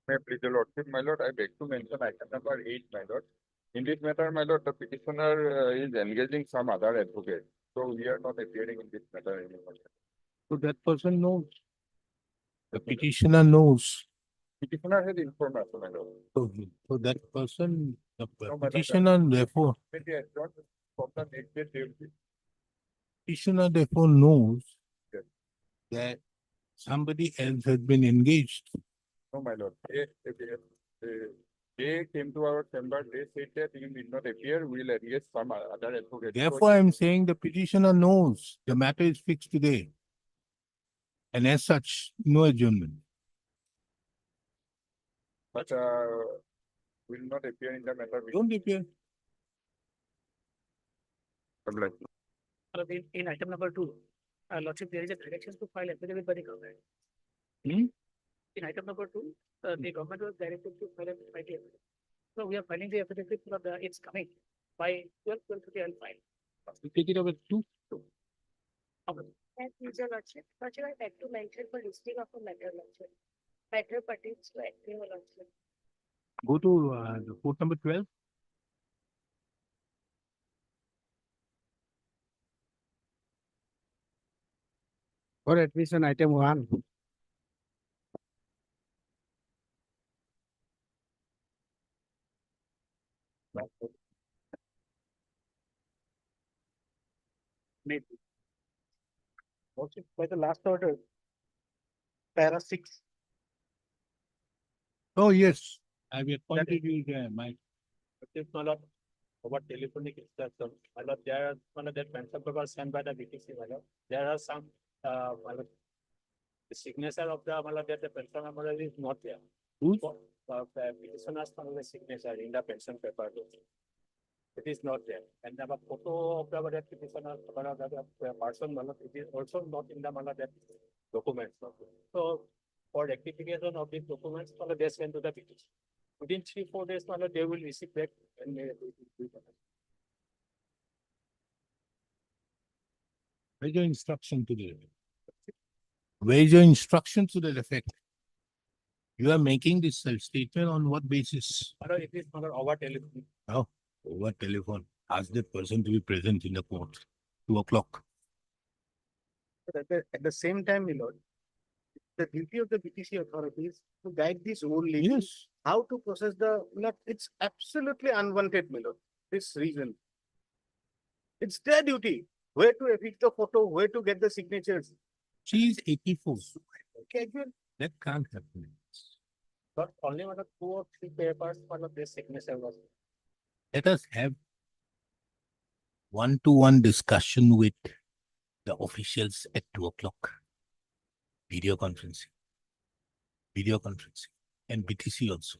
May please the lordship, my lord, I beg to mention item number 8, my lord. In this matter, my lord, the petitioner is engaging some other advocate. So we are not appearing in this matter anymore. So that person knows. The petitioner knows. Petitioner has informed us, my lord. So that person, the No, my lord, petitioner therefore, maybe I don't from the next day they will be. petitioner therefore knows Yes. that somebody else has been engaged. No, my lord. They came to our chamber, they said that you will not appear, we will engage some other advocate. So Therefore, I am saying the petitioner knows the matter is fixed today. And as such, no adjournment. but will not appear in the matter. Don't appear. In item number 2, lordship, there is a direction to file affidavit by the government. Hmm? In item number 2, the government was directed to file an affidavit. So we are filing the affidavit for it's coming by 12 today I'll file. We take it over to. As usual, Lordship, I beg to mention for listing of a matter, Lordship. Matter pertains to acting, Lordship. Go to the court number 12. For admission item 1. Lordship, by the last order, para 6. Oh, yes. I will appointed you there, Mike. Over telephonic instruction, there are one of that pencil paper sent by the BTC. There are some the signature of the pension number is not there. Whose? Petitioner's signature in the pension paper. It is not there. And the photo of the petitioner person, it is also not in the that documents. So for rectification of these documents, they send to the petition. Within 3-4 days, they will receive back and Where's your instruction to the effect? Where's your instruction to that effect? You are making this statement on what basis? it is over telephone. Oh, over telephone. Ask the person to be present in the court. 2 o'clock. But at the same time, my lord, the duty of the BTC authorities to guide these old ladies Yes. how to process it's absolutely unwanted, my lord. This reason. It's their duty. Where to evict the photo, where to get the signatures. She is 84. Casual. That can't happen. But only 2 or 3 papers for this signature was. Let us have one-to-one discussion with the officials at 2 o'clock. Video conferencing. And BTC also.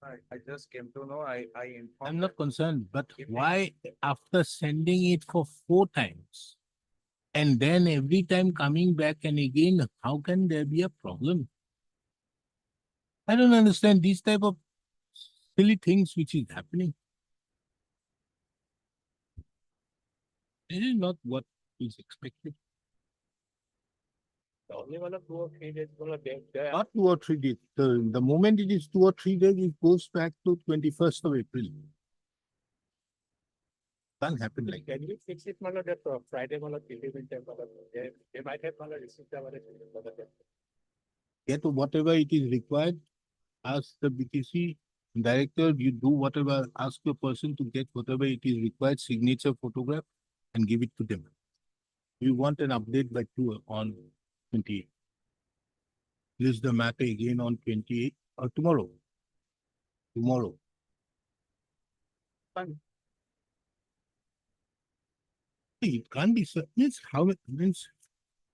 I just came to know, I informed. I'm not concerned, but why after sending it for 4 times and then every time coming back and again, how can there be a problem? I don't understand these type of silly things which is happening. This is not what is expected. Only 2 or 3 days. Not 2 or 3 days. The moment it is 2 or 3 days, it goes back to 21st of April. Can't happen like that. Can we fix it, that Friday, they might have received the Get whatever it is required. Ask the BTC director, you do whatever, ask your person to get whatever it is required, signature, photograph, and give it to them. We want an update by 2 on 28. This is the matter again on 28 or tomorrow. Fine. It can't be, means how it means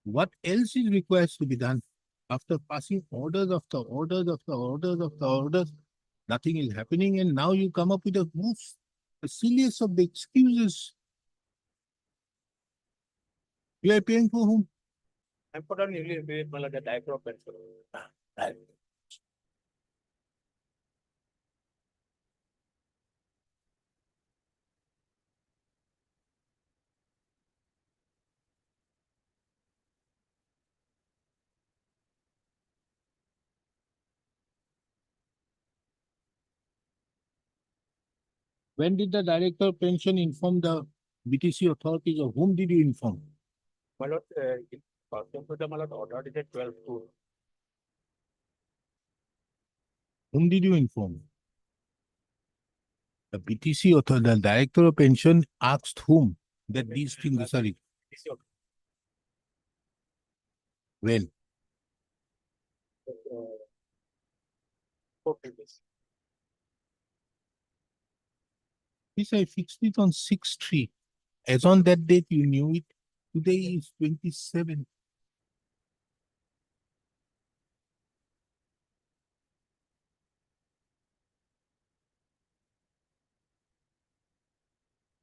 what else is required to be done after passing orders after orders after orders after orders, nothing is happening, and now you come up with the most silliest of the excuses. You are paying for whom? I'm put on newly the diaper of pencil. When did the director of pension inform the BTC authorities, or whom did you inform? My lord, in person to the my lord order dated 12/2. Whom did you inform? The BTC authority, the director of pension asked whom that these things are This is your, when? uh, court papers. Yes, I fixed it on 6/3. As on that date, you knew it. Today is 27.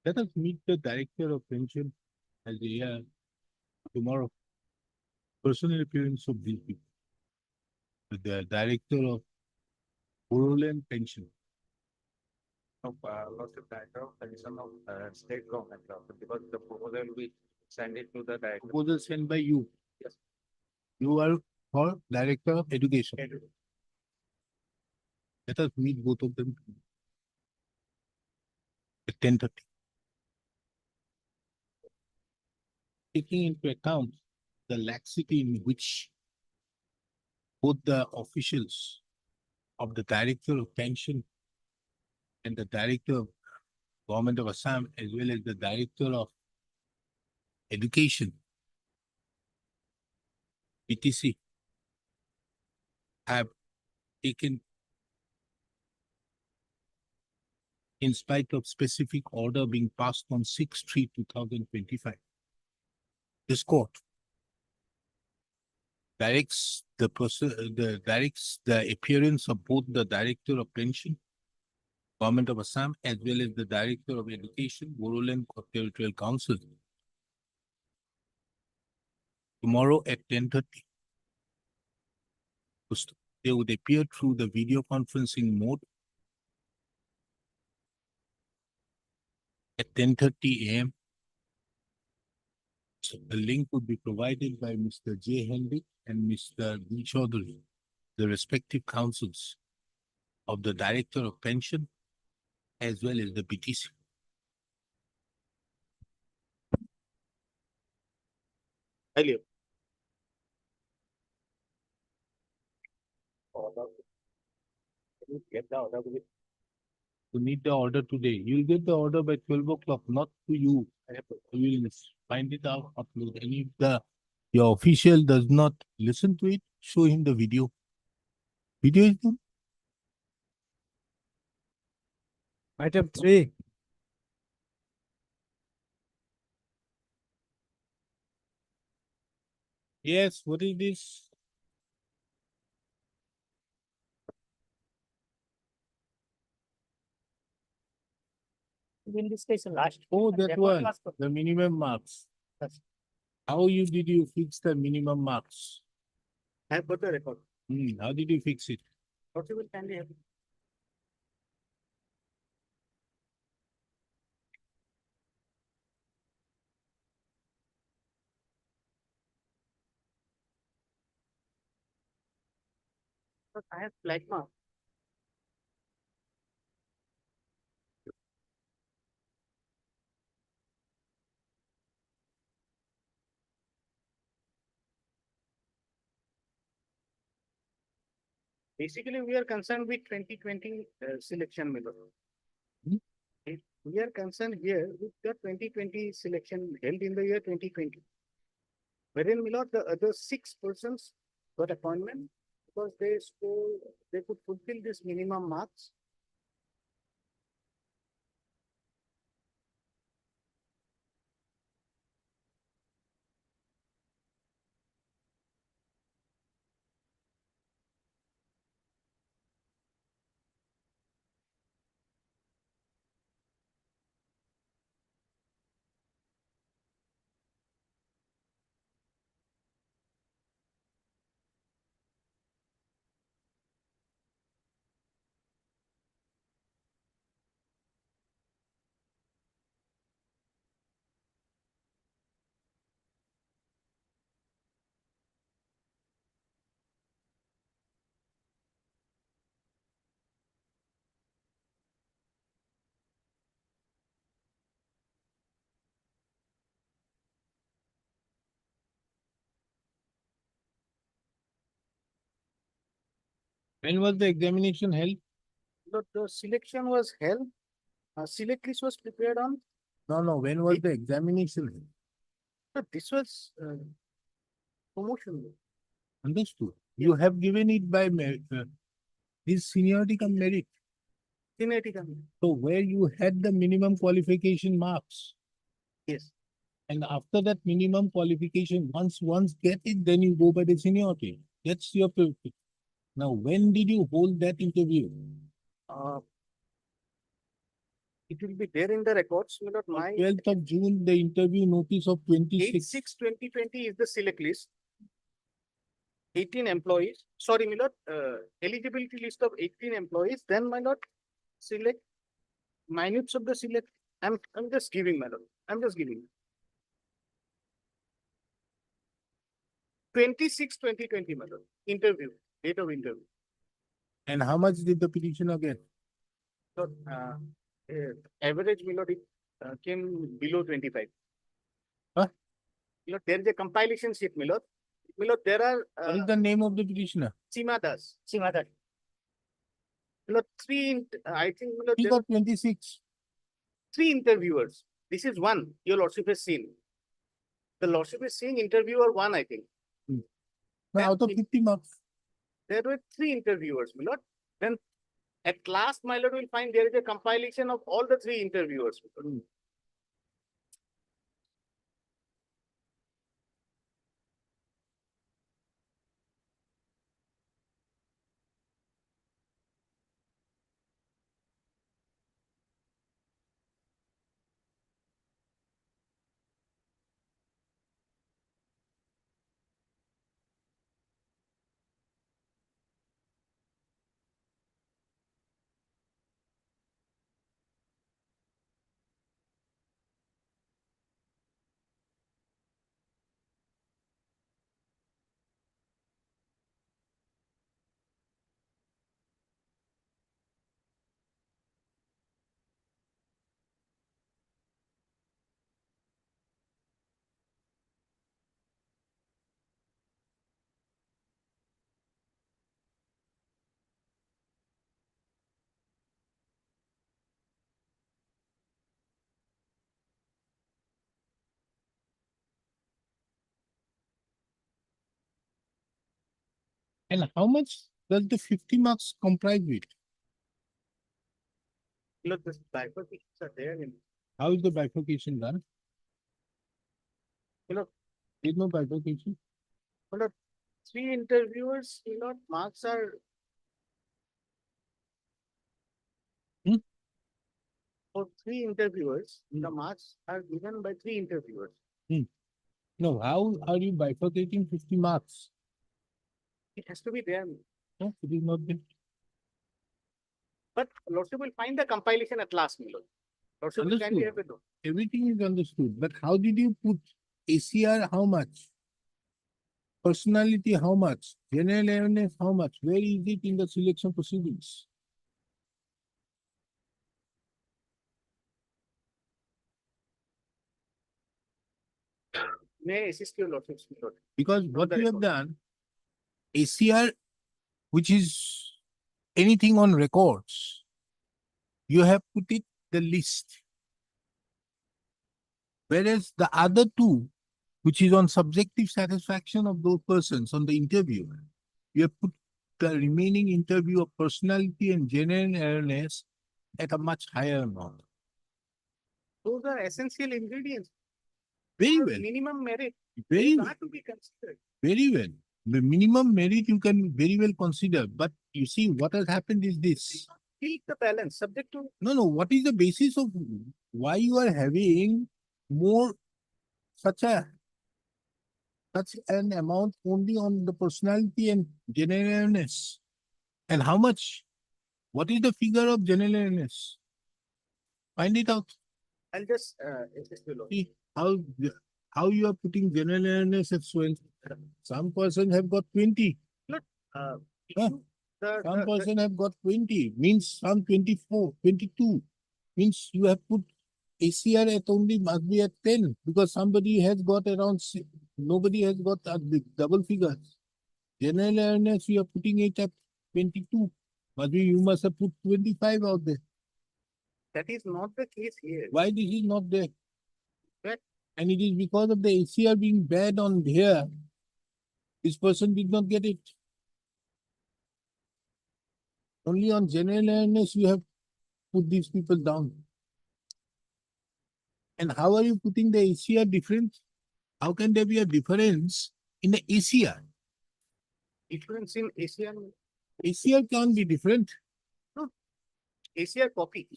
Let us meet the director of pension as tomorrow. Personal appearance of these people. The director of rural and pension. Of lots of director of pension of state government, because the proposal we send it to the director. Proposal sent by you. Yes. You are for director of education. Edu- Let us meet both of them at 10:30. Taking into account the laxity in which both the officials of the director of pension and the director of government of Assam, as well as the director of education, BTC, have taken, in spite of specific order being passed on 6/3/2025. This court directs the appearance of both the director of pension, government of Assam, as well as the director of education, Bodoland Territorial Council, tomorrow at 10:30. They would appear through the video conferencing mode at 10:30 a.m. So the link would be provided by Mr. J. Henry and Mr. B. Chaudhary, the respective councils of the director of pension as well as the BTC. Earlier. order. Can you get the order with You need the order today. You'll get the order by 12 o'clock, not to you. You will find it out, upload. And if your official does not listen to it, show him the video. Video is good. Item 3, Yes, what is this? in this case last. Oh, and that record one, was- the minimum marks. Yes. How did you fix the minimum marks? I have got the record. How did you fix it? What you will kindly have. But I have flag mark. Basically, we are concerned with 2020 selection method. Hmm? We are concerned here with the 2020 selection held in the year 2020. Wherein, my lord, the other 6 persons got appointment because they could fulfill this minimum marks. When was the examination held? The selection was held, select list was prepared on, No, when was the examination held? so this was, promotion. Understood. You have given it by merit. This seniority come merit. Seniority committee. So where you had the minimum qualification marks. Yes. And after that minimum qualification, once get it, then you go by the seniority. That's your privilege. Now, when did you hold that interview? It will be there in the records, my lord, my 12th of June, the interview notice of 26. 8/6/2020 is the select list. 18 employees, sorry, my lord, eligibility list of 18 employees, then my lord, select minutes of the select, I'm just giving, my lord, I'm just giving. 26/2020, my lord, interview, date of interview. And how much did the petitioner get? So, average, my lord, it came below 25. Huh? My lord, there is a compilation sheet, my lord. My lord, there are, What is the name of the petitioner? Simadas. My lord, I think, my lord, He there are got 26. 3 interviewers. This is one, your lordship has seen. The lordship is seeing interviewer 1, I think. Now, out of 50 marks. There were 3 interviewers, my lord. Then at last, my lord will find there is a compilation of all the 3 interviewers. my lord. And how much does the 50 marks comprise with? Look, the bifurcations are there in, How is the bifurcation done? you know, There's no bifurcation. 3 interviewers, marks are. Hmm? For 3 interviewers, the marks are given by 3 interviewers. No, how are you bifurcating 50 marks? It has to be there. No, it is not there. But lordship will find the compilation at last, my lord. Lordship will kindly have Understood. a look. Everything is understood, but how did you put ACR how much? Personality how much? General awareness how much? Where is it in the selection proceedings? May I assist your lordship, my lord? Because From what the you have record. done, ACR, which is anything on records, you have put it the list. Whereas the other two, which is on subjective satisfaction of those persons on the interview, you have put the remaining interview of personality and general awareness at a much higher amount. Those are essential ingredients. Very for well, Minimum merit. very, Those are to be considered. very well. The minimum merit you can very well consider, but you see what has happened is this. Tilt the balance, subject to. No, what is the basis of why you are having more such an amount only on the personality and general awareness? And how much? What is the figure of general awareness? Find it out. I'll just, assist your lord. See how you are putting general awareness as well. Some person have got 20. Uh, Huh? issue, Some the, person have got 20, means some 24, 22. Means you have put ACR at only must be at 10 because somebody has got around nobody has got the double figures. General awareness, you are putting it at 22. But you must have put 25 out there. That is not the case here. Why this is not there? That- And it is because of the ACR being bad on here. This person did not get it. Only on general awareness you have put these people down. And how are you putting the ACR difference? How can there be a difference in the ACR? Difference in ACR, ACR can't be different. ACR copy,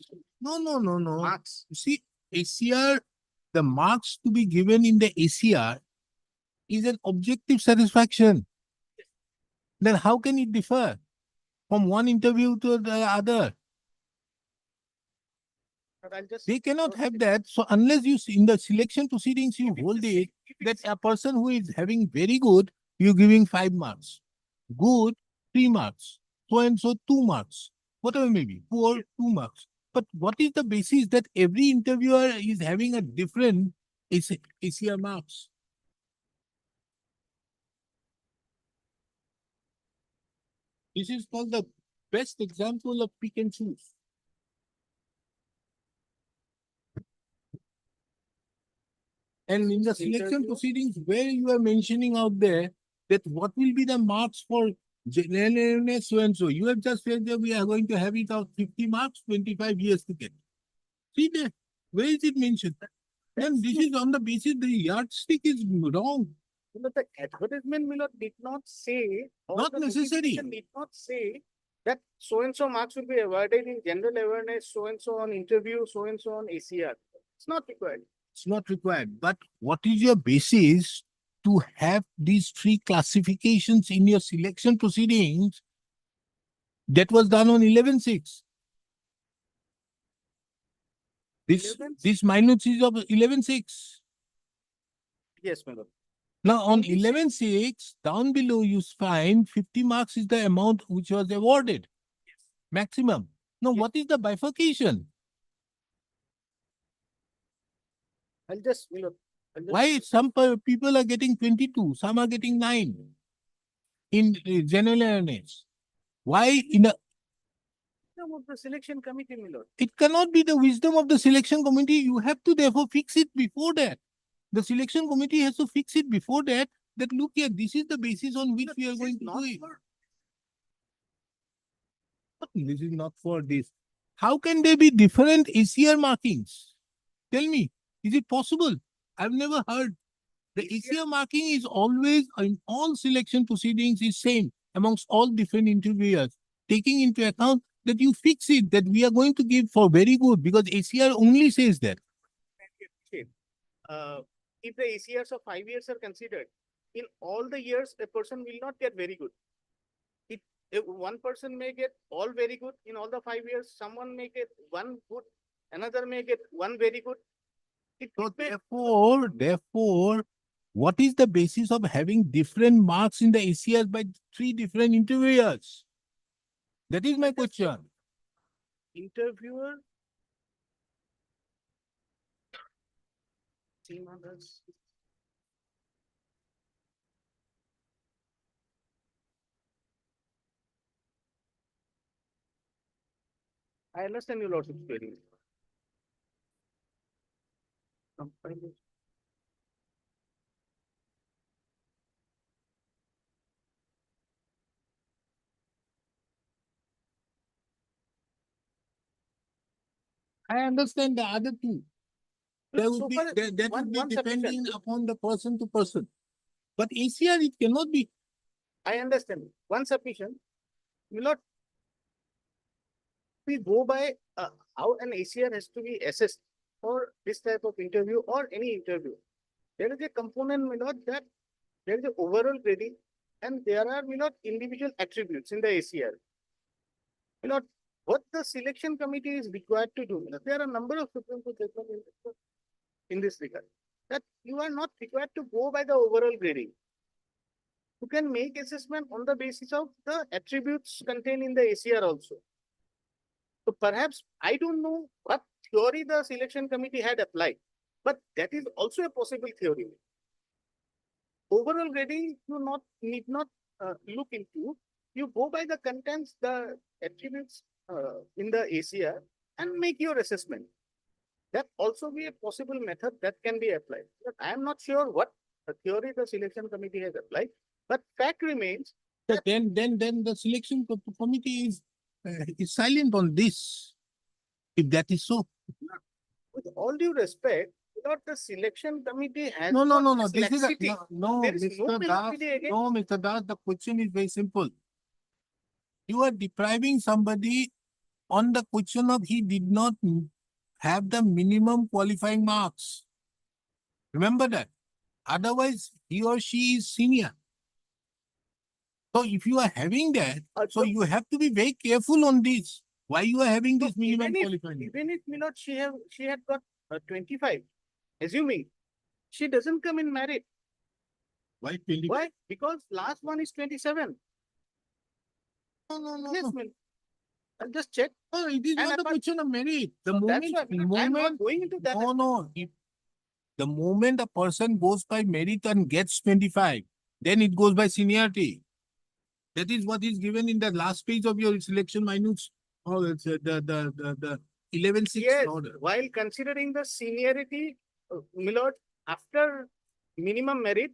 No. marks. You see, ACR, the marks to be given in the ACR is an objective satisfaction. Then how can it differ from one interview to the other? But I'll just. They cannot have that. So unless you, in the selection proceedings, you If it's hold the it same- if that it's- a person who is having very good, you're giving 5 marks. Good, 3 marks. So and so 2 marks. Whatever may be, poor, 2 marks. But what is the basis that every interviewer is having a different ACR marks? This is called the best example of pick and choose. And in the selection Interview. proceedings where you are mentioning out there that what will be the marks for general awareness so and so, you have just said that we are going to have it of 50 marks, 25 years to get. See there, where is it mentioned? Then this is on the basis the yardstick is wrong. But the advertisement did not say. or Not the necessary. notification Did not say that so and so marks will be awarded in general awareness, so and so on interview, so and so on ACR. It's not required. It's not required. But what is your basis to have these 3 classifications in your selection proceedings? That was done on 11.6. This 11.6? minutes is of 11.6. Yes, madam. Now on Only six. 11.6, down below you find 50 marks is the amount which was awarded. Maximum. Now Yes. what is the bifurcation? I'll just, Why some people are getting 22, some are getting 9 in general awareness? Why in a, Of the selection committee, Milord. it cannot be the wisdom of the selection committee. You have to therefore fix it before that. The selection committee has to fix it before that, that look here, this is the basis on which we are This going is to not do it. for- This is not for this. How can there be different ACR markings? Tell me, is it possible? I've never heard. The ACR marking is always in all selection proceedings is same amongst all different interviewers, taking into account that you fix it, that we are going to give for very good because ACR only says that. If the ACRs of 5 years are considered, in all the years, a person will not get very good. If one person may get all very good in all the 5 years, someone may get 1 good, another may get 1 very good. So therefore, what is the basis of having different marks in the ACRs by 3 different interviewers? That is my question. Interviewer. Team others. I understand your lordship's query. I understand the other 2. There So would be, far, that one- would be one submission. depending upon the person to person. But ACR, it cannot be. I understand. One submission will not. We go by how an ACR has to be assessed for this type of interview or any interview. There is a component, that there is a overall grading and there are, individual attributes in the ACR. What the selection committee is required to do, there are a number of Supreme Court judgments in this regard, that you are not required to go by the overall grading. You can make assessment on the basis of the attributes contained in the ACR also. So perhaps, I don't know what theory the selection committee had applied, but that is also a possible theory. Overall grading, you need not look into. you go by the contents, the attributes in the ACR and make your assessment. That also be a possible method that can be applied. But I am not sure what theory the selection committee has applied, but fact remains. Then the selection committee is silent on this. If that is so. With all due respect, what the selection committee has. No. got This is laxity. no, There is no Mr. Das. penalty against. No, Mr. Das, the question is very simple. You are depriving somebody on the question of he did not have the minimum qualifying marks. Remember that. Otherwise, he or she is senior. So if you are having that, so No, you have to be very careful on this. Why you are having no, this minimum even if- qualifying? Even if Milord, she had got 25, assuming she doesn't come in merit. Why 20? Why? Because last one is 27. No. Yes, Milord. I'll just check. No, it is And not a apart- question of merit. The So that's moment, why Milord, I'm not moment, going into that. no. If the moment a person goes by merit and gets 25, then it goes by seniority. That is what is given in the last page of your selection minutes. Oh, it's the 11-6 Yes, order. while considering the seniority, Milord, after minimum merit,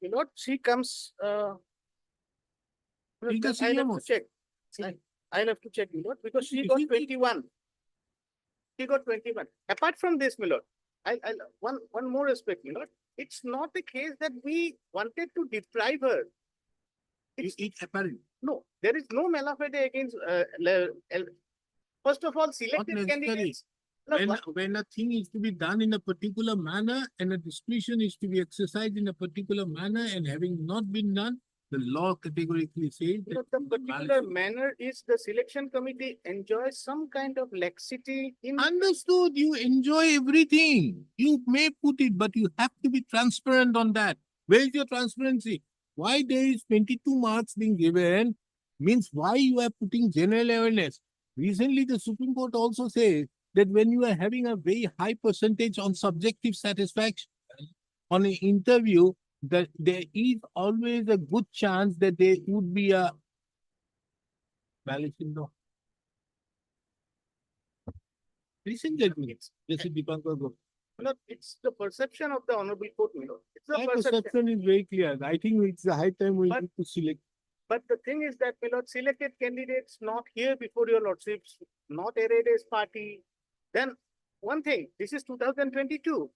Milord, she comes. Milord, She's the I'll senior have to most. check. I'll have to check, Milord, because she If got you- 21. She got 21. Apart from this, Milord, one more aspect, Milord. It's not the case that we wanted to deprive her. It's apparent. No, there is no malafide against. First of all, selected necessary. candidates. No, When a thing is to be done in a particular manner and a discretion is to be exercised in a particular manner and having not been done, the law categorically says that the particular manner is the selection committee enjoys some kind of laxity in. understood, you enjoy everything. You may put it, but you have to be transparent on that. Where is your transparency? Why there is 22 marks being given means why you are putting general awareness. Recently, the Supreme Court also says that when you are having a very high percentage on subjective satisfaction on an interview, that there is always a good chance that there would be a balancing law. Listen, gentlemen, this is Dipankar Gupta. No, it's the perception of the honorable court, Milord. It's the My perception. perception is very clear. I think it's the high time we But- need to select. But the thing is that, Milord, selected candidates not here before your lordships, not Heredes party. Then one thing, this is 2022,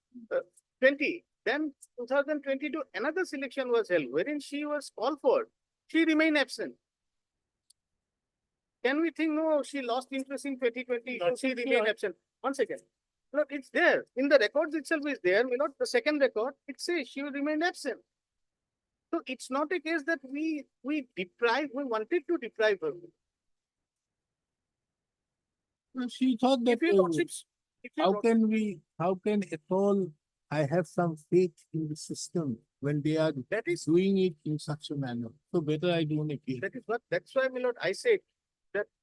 20. Then 2022, another selection was held wherein she was called for. She remained absent. Can we think, no, she lost interest in 2020, so she remained absent? One second. Look, it's there. In the records itself is there, Milord. The second record, it says she remained absent. So it's not a case that we wanted to deprive her. She thought that If your lordships, if your how can at all I have some faith in the system when they are that is, doing it in such a manner. So better I don't appeal. that's why, Milord, I said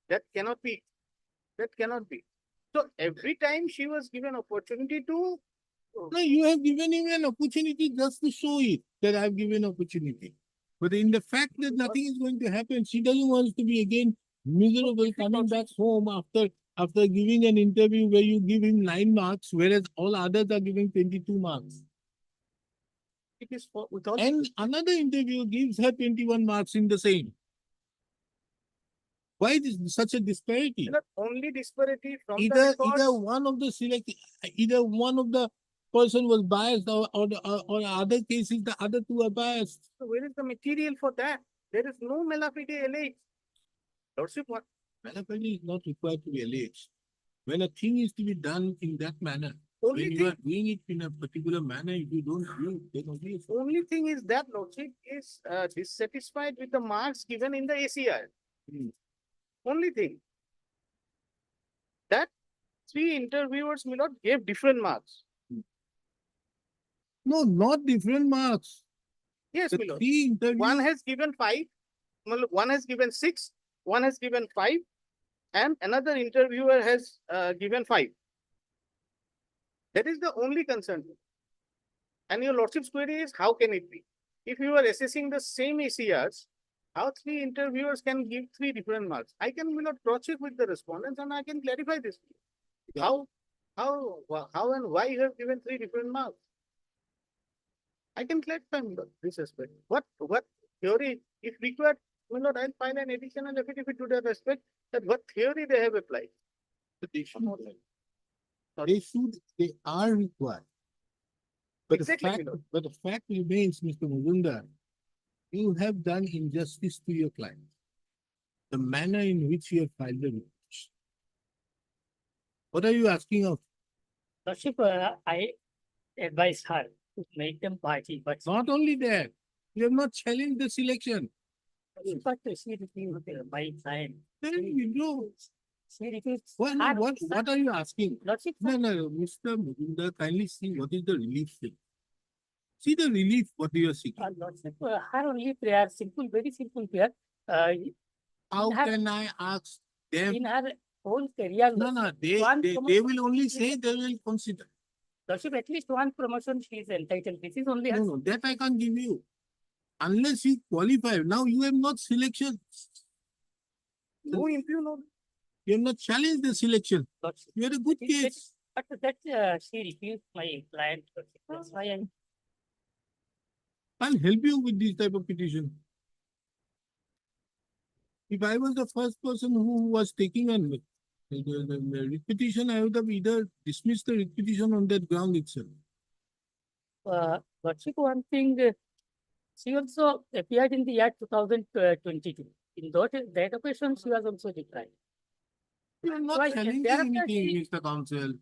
that cannot be. That cannot be. So every time she was given opportunity to, No, you have given him an opportunity just to show it that I've given opportunity. But in the fact that nothing is going to happen, she doesn't want to be again miserable coming back home after giving an interview where you give him 9 marks, whereas all others are giving 22 marks. it is for, with all. And another interview gives her 21 marks in the same. Why is such a disparity? Milord, only disparity from the Either records. one of the person was biased or other cases the other two are biased. So where is the material for that? There is no malafide alleged. Lordship, what? Malafide is not required to be alleged. When a thing is to be done in that manner, Only when you thing, are doing it in a particular manner, if you don't do it, then obviously. only thing is that lordship is dissatisfied with the marks given in the ACR. Hmm. Only thing. That 3 interviewers, Milord, gave different marks. No, not different marks. Yes, The Milord. 3 interviews. One has given 5, one has given 6, one has given 5, and another interviewer has given 5. That is the only concern. And your lordship's query is, how can it be? if you are assessing the same ACRs, how three interviewers can give three different marks? I can cross check with the respondents and I can clarify this. How and why you have given three different marks? I can clarify this aspect. What theory, if required, I'll file an additional affidavit to that aspect, that what theory they have applied. But they are required. But Exactly, the fact remains, Mr. Mujumdar, you have done injustice to your client. The manner in which you have filed the report. What are you asking of? Lordship, I advise her to make them party, but Not only that, you have not challenged the selection. but she refused my client. Then you know, She refused. what are you asking? Lordship, No, Mr. Mujumdar, kindly see what is the relief thing. See the relief, what you are seeking. Lordship, her only prayer, simple, very simple prayer. How have- can I ask them? In her whole career, No, one they promotion will only is- say they will consider. Lordship, at least one promotion she is entitled. This is only her. No, that I can't give you. Unless you qualify. Now you have not selection. No impugn, You have not challenged the selection. Lordship. You had a good It- it- case. But that she refused my client. That's why I. I'll help you with this type of petition. If I was the first person who was taking the writ petition, I would have either dismissed the writ petition on that ground itself. Lordship, one thing, she also appeared in the year 2022. In that occasion, she was also declined. You are not Why? challenging Thereafter anything, she- Mr. Counsel.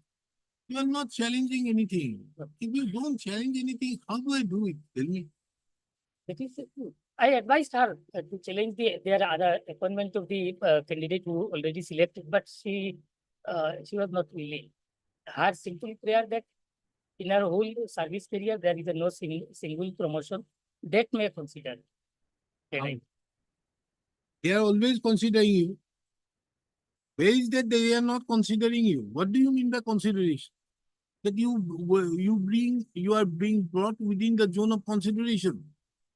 You are not challenging anything. If you don't challenge anything, how do I do it? Tell me. That is true. I advised her to challenge their other appointment of the candidate who already selected, but she was not willing. Her simple prayer that in her whole service career, there is no single promotion that may consider. Fine. They are always considering you. Where is that they are not considering you? What do you mean by consideration? That you are being brought within the zone of consideration.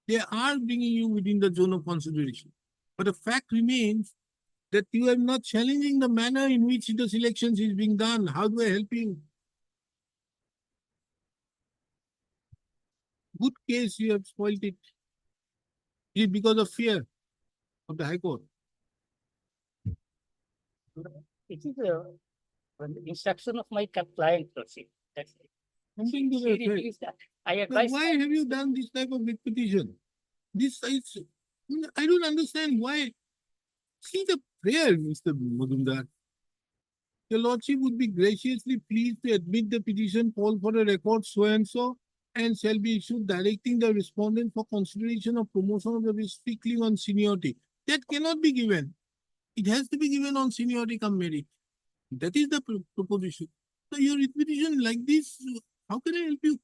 They are bringing you within the zone of consideration. But the fact remains that you are not challenging the manner in which the selections is being done. How do I help you? Good case, you have spoiled it. Is it because of fear of the High Court? It is an instruction of my client, Lordship. That's it. Something to She that effect. refused that. I Then advised why her. have you done this type of writ petition? This is, I don't understand why. See the prayer, Mr. Mudumdar. Your Lordship would be graciously pleased to admit the petition call for a record so and shall be issued directing the respondent for consideration of promotion of the strictly on seniority. That cannot be given. It has to be given on seniority come merit. That is the proposition. So your petition like this, how can I help you?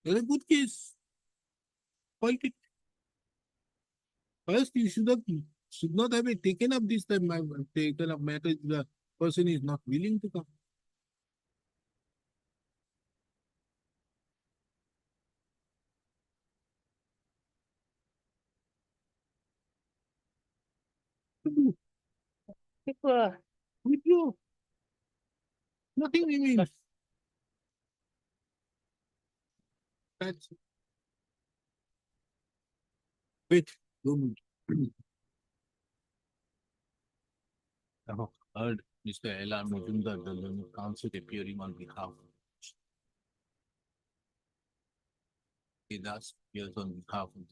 You're a good case. Point it. First, you should not have taken up this time, taken up matter. The person is not willing to come. If, Withdraw. Nothing remains. That's it. Wait, don't. I have heard Mr. L.R. Mujumdar, the learned counsel appearing on behalf. He thus appears on behalf of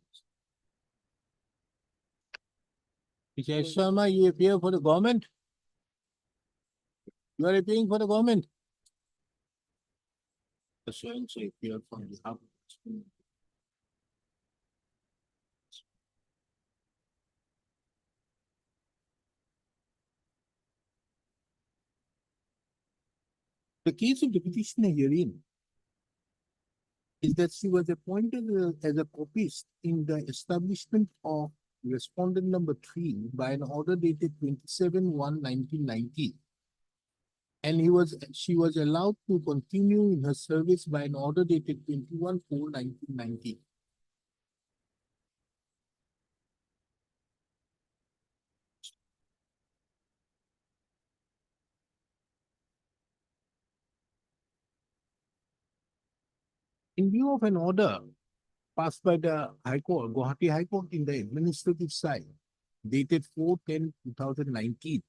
this. Mr. S. Sharma, you appear for the government? You are appearing for the government? The so-and-so appeared on behalf of this. The case of the petitioner herein is that she was appointed as a copyist in the establishment of respondent number 3 by an order dated 27/1/1990. and she was allowed to continue in her service by an order dated 21/4/1990. In view of an order passed by the High Court, Guwahati High Court in the administrative side, dated 4/10/2019,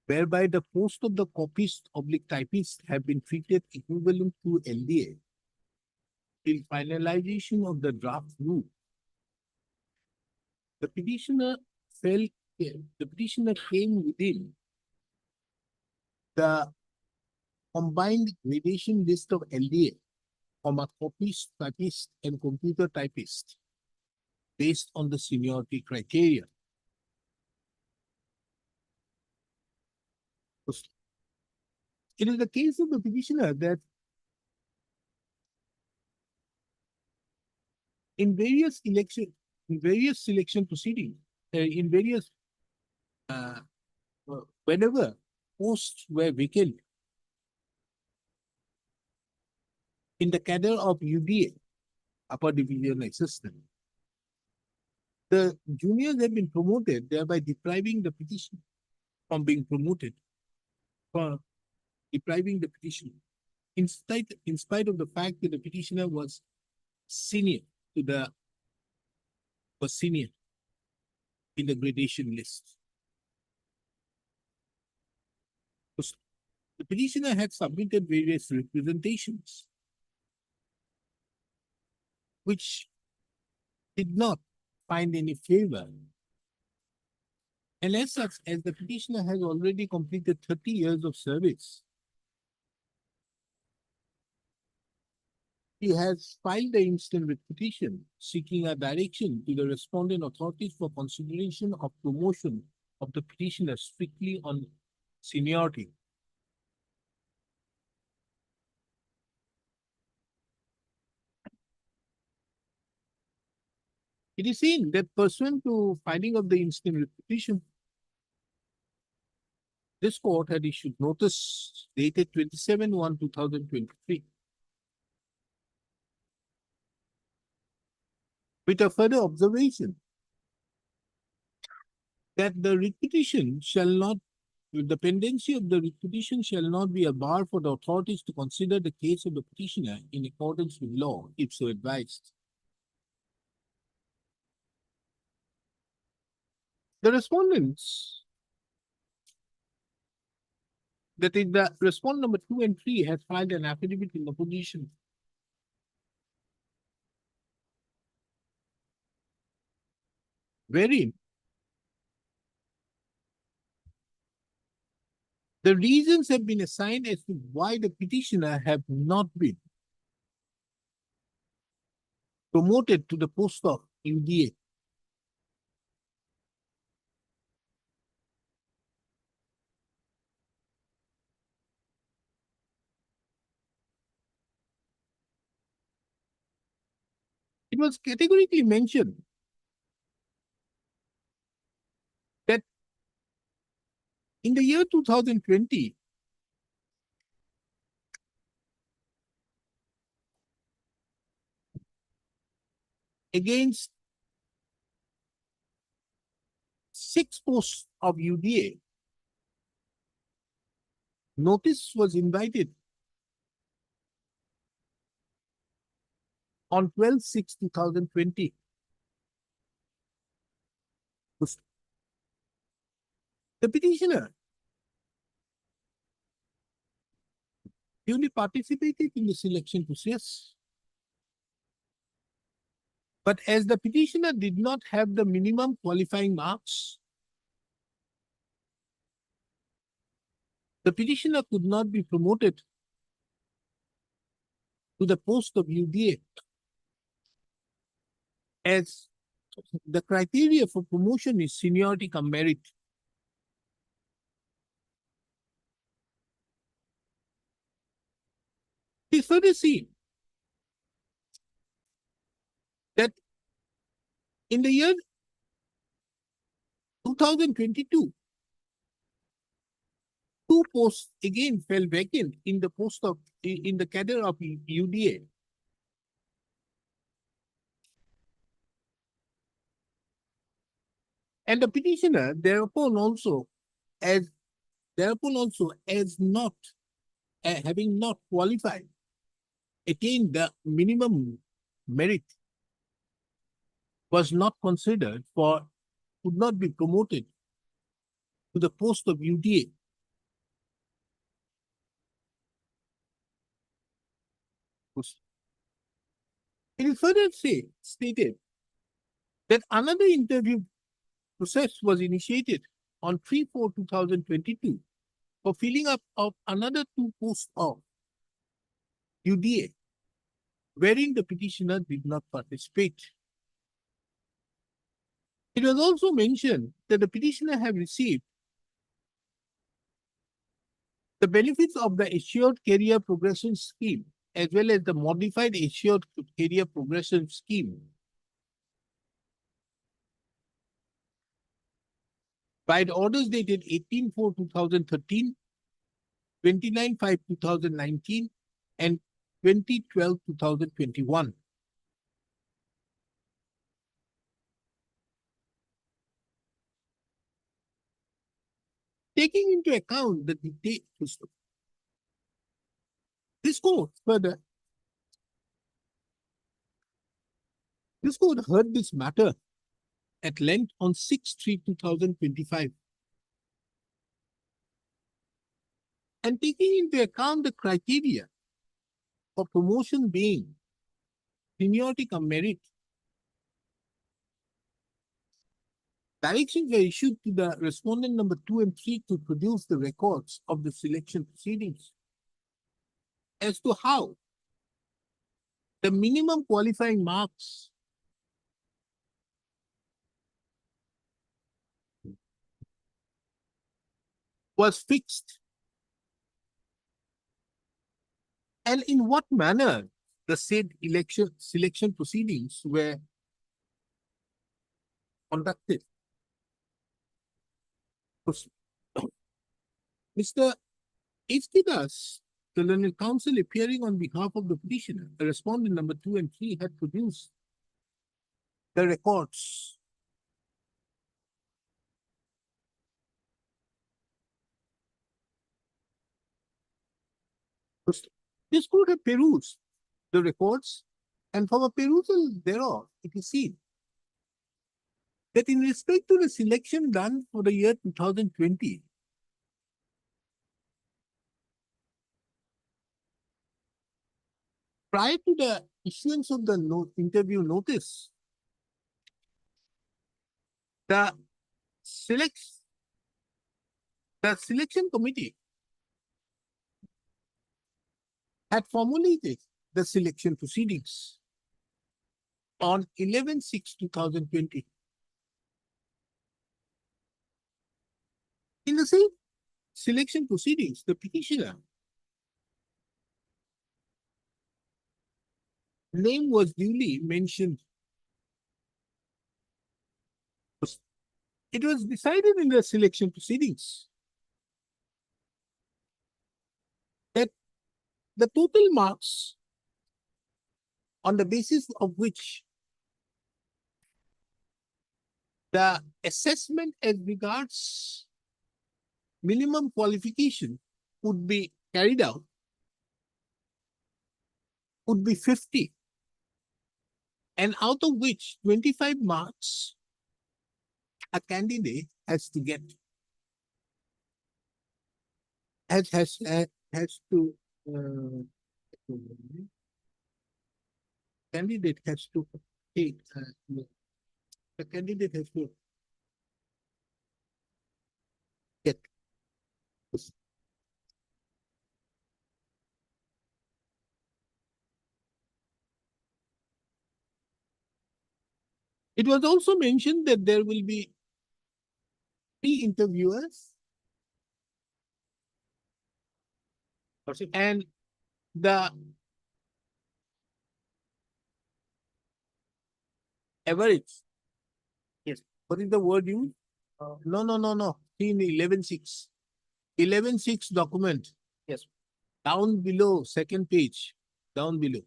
whereby the post of the copyist/typist have been treated equivalent to LDA till finalization of the draft rule. The petitioner came within the combined gradation list of LDA, copyist, typist, and computer typist based on the seniority criteria. It is the case of the petitioner that in various selection proceedings, whenever posts were vacant in the cadre of UDA, upper division assistant, the juniors have been promoted, thereby depriving the petitioner from being promoted, for depriving the petitioner, in spite of the fact that the petitioner was senior in the gradation list. The petitioner had submitted various representations, which did not find any favor. And as such, as the petitioner has already completed 30 years of service, he has filed the instant writ petition seeking a direction to the respondent authorities for consideration of promotion of the petitioner strictly on seniority. It is seen that pursuant to filing of the instant writ petition, this court had issued notice dated 27/1/2023 with a further observation that the writ petition shall not, the pendency of the writ petition shall not be a bar for the authorities to consider the case of the petitioner in accordance with law, if so advised. The respondents, that is the respondent number 2 and 3, has filed an affidavit in opposition wherein the reasons have been assigned as to why the petitioner have not been promoted to the post of UDA. It was categorically mentioned that in the year 2020, against 6 posts of UDA, notice was invited on 12/6/2020. The petitioner duly participated in the selection process, but as the petitioner did not have the minimum qualifying marks, the petitioner could not be promoted to the post of UDA, as the criteria for promotion is seniority cum merit. We further see that in the year 2022, Two posts again fell vacant in the post of, in the cadre of UDA. And the petitioner thereupon also as not, having not qualified, attained the minimum merit, was not considered for, could not be promoted to the post of UDA. It is further stated that another interview process was initiated on 3/4/2022 for filling up of another two posts of UDA, wherein the petitioner did not participate. It was also mentioned that the petitioner have received the benefits of the Assured Career Progression Scheme as well as the Modified Assured Career Progression Scheme by the orders dated 18/4/2013, 29/5/2019, and 20/12/2021. Taking into account the details, this court heard this matter at length on 6/3/2025. And taking into account the criteria for promotion being seniority cum merit, directions were issued to the respondent number 2 and 3 to produce the records of the selection proceedings as to how the minimum qualifying marks was fixed and in what manner the said selection proceedings were conducted. Mr. H.K. Das, the learned counsel appearing on behalf of the petitioner, the respondent number 2 and 3 had produced the records this court had perused the records, and from a perusal thereof, it is seen that in respect to the selection done for the year 2020, prior to the issuance of the interview notice, the selection committee had formulated the selection proceedings on 11/6/2020. In the same selection proceedings, the petitioner name was duly mentioned. It was decided in the selection proceedings that the total marks on the basis of which the assessment as regards minimum qualification would be carried out would be 50, and out of which 25 marks a candidate has to get, has to candidate has to take, the candidate has to get. It was also mentioned that there will be 3 interviewers and the average. Yes. What is the word used? No. In 11/6. 11.6 document. Yes. Down below, second page, down below.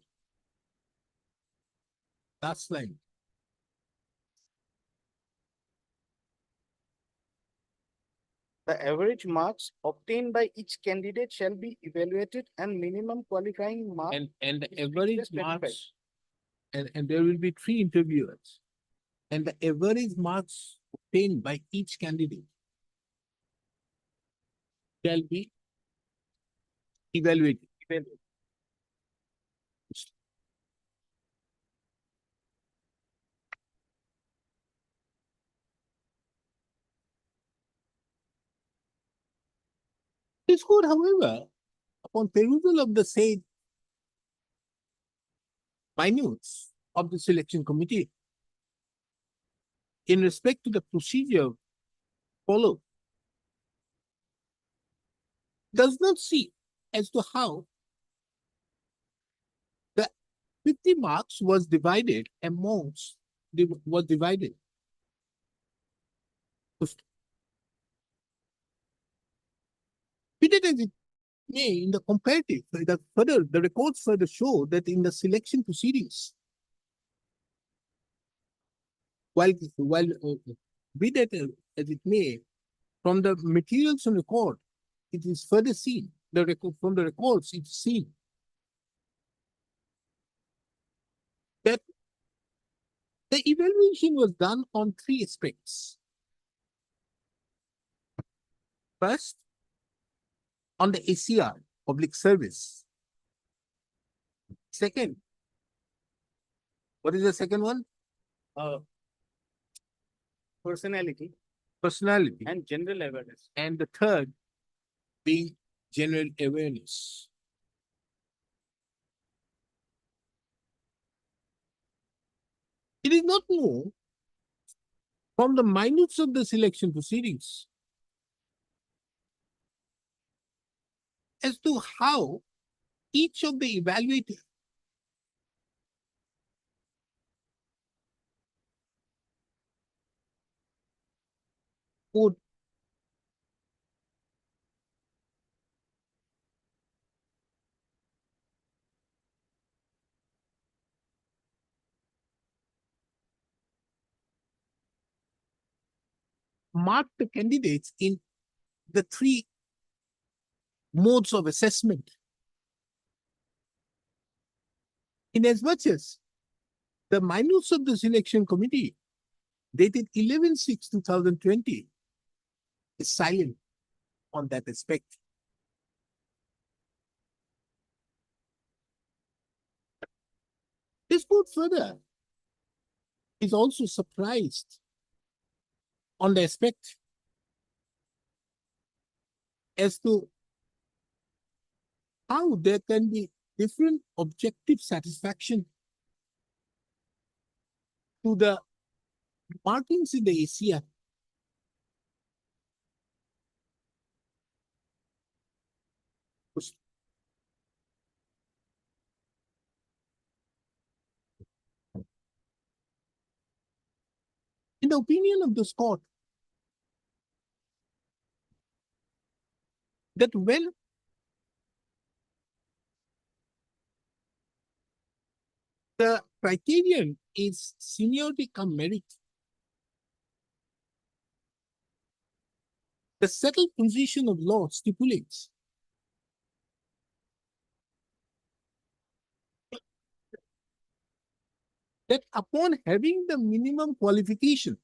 Last line. The average marks obtained by each candidate shall be evaluated and minimum qualifying mark. And the is average fixed at 25. marks, and there will be 3 interviewers. And the average marks obtained by each candidate shall be evaluated. This court, however, upon perusal of the said minutes of the selection committee in respect to the procedure followed, does not see as to how the 50 marks was divided amongst, was divided. Be that as it may, in the comparative, the records further show that in the selection proceedings, while be that as it may, from the materials on record, it is further seen, the record from the records, it's seen that the evaluation was done on 3 aspects. First, on the ACR, public service. Second, what is the second one? Personality Personality. and general awareness. And the third being general awareness. It is not known from the minutes of the selection proceedings as to how each of the evaluated would mark the candidates in the 3 modes of assessment. In as much as the minutes of the selection committee dated 11/6/2020 is silent on that aspect. This court further is also surprised on the aspect as to how there can be different objective satisfaction to the markings in the ACR. In the opinion of this court, that when the criterion is seniority cum merit, the settled position of law stipulates that upon having the minimum qualification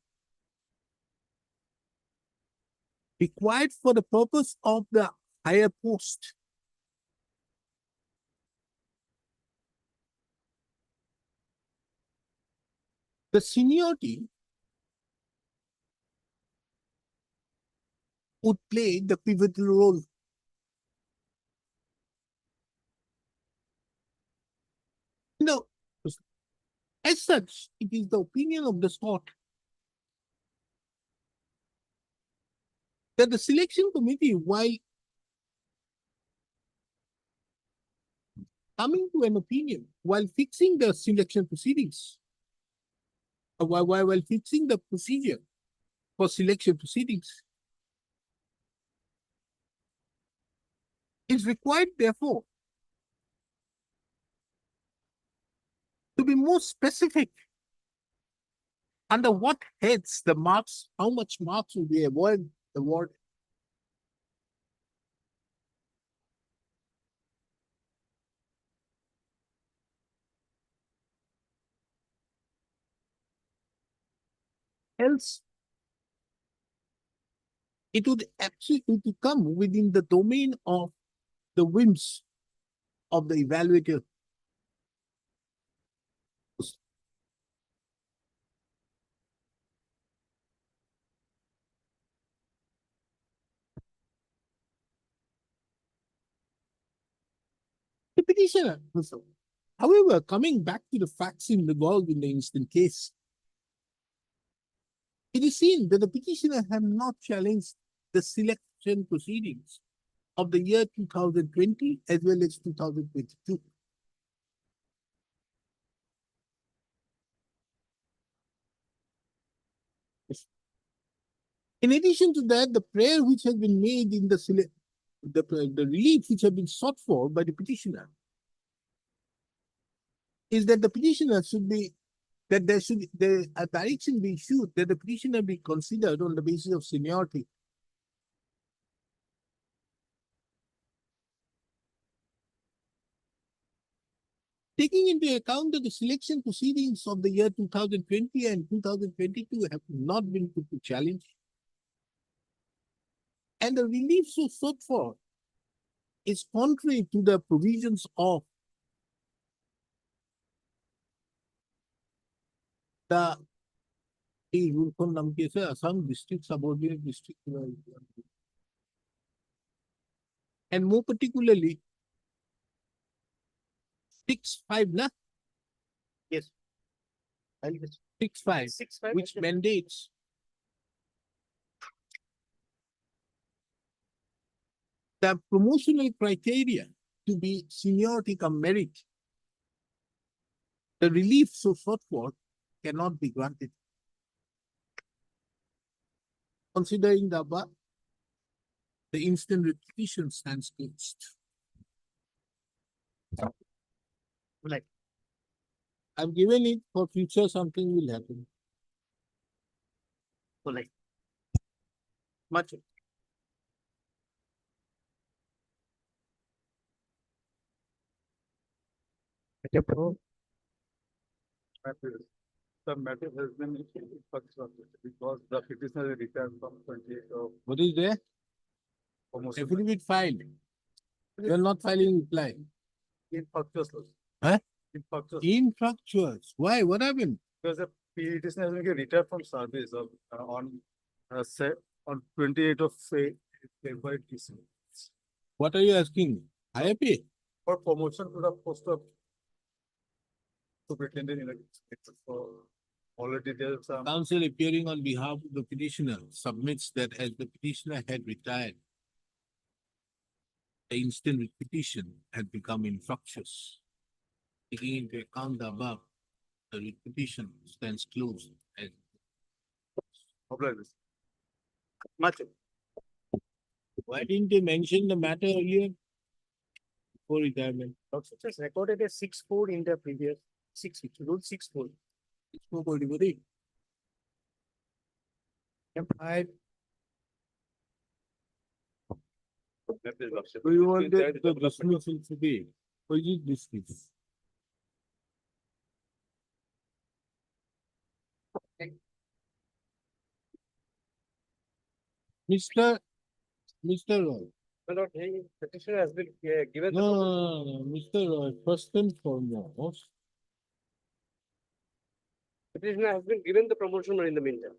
required for the purpose of the higher post, the seniority would play the pivotal role. No, as such, it is the opinion of the court that the selection committee, while coming to an opinion, while fixing the selection proceedings, while fixing the procedure for selection proceedings, It's required therefore to be more specific. Under what heads the marks, how much marks will be awarded? Else, it would absolutely come within the domain of the whims of the evaluator. The petitioner. However, coming back to the facts involved in the instant case, it is seen that the petitioner have not challenged the selection proceedings of the year 2020 as well as 2022. In addition to that, the prayer which has been made in the relief which have been sought for by the petitioner is that the petitioner should be, that there should, a direction be issued that the petitioner be considered on the basis of seniority. Taking into account that the selection proceedings of the year 2020 and 2022 have not been put to challenge, and the relief so sought for is contrary to the provisions of the rule from Assam District Subordinate District, and more particularly 6.5, na? Yes. I'll just 6.5, 6.5, which okay. mandates the promotional criteria to be seniority cum merit. The relief so sought for cannot be granted. Considering the above, the instant repetition stands closed. Like, I've given it for future, something will happen. so like. Much. The matter has been because the petitioner returned from 28th of What is there? promotion. Affidavit filed. You are not filing reply. Infructuous. Huh? Infructuous. Infructuous. Why? What happened? Because the petitioner has been retired from service on 28th of February this year. What are you asking? Higher pay? For promotion to the post of superintendent in so already there's some Counsel appearing on behalf of the petitioner submits that as the petitioner had retired, the instant repetition had become infructuous. Taking into account the above, the repetition stands closed as problems. Much. why didn't you mention the matter earlier? Before retirement. Also just recorded a 6.4 in the previous rule 6.4. It's no quality. I So you wanted the dismissal today. Why did you dismiss? Mr. Roy. My lord, the petitioner has been given the No, Mr. Roy, first and foremost, petitioner has been given the promotion in the meantime.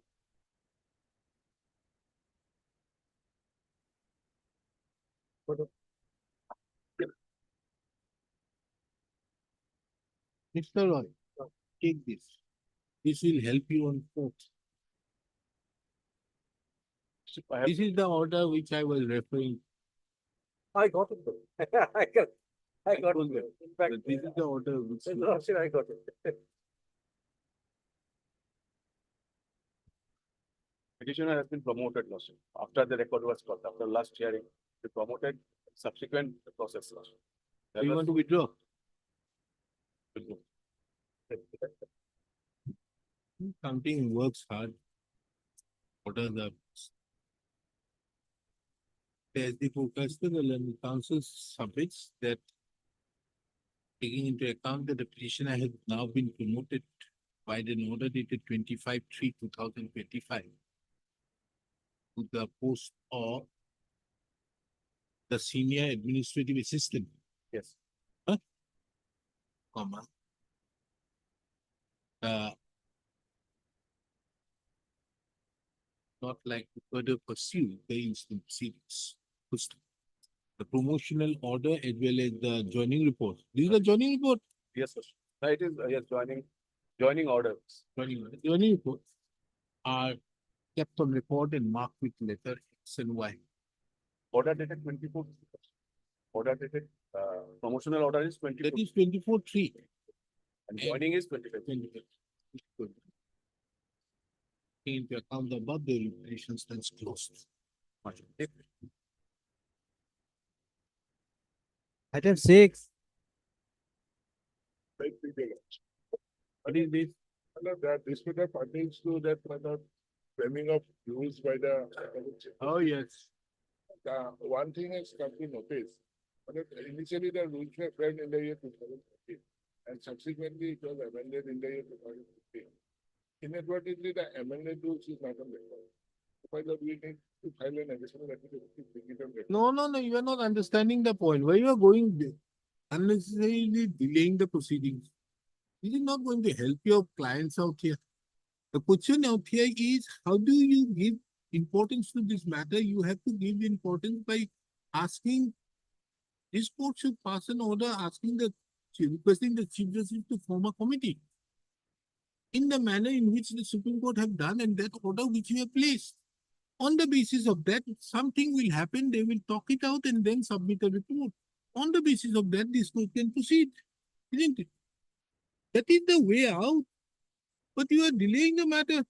Mr. Roy, take this. This will help you on court. This is the order which I was referring. I got it. Though. I got it. In fact, This is the order which. I got it. Petitioner has been promoted, Lordship. After the record was got, after last hearing, he promoted subsequent process. Do you want to withdraw? Counting works hard. What are the? As the forecasted, the council submits that taking into account that the petitioner has now been promoted by the order dated 25/3/2025 to the post of the senior administrative assistant, Yes. comma. Not like to further pursue the instant proceedings. First, the promotional order as well as the joining report. This is the joining report. Yes, sir. No, it is, yes, joining orders. Joining reports are kept on record and marked with letter X and Y. Order dated 24. Order dated, promotional order is 24 That is 24/3. and joining is 25. Good. Taking into account the above, the relations stands closed. Item 6. What is this? That this would have pertains to that matter, framing of rules by the. Oh, yes. One thing has come to notice, but initially the rules were framed in the year 2015, and subsequently it was amended in the year 2015. Inadvertently, the amended rules is not on record. By the we need to file an additional application to bring it on record. No, you are not understanding the point. Where you are going unnecessarily delaying the proceedings. This is not going to help your clients out here. The question out here is, how do you give importance to this matter? You have to give importance by asking, this court should pass an order asking requesting the Chief Justice to form a committee in the manner in which the Supreme Court have done and that order which you have placed. On the basis of that, something will happen, they will talk it out and then submit a report. On the basis of that, this court can proceed, isn't it? That is the way out. But you are delaying the matter.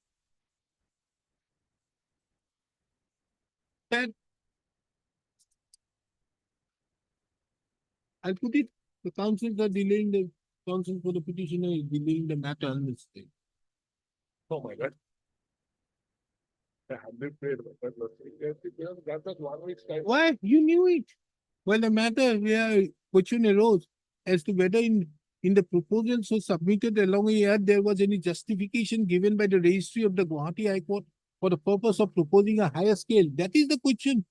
That I'll put it, the councils are delaying the council for the petitioner is delaying the matter unnecessarily. Oh my God. I have been paid, but that was 1 week's time. Why? You knew it. Well, the matter where question arose as to whether in the proposal so submitted along a year, there was any justification given by the registry of the Guwahati High Court for the purpose of proposing a higher scale. That is the question.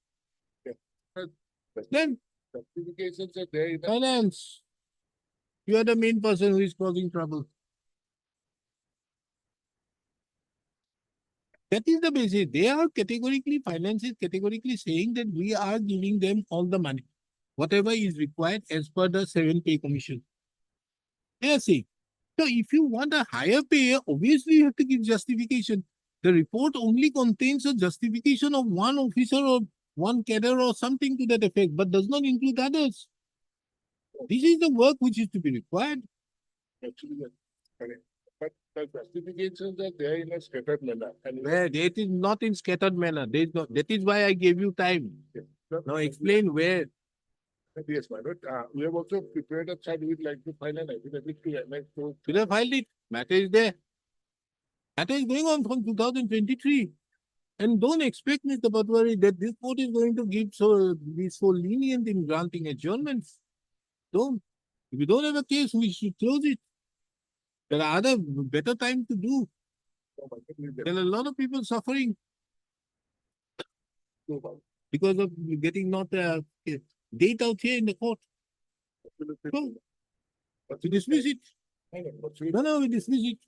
Then Justifications are there in the. finance. You are the main person who is causing trouble. That is the basis. They are categorically, finance is categorically saying that we are giving them all the money, whatever is required as per the 7 pay commission. They are saying. So if you want a higher pay, obviously you have to give justification. The report only contains a justification of one officer or one cadre or something to that effect, but does not include others. This is the work which is to be required. Actually, yes, correct. But the justifications are there in a scattered manner. And Where that is not in scattered manner. There is not, that is why I gave you time. Now explain where. Yes, my lord. We have also prepared a chart. We'd like to file an affidavit to annex those. You have filed it. Matter is there. Matter is going on from 2023. And don't expect, Mr. Patwari, that this court is going to be so lenient in granting adjournments. Don't. If you don't have a case, we should close it. There are other better time to do. There are a lot of people suffering because of getting not a date out here in the court. So, we dismiss it. No, we dismiss it.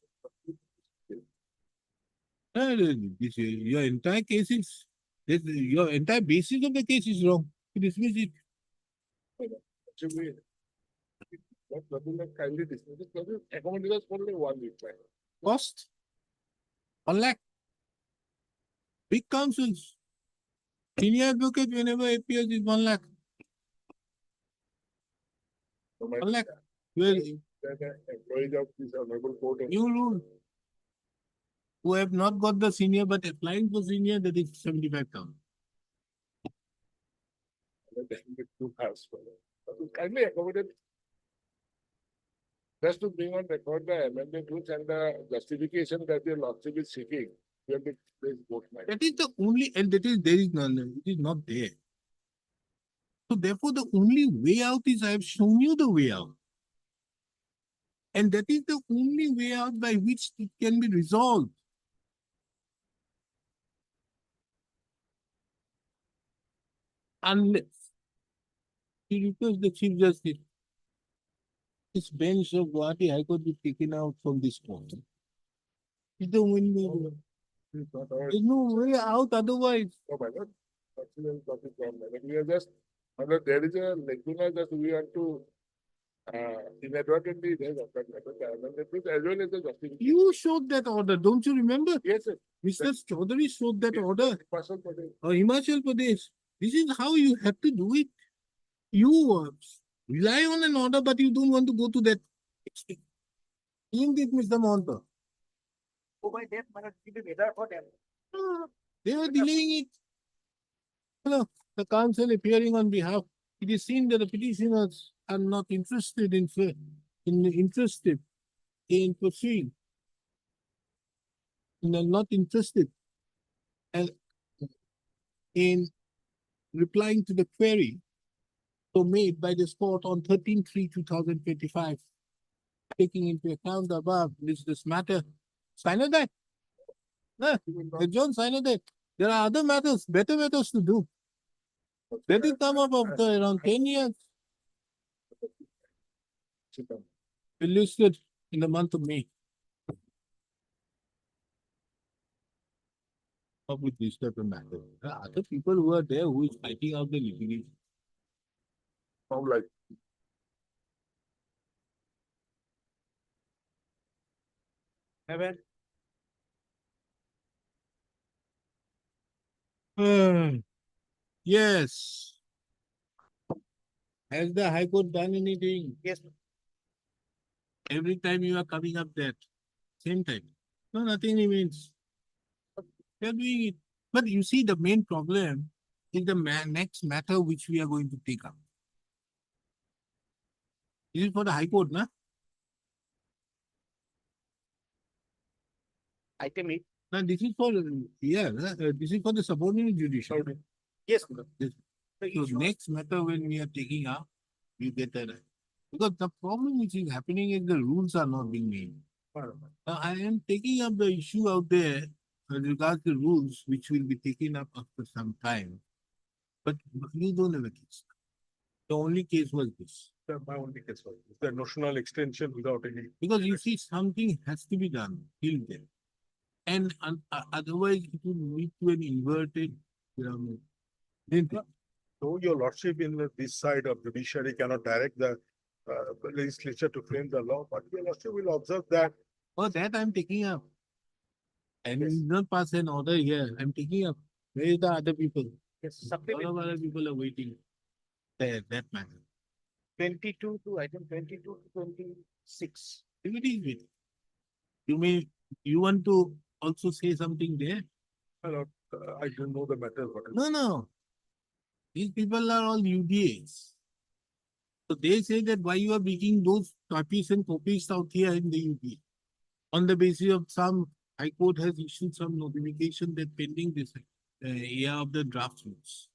Your entire case is, your entire basis of the case is wrong. We dismiss it. Kindly dismiss it, because it accommodates us for only 1 week. Right? Cost? 1 lakh. Big councils. Senior advocate whenever appears is 1 lakh. So my- 1 lakh. Well, the employees of this honorable court. new rule. Who have not got the senior but applying for senior, that is 75,000. Too fast for that. So kindly accommodate. Just to bring on record the amended rules and the justification that the lordship is seeking, we have to place both minds. That is the only, and that is, there is none, it is not there. So therefore, the only way out is I have shown you the way out. And that is the only way out by which it can be resolved. Unless he requests the Chief Justice, this bench of Guwahati High Court be taken out from this court. It's the only way. It's not our- There's no way out otherwise. No, my lord. Procedural topic from my lord. We are just, my lord, there is a lacuna that we want to, inadvertently, there's a, the amended rules as well as the justification. You showed that order, don't you remember? Yes, sir. Mr. Chaudhary showed that order. Person for the- Himachal Pradesh. This is how you have to do it. You rely on an order, but you don't want to go to that extent. Isn't it, Mr. Monta? Oh, by that, my lord, it will be better for them. They were delaying it. Hello, the council appearing on behalf. It is seen that the petitioners are not interested in interested in pursuing. And are not interested and in replying to the query so made by this court on 13/3/2025. Taking into account the above, this matter, sign of that. John, sign of that. There are other matters, better matters to do. Let it come up after around 10 years. Listed in the month of May. Up with this type of matter. There are other people who are there who is fighting out the litigation. Sound like Evan, Yes. Has the High Court done anything? Yes, Every time you are coming up that same time. No, nothing remains. They are doing it. But you see, the main problem is the next matter which we are going to take up. This is for the High Court, na? item 8. Now, this is for, this is for the subordinate judicial. Yes. Yes. The So issue- next matter when we are taking up, you get that. Because the problem which is happening is the rules are not being made. Now, I am taking up the issue out there with regards to rules which will be taken up after some time. But you don't have a case. The only case was this. my only case was the notional extension without any. Because you see, something has to be done till then. And otherwise it will lead to an inverted pyramid. Isn't it? Though your lordship in this side of judiciary cannot direct the legislature to frame the law, but your lordship will observe that. For that I'm taking up. And Yes. we will not pass an order here. I'm taking up. Where is the other people? Yes, A lot supplement of other people are waiting. There, that matter. 22 to item 22 to 26. If it is with. You want to also say something there? I don't know the matter, but. No. These people are all UDAs. So they say that why you are making those copies and copies out here in the UDA? On the basis of some High Court has issued some notification that pending this year of the draft rules.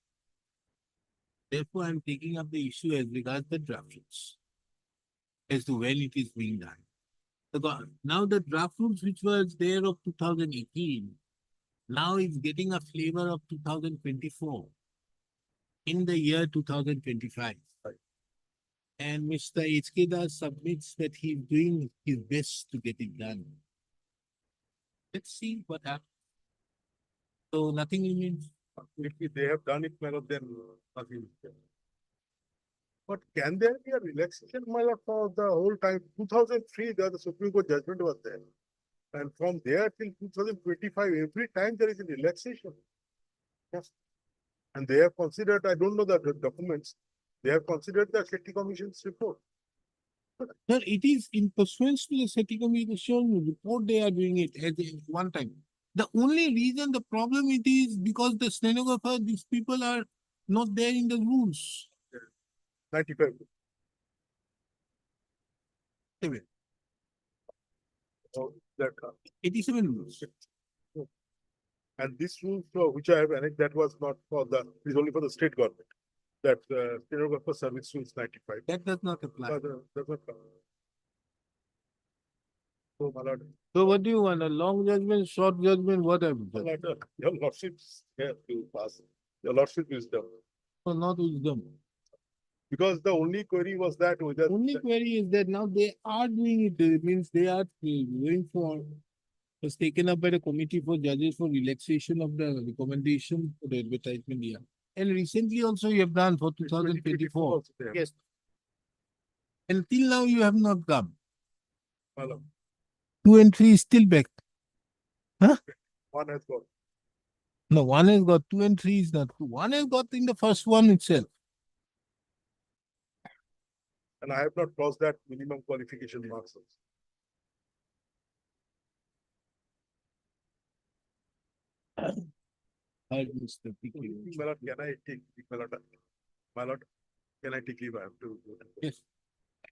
Therefore, I am taking up the issue as regards the draft rules. As to when it is being done. Now the draft rules which was there of 2018, now is getting a flavor of 2024. In the year 2025. And Mr. H.K. Das submits that he's doing his best to get it done. Let's see what happens. So nothing remains. If they have done it, my lord, then nothing. But can there be a relaxation, my lord, for the whole time? 2003, the Supreme Court judgment was there. And from there till 2025, every time there is a relaxation. Yes. And they have considered, I don't know the documents, they have considered the Shetty Commission's report. Sir, it is in pursuance to the SETI Commission report they are doing it at one time. The only reason the problem it is because the stenographer, these people are not there in the rules. 95. Seven. Oh, that, 87 rules. and this rule, which I have annexed, that was not for the, is only for the state government. That, stenographer service rules 95. That does not apply. Does not cover. So, my lord, So what do you want? A long judgment, short judgment, whatever? my lord, your lordship's here to pass. Your lordship is done. Or not wisdom. Because the only query was that whether. Only query is that now they are doing it. It means they are going for, was taken up by the committee for judges for relaxation of the recommendation for the advertisement year. And recently also you have done for 2024. also there. Yes, Until now you have not come. My lord, 2 and 3 is still back. one has got. No, 1 has got 2 and 3 is not. 1 has got in the first one itself. And I have not crossed that minimum qualification marks also. I missed the PQ. My lord, can I take, my lord, can I take leave? I have to. Yes.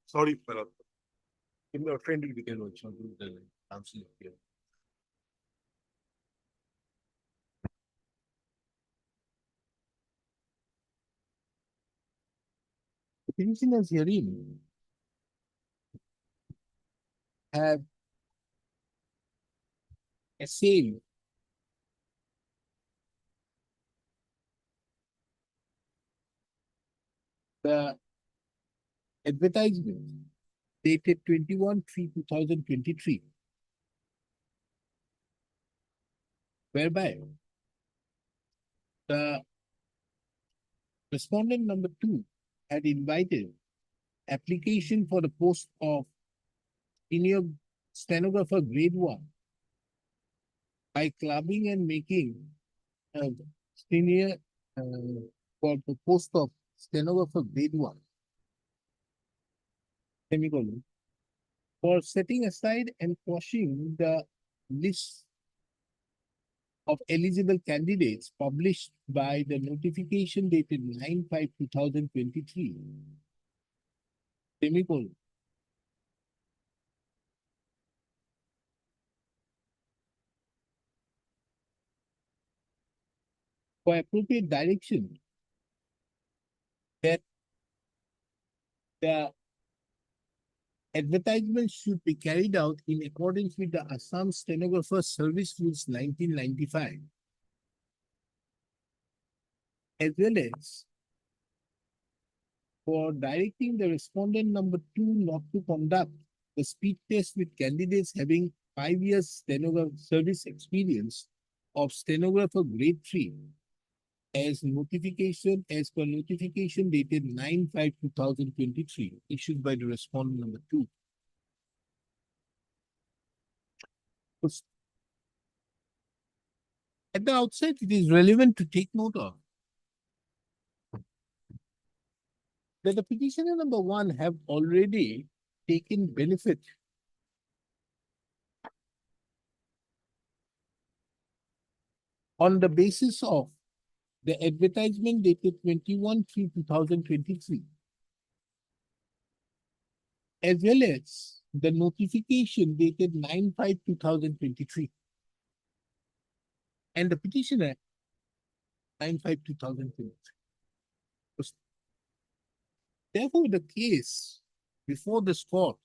Sorry, my lord. I'm offended with Can you. also do the council here. Commissioners herein have essayed the advertisement dated 21/3/2023, whereby the respondent number 2 had invited application for the post of senior stenographer grade 1 by clubbing and making a senior for the post of stenographer grade 1 semicolon for setting aside and quashing the list of eligible candidates published by the notification dated 9/5/2023 semicolon for appropriate direction that the advertisement should be carried out in accordance with the Assam Stenographer Service Rules 1995, as well as for directing the respondent number 2 not to conduct the speed test with candidates having 5 years stenographer service experience of stenographer grade 3 as per notification dated 9/5/2023 issued by the respondent number 2. At the outset, it is relevant to take note of that the petitioner number 1 have already taken benefit on the basis of the advertisement dated 21/3/2023, as well as the notification dated 9/5/2023, and the petitioner 9/5/2023. Therefore, the case before this court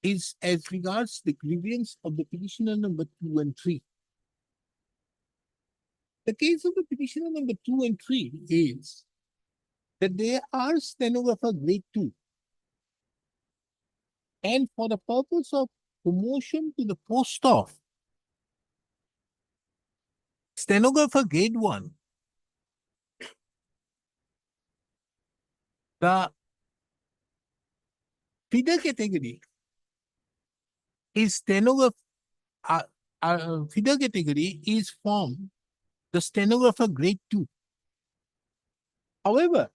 is as regards the grievance of the petitioner number 2 and 3. The case of the petitioner number 2 and 3 is that they are stenographer grade 2. And for the purpose of promotion to the post of stenographer grade 1, the feeder category is stenographer, feeder category is from the stenographer grade 2. However,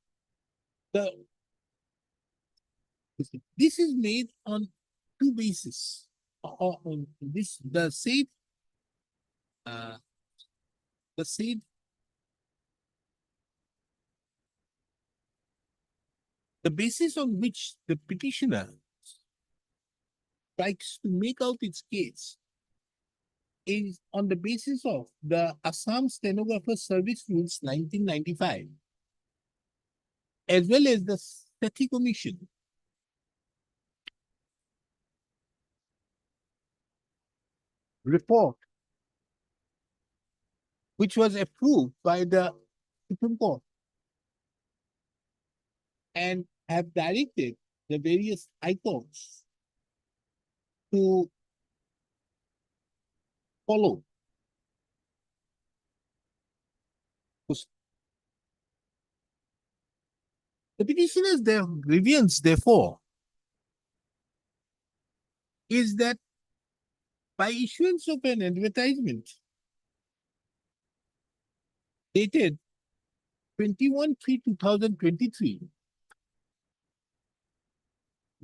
this is made on 2 bases. On this, the said the basis on which the petitioner tries to make out its case is on the basis of the Assam Stenographer Service Rules 1995, as well as the SETI Commission. Report, which was approved by the Supreme Court and have directed the various high courts to follow. The petitioner's their grievance, therefore, is that by issuance of an advertisement dated 21/3/2023,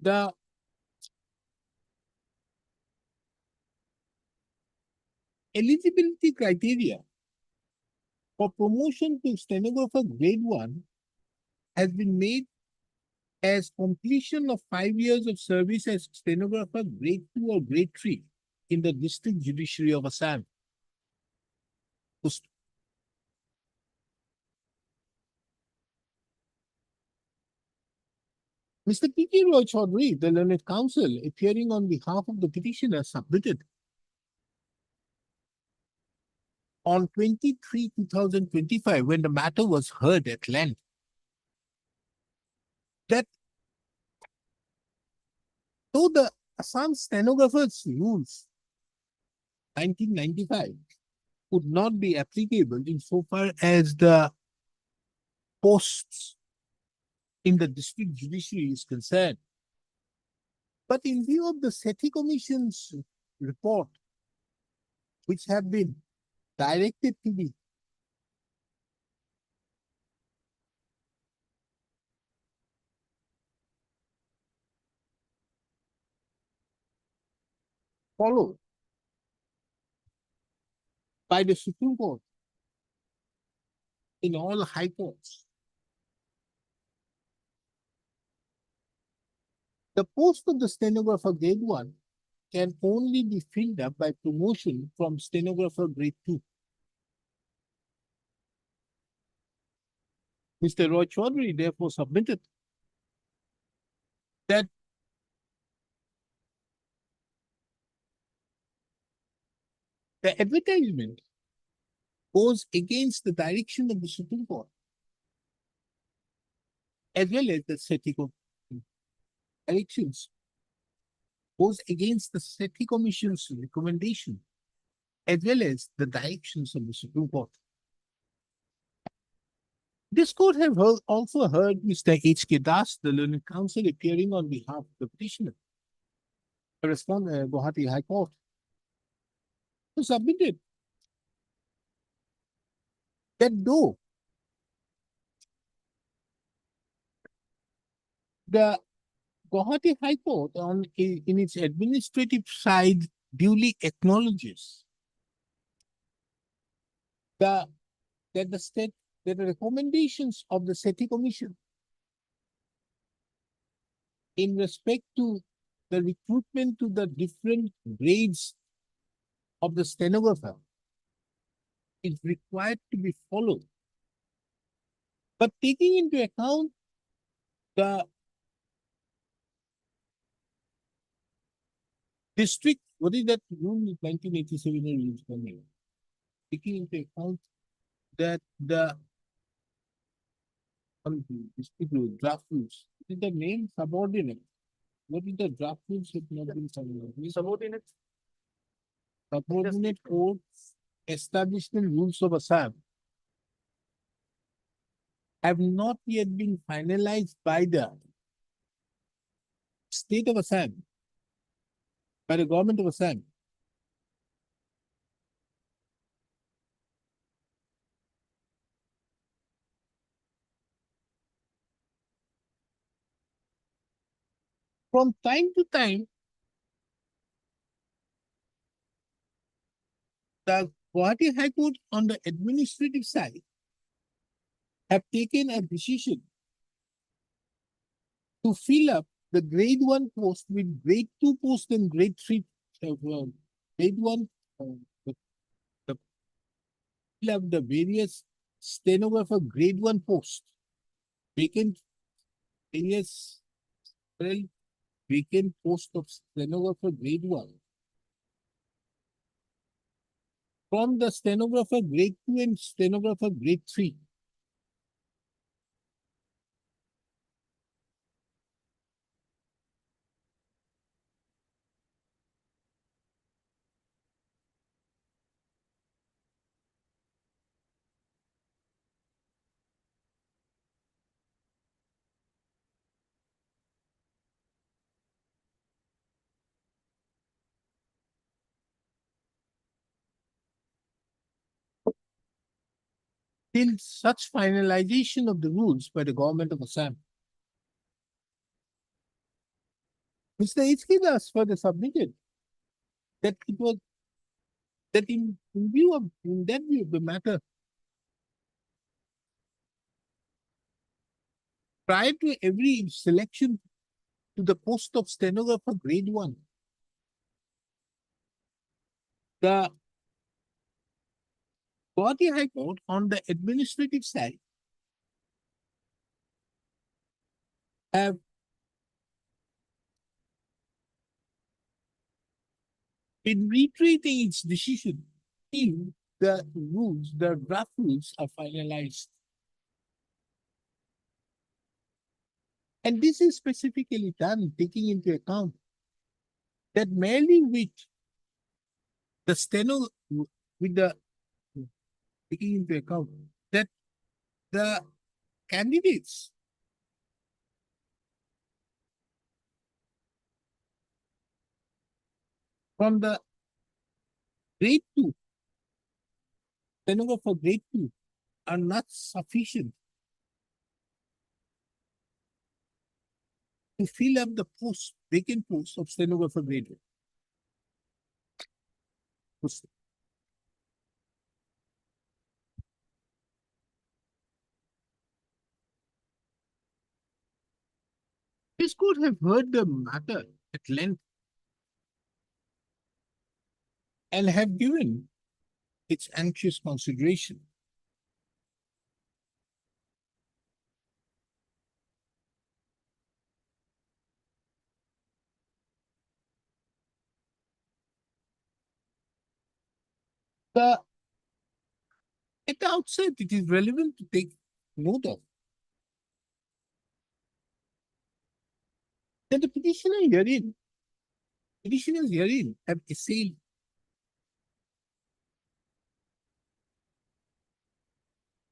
the eligibility criteria for promotion to stenographer grade 1 has been made as completion of 5 years of service as stenographer grade 2 or grade 3 in the district judiciary of Assam. Mr. P.K. Roy Chaudhary, the learned counsel, appearing on behalf of the petitioner, submitted on 23/2025, when the matter was heard at length, that though the Assam Stenographers Rules 1995 would not be applicable insofar as the posts in the district judiciary is concerned, but in view of the SETI Commission's report, which have been directed to be followed by the Supreme Court in all high courts, the post of the stenographer grade 1 can only be filled up by promotion from stenographer grade 2. Mr. Roy Chaudhary therefore submitted that the advertisement goes against the direction of the Supreme Court, as well as the SETI directions, goes against the SETI Commission's recommendation, as well as the directions of the Supreme Court. This court have also heard Mr. H.K. Das, the learned counsel, appearing on behalf of the petitioner, Guwahati High Court, who submitted that though the Guwahati High Court in its administrative side duly acknowledges that the recommendations of the SETI Commission in respect to the recruitment to the different grades of the stenographer is required to be followed. But taking into account the district, what is that rule, 1987 rules coming? Taking into account that the district rule, draft rules, what is the name? Subordinate. What is the draft rules? Subordinate. Subordinate courts establishment rules of Assam have not yet been finalized by the state of Assam, by the government of Assam. From time to time, the Guwahati High Court on the administrative side have taken a decision to fill up the grade 1 post with grade 2 post and grade 3, grade 1, the fill up the various stenographer grade 1 post, vacant, various several vacant post of stenographer grade 1. From the stenographer grade 2 and stenographer grade 3. Till such finalization of the rules by the government of Assam. Mr. HK Das further submitted that it was that in that view of the matter, prior to every selection to the post of stenographer grade 1, the Guwahati High Court on the administrative side have been reiterating its decision till the rules, the draft rules are finalized. And this is specifically done taking into account that merely with the taking into account that the candidates from the grade 2, stenographer grade 2 are not sufficient to fill up the post, vacant post of stenographer grade 1. This court have heard the matter at length and have given its anxious consideration. At the outset, it is relevant to take note of that the petitioners herein have assailed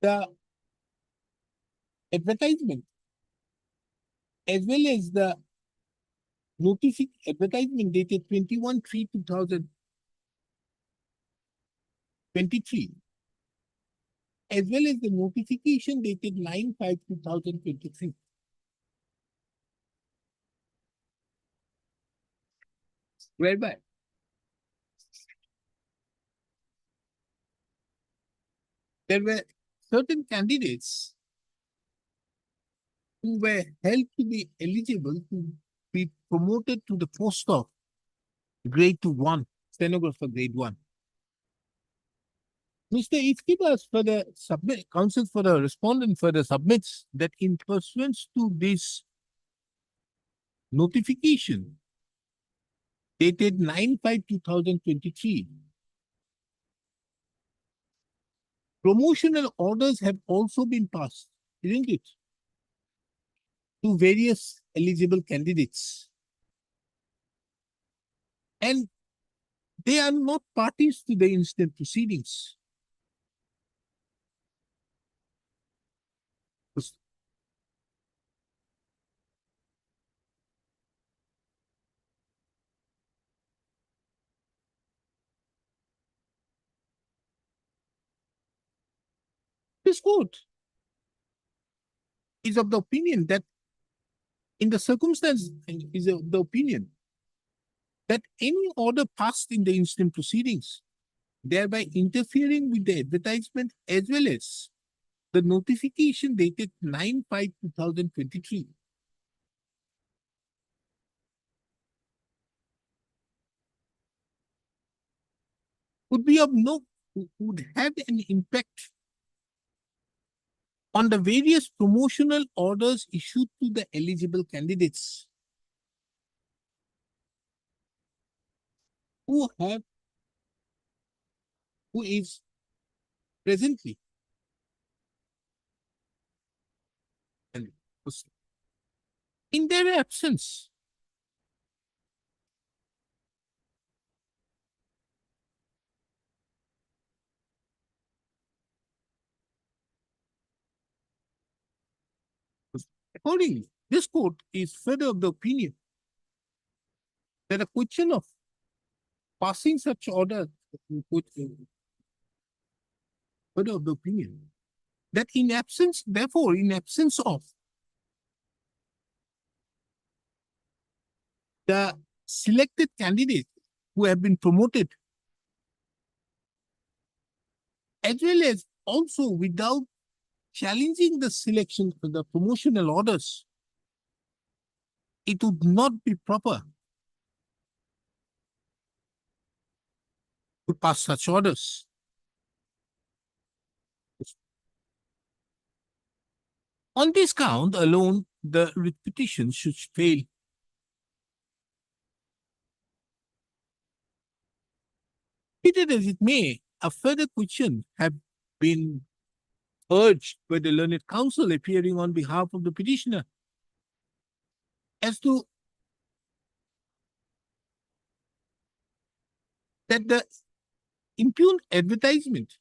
the advertisement as well as the advertisement dated 21/3/2023, as well as the notification dated 9/5/2023. Whereby there were certain candidates who were held to be eligible to be promoted to the post of grade 1, stenographer grade 1. Mr. Iskibas for the counsel for the respondent further submits that in pursuance to this notification dated 9/5/2023, promotional orders have also been passed, isn't it? To various eligible candidates. And they are not parties to the instant proceedings. This court is of the opinion that in the circumstance is of the opinion that any order passed in the instant proceedings, thereby interfering with the advertisement as well as the notification dated 9/5/2023, would be of no, would have an impact on the various promotional orders issued to the eligible candidates who is presently and in their absence. Accordingly, this court is further of the opinion that a question of passing such order further of the opinion that in absence, therefore, in absence of the selected candidates who have been promoted, as well as also without challenging the selection of the promotional orders, it would not be proper to pass such orders. On this count alone, the writ petition should fail. Be it as it may, a further question have been urged by the learned counsel appearing on behalf of the petitioner as to that the impugned advertisement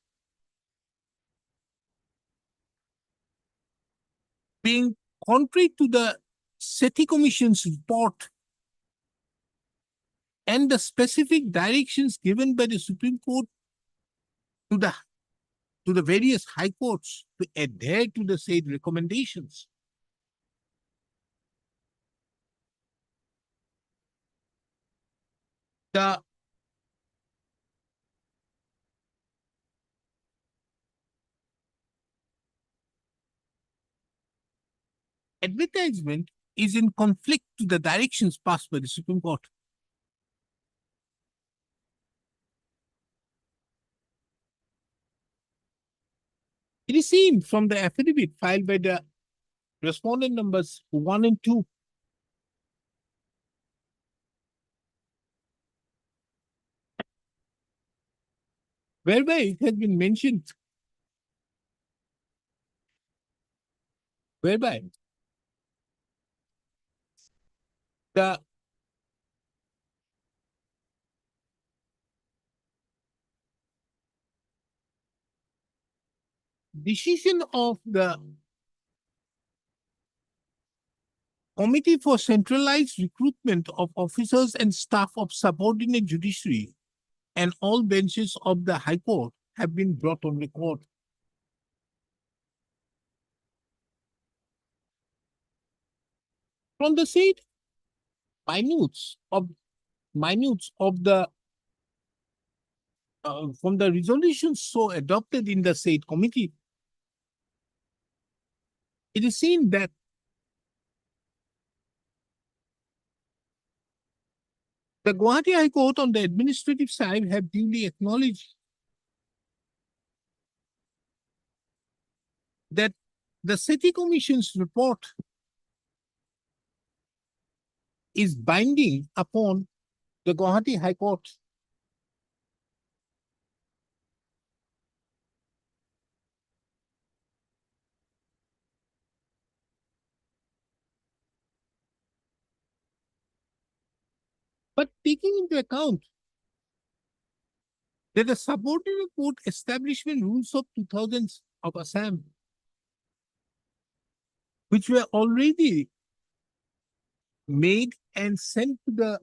being contrary to the SETI Commission's report and the specific directions given by the Supreme Court to the various high courts to adhere to the said recommendations. The advertisement is in conflict to the directions passed by the Supreme Court. It is seen from the affidavit filed by the respondent numbers 1 and 2. Whereby it has been mentioned, whereby the decision of the Committee for Centralized Recruitment of Officers and Staff of Subordinate Judiciary and all benches of the High Court have been brought on record. From the said minutes of the from the resolutions so adopted in the said committee, it is seen that the Guwahati High Court on the administrative side have duly acknowledged that the SETI Commission's report is binding upon the Guwahati High Court. But taking into account that the subordinate court establishment rules of 2000 of Assam, which were already made and sent to the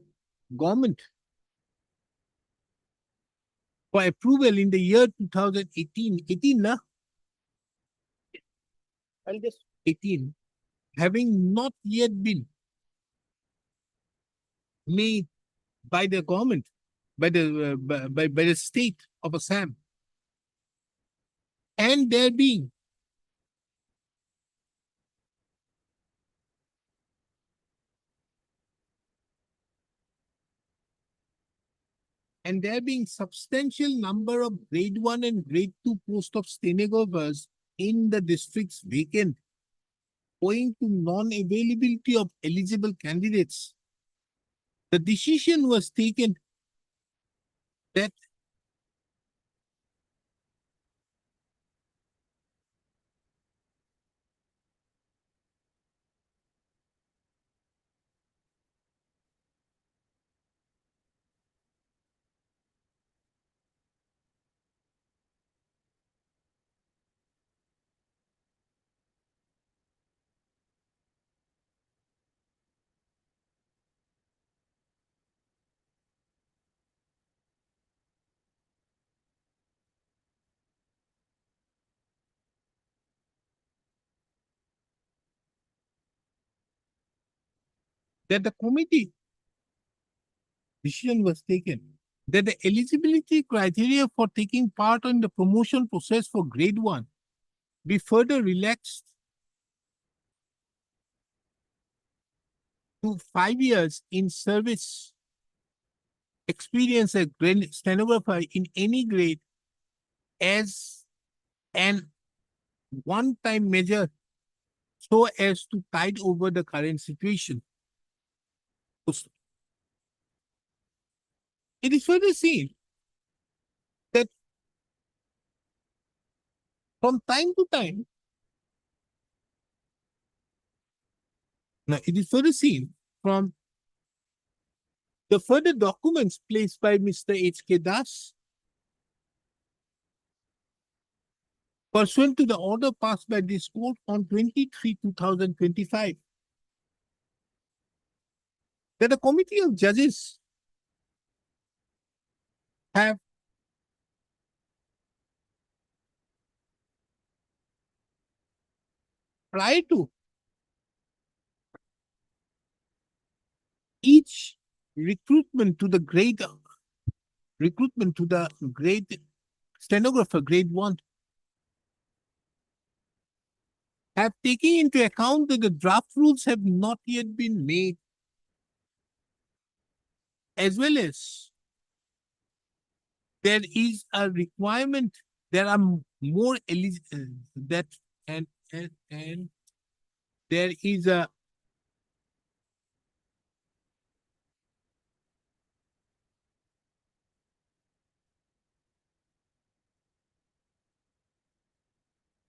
government for approval in the year 2018, 18, I'll just 18, having not yet been made by the government, by the state of Assam, and there being and there being substantial number of grade 1 and grade 2 post of stenographers in the districts vacant, owing to non-availability of eligible candidates, the decision was taken that that the committee decision was taken that the eligibility criteria for taking part in the promotion process for grade 1 be further relaxed to 5 years in service experience as stenographer in any grade as an one-time measure so as to tide over the current situation. It is further seen that from time to time, now it is further seen from the further documents placed by Mr. H.K. Das pursuant to the order passed by this court on 23/2025 that the committee of judges have prior to each recruitment to the grade stenographer grade 1 have taken into account that the draft rules have not yet been made, as well as there is a requirement, there are more that and there is a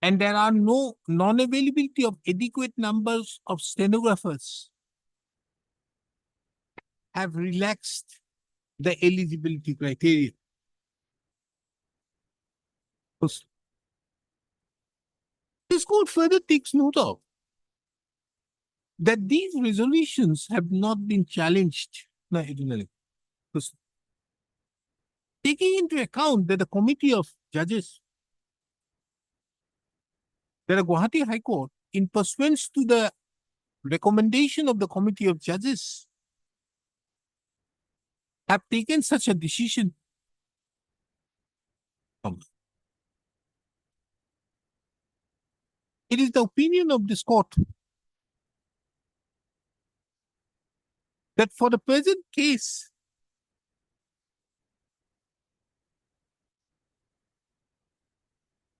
and there are no non-availability of adequate numbers of stenographers have relaxed the eligibility criteria. This court further takes note of that these resolutions have not been challenged. Taking into account that the committee of judges, that the Guwahati High Court, in pursuance to the recommendation of the committee of judges, have taken such a decision. It is the opinion of this court that for the present case,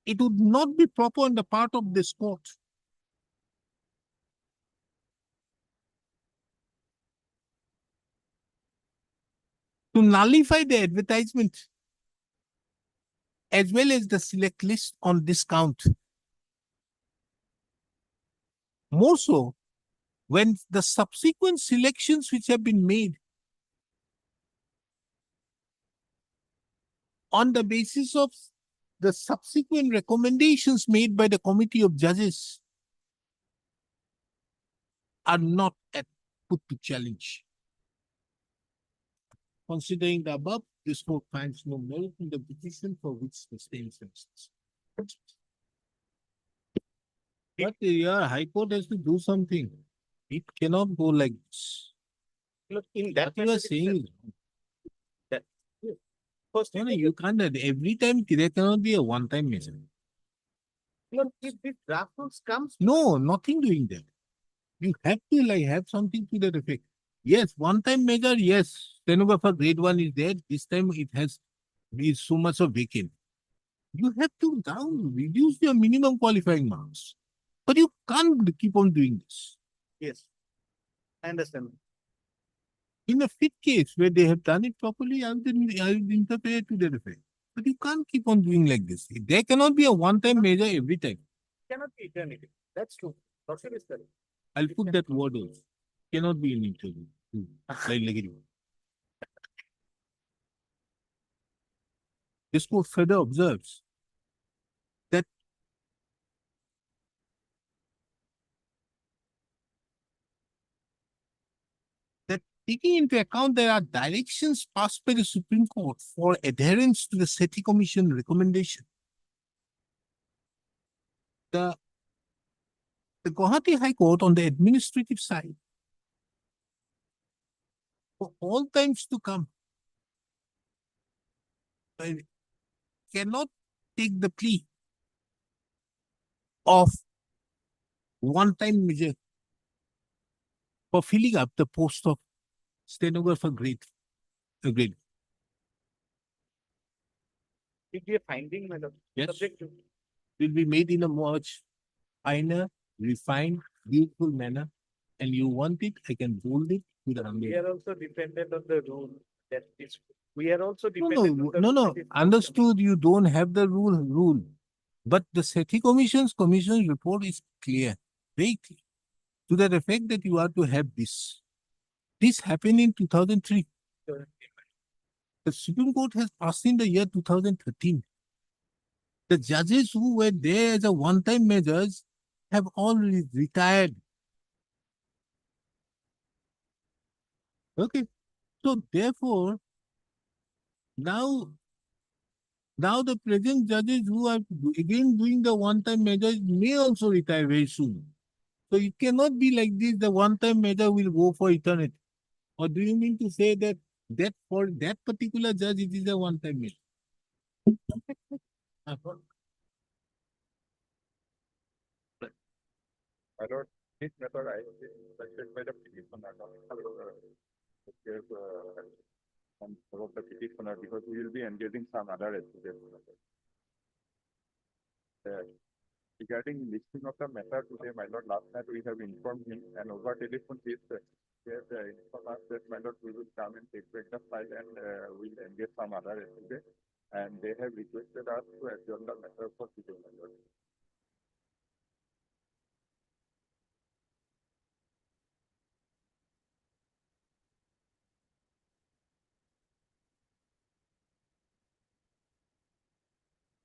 it would not be proper on the part of this court to nullify the advertisement as well as the select list on discount. More so, when the subsequent selections which have been made on the basis of the subsequent recommendations made by the committee of judges are not put to challenge. Considering the above, this court finds no merit in the petition for which the same instance. But your High Court has to do something. It cannot go like this. Look, in that What you are saying, first, no, you can't, every time there cannot be a one-time measure. look, if the draft rules comes, No, nothing doing that. You have to have something to that effect. Yes, one-time measure, yes. Stenographer grade 1 is there. This time it has is so much of vacant. You have to reduce your minimum qualifying marks. But you can't keep on doing this. Yes. I understand. In a fit case where they have done it properly, I will interpret it to that effect. But you can't keep on doing like this. There cannot be a one-time measure every time. Cannot be eternity. That's true. Doctor is correct. I'll put that word also. Cannot be an interview. Like it. This court further observes that taking into account there are directions passed by the Supreme Court for adherence to the SETI Commission recommendation. The Guwahati High Court on the administrative side, for all times to come, cannot take the plea of one-time measure for filling up the post of stenographer grade. Grade. It be a finding, madam. Yes. Subject to. Will be made in a much finer, refined, beautiful manner. And you want it, I can hold it with a We number. are also dependent on the rule that is, we are also No, dependent on the. rule no. that is Understood, you don't have the rule. But the SETI Commission's report is clear, very clear, to the effect that you are to have this. This happened in 2003. The Supreme Court has passed in the year 2013. The judges who were there as a one-time measures have all retired. Okay. So therefore, now the present judges who are again doing the one-time measures may also retire very soon. So it cannot be like this, the one-time measure will go for eternity. Or do you mean to say that for that particular judge, it is a one-time measure? I don't, this method I think suggested by the petitioner, on of the petitioner, because we will be engaging some other education. Regarding listing of the matter today, my lord, last night we have informed him and over telephone he has informed us that my lord, we will come and take back the file and we'll engage some other education. And they have requested us to adjourn the matter for today, my lord.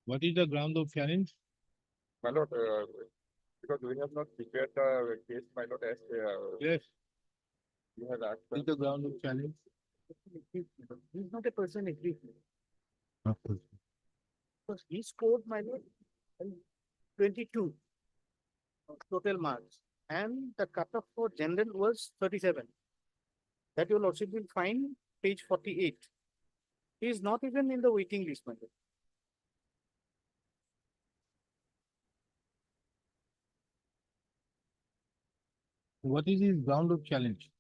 What is the ground of challenge? My lord, because we have not prepared the case, my lord, as Yes. you had asked. What is the ground of challenge? He's not a person agreed. Because he scored, my lord, 22 total marks, and the cutoff for general was 37. That will also be find page 48. He is not even in the waiting list, my lord. What is his ground of challenge?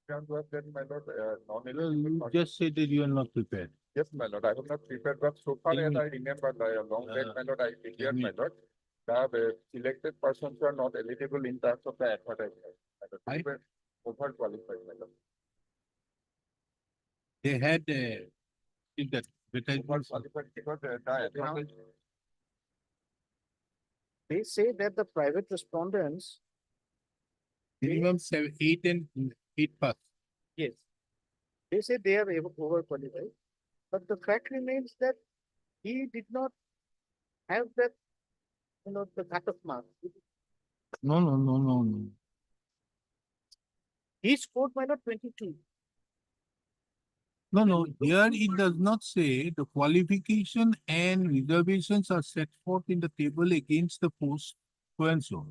Ground was that, my lord, Well, non-eligible. you just said that you are not prepared. Yes, my lord, I have not prepared, but so far Tell as me. I remember, the long back, my lord, I prepared, me. my lord. The selected persons are not eligible in terms of the advertisement. I- They were overqualified, my lord. They had in that advertisements. Overqualified because the advertisement. They say that the private respondents, Minimum 7, 8 and 8 pass. yes, they say they are overqualified, but the fact remains that he did not have that, the cutoff mark. No. He scored my lord 22. No. Here it does not say the qualification and reservations are set forth in the table against the post so and so.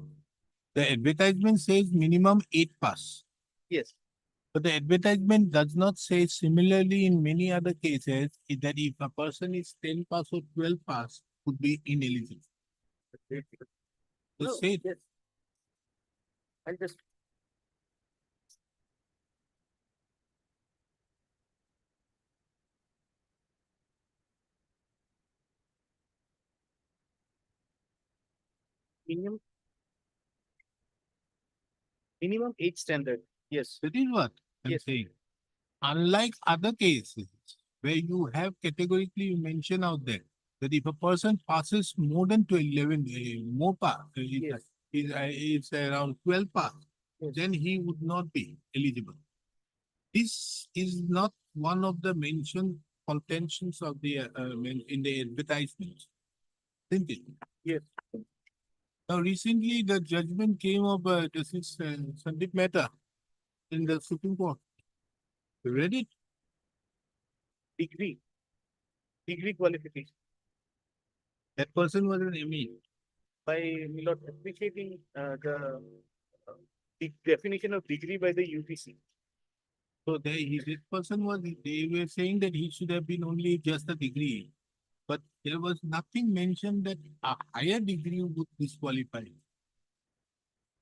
The advertisement says minimum 8 pass. Yes. But the advertisement does not say similarly in many other cases that if a person is 10 pass or 12 pass could be ineligible. The No, state yes. I'll just. minimum. Minimum age standard, yes, That is what I'm Yes. saying. Unlike other cases where you have categorically mentioned out there that if a person passes more than 11, more pass, Yes. is around 12 pass, Yes. then he would not be eligible. This is not one of the mentioned contentions of the in the advertisement. Isn't it? Yes. Now, recently the judgment came of this is Sandeep Mehta in the Supreme Court. You read it? degree. Degree qualification That person was an ME. by Milot appreciating the definition of degree by the UPC. So this person was, they were saying that he should have been only just a degree. But there was nothing mentioned that a higher degree would disqualify.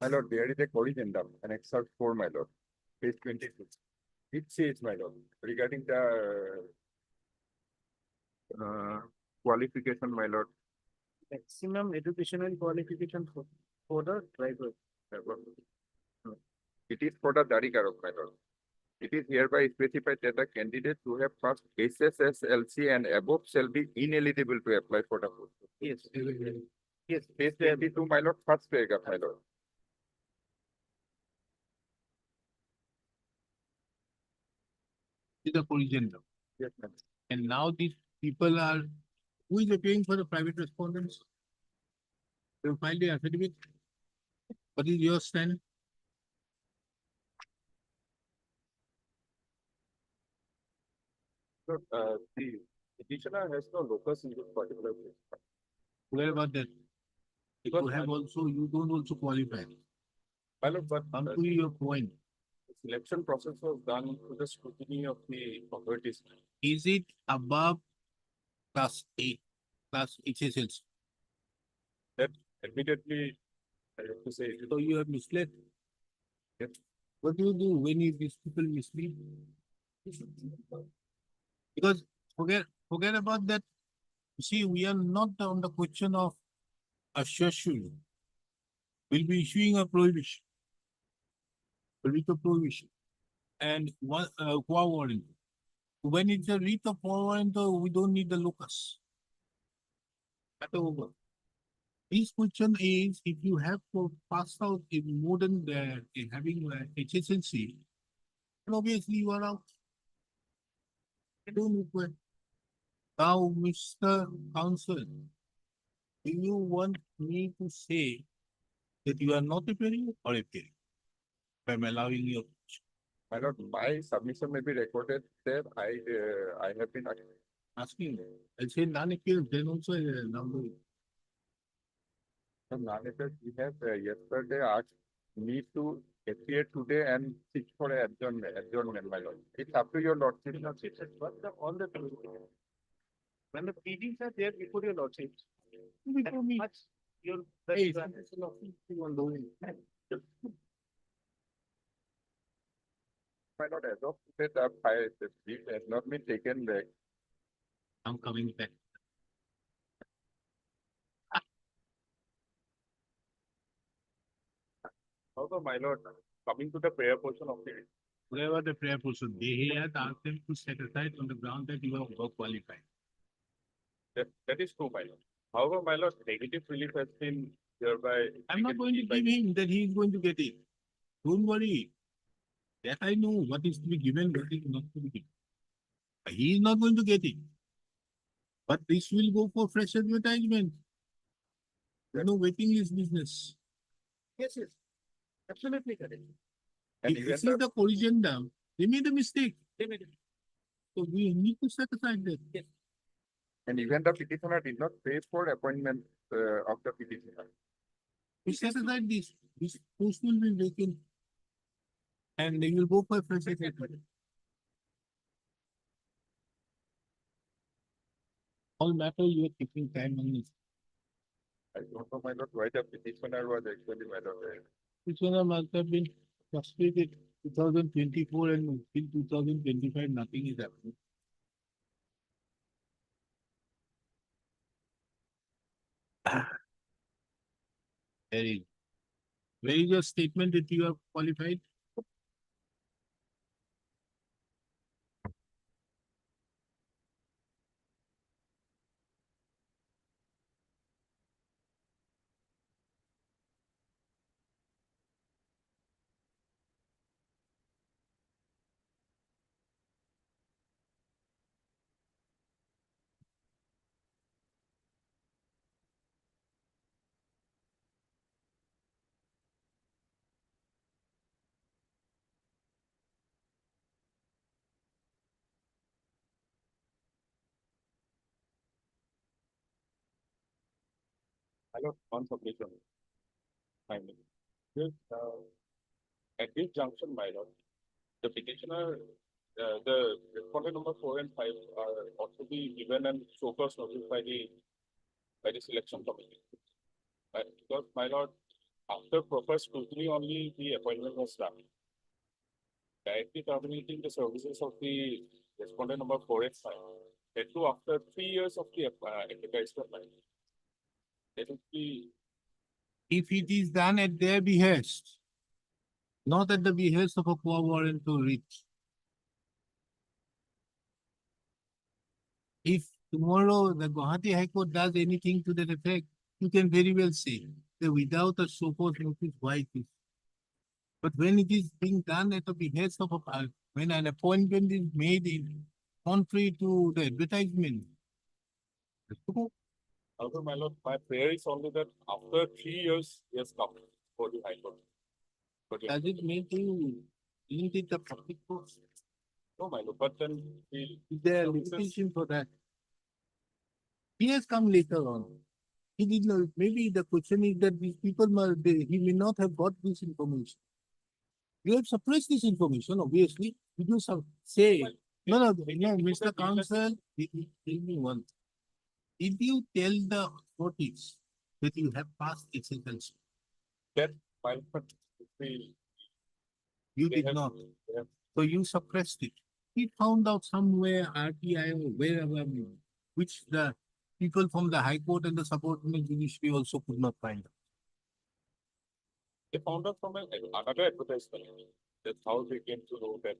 My lord, there is a corrigendum, an excerpt 4, my lord, page 22. It says, my lord, regarding the qualification, my lord, Maximum educational qualification for the driver. it is for the Darikarok, my lord. It is hereby specified that the candidates who have passed SSSLC and above shall be ineligible to apply for the post. Yes. Yes. Page 22, my lord, first paragraph, my lord. Is a collision. Yes, ma'am. And now these people are, who is appearing for the private respondents? They filed the affidavit. What is your stand? So, the petitioner has no locus in this particular case. Where about that? You have also, you don't also qualify. My lord, but Come to your point. the selection process was done to the scrutiny of the authorities. Is it above class 8, class HSLC? Admittedly, I have to say, So you have misled. Yes. What do you do when these people mislead? Because forget about that. You see, we are not on the question of assertion. We'll be issuing a prohibition. Writ of prohibition. And one qua warrant. When it's a writ of qua warrant, we don't need the locus. That's over. This question is if you have to pass out in more than in having HSLC, then obviously you are out. I don't require. Now, Mr. Counsel, do you want me to say that you are not appearing or appearing? I'm allowing you. my lord, my submission may be recorded there. I have been Asking. I'll say non-appearance, then also number. we have yesterday asked me to appear today and seek for adjournment, my lord. It's up to your lordship. On the when the pleadings are there before your lordship. Before me. Much your Hey, the- My lord, as of today, the brief has not been taken back. I'm coming back. Also, my lord, coming to the prayer portion of it, Whatever the prayer person, they had asked them to set aside on the ground that you are work qualified. that is true, my lord. However, my lord, negative relief has been hereby. I'm not going to taken give him that he is going to get it. Don't worry. That I know what is to be given, what is not to be given. He is not going to get it. But this will go for fresh advertisement. No waiting list business. Yes, yes. Absolutely correct. And If even this is the collision down, they made a mistake. They made it. So we need to set aside that. and even the petitioner did not pay for appointment of the petitioner. We set aside this post will be vacant. And they will go for fresh advertisement. All matter you are taking time on this. I don't know, my lord, why the petitioner was actually, my lord. Which one must have been frustrated 2024 and till 2025, nothing is happening. Very. Where is your statement that you are qualified? I got one submission. Finally. This, at this junction, my lord, the petitioner, the respondent number 4 and 5 are ought to be given and so first notice by the selection committee. Because, my lord, after proper scrutiny only the appointment was done. Directly terminating the services of the respondent number 4 and 5. That too after 3 years of the advertisement. That is the If it is done at their behest, not at the behest of a poor warrant to reach. If tomorrow the Guwahati High Court does anything to that effect, you can very well say that without a so called notice, why it is. But when it is being done at the behest of when an appointment is made in contrary to the advertisement. However, my lord, my prayer is only that after 3 years, he has come for the High Court. But Does it make you, isn't it a public course? no, my lord, but then the Is there a services- limitation for that? He has come later on. He did not, maybe the question is that these people, he may not have got this information. You have suppressed this information, obviously. You do some, say, no, Mr. Counsel, tell me one. Did you tell the authorities that you have passed SSLC? that my lord, the You they did have- not. they have- So you suppressed it. He found out somewhere, RTI or wherever, which the people from the High Court and the subordinate judiciary also could not find out. they found out from another advertisement. That's how they came to know that.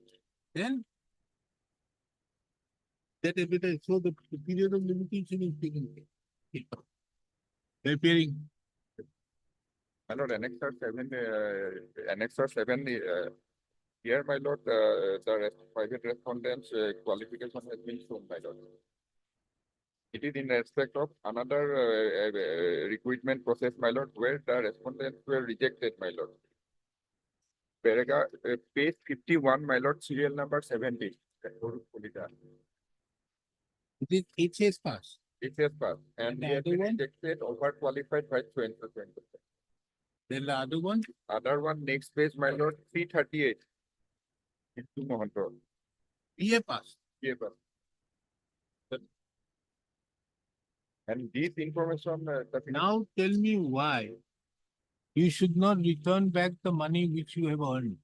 Then that evidence, so the period of limitation is taken care. Appearing, My lord, Annexer 7, here, my lord, the private respondent's qualification has been shown, my lord. It is in respect of another recruitment process, my lord, where the respondents were rejected, my lord. Paragraph, page 51, my lord, serial number 70. it is HS pass. It has passed, and And the he has other been one? rejected, overqualified by 20%. Then the other one, Other one, next page, my lord, 338. Into Mohanto. PA pass. Paper. And this information, Now tell me why you should not return back the money which you have earned.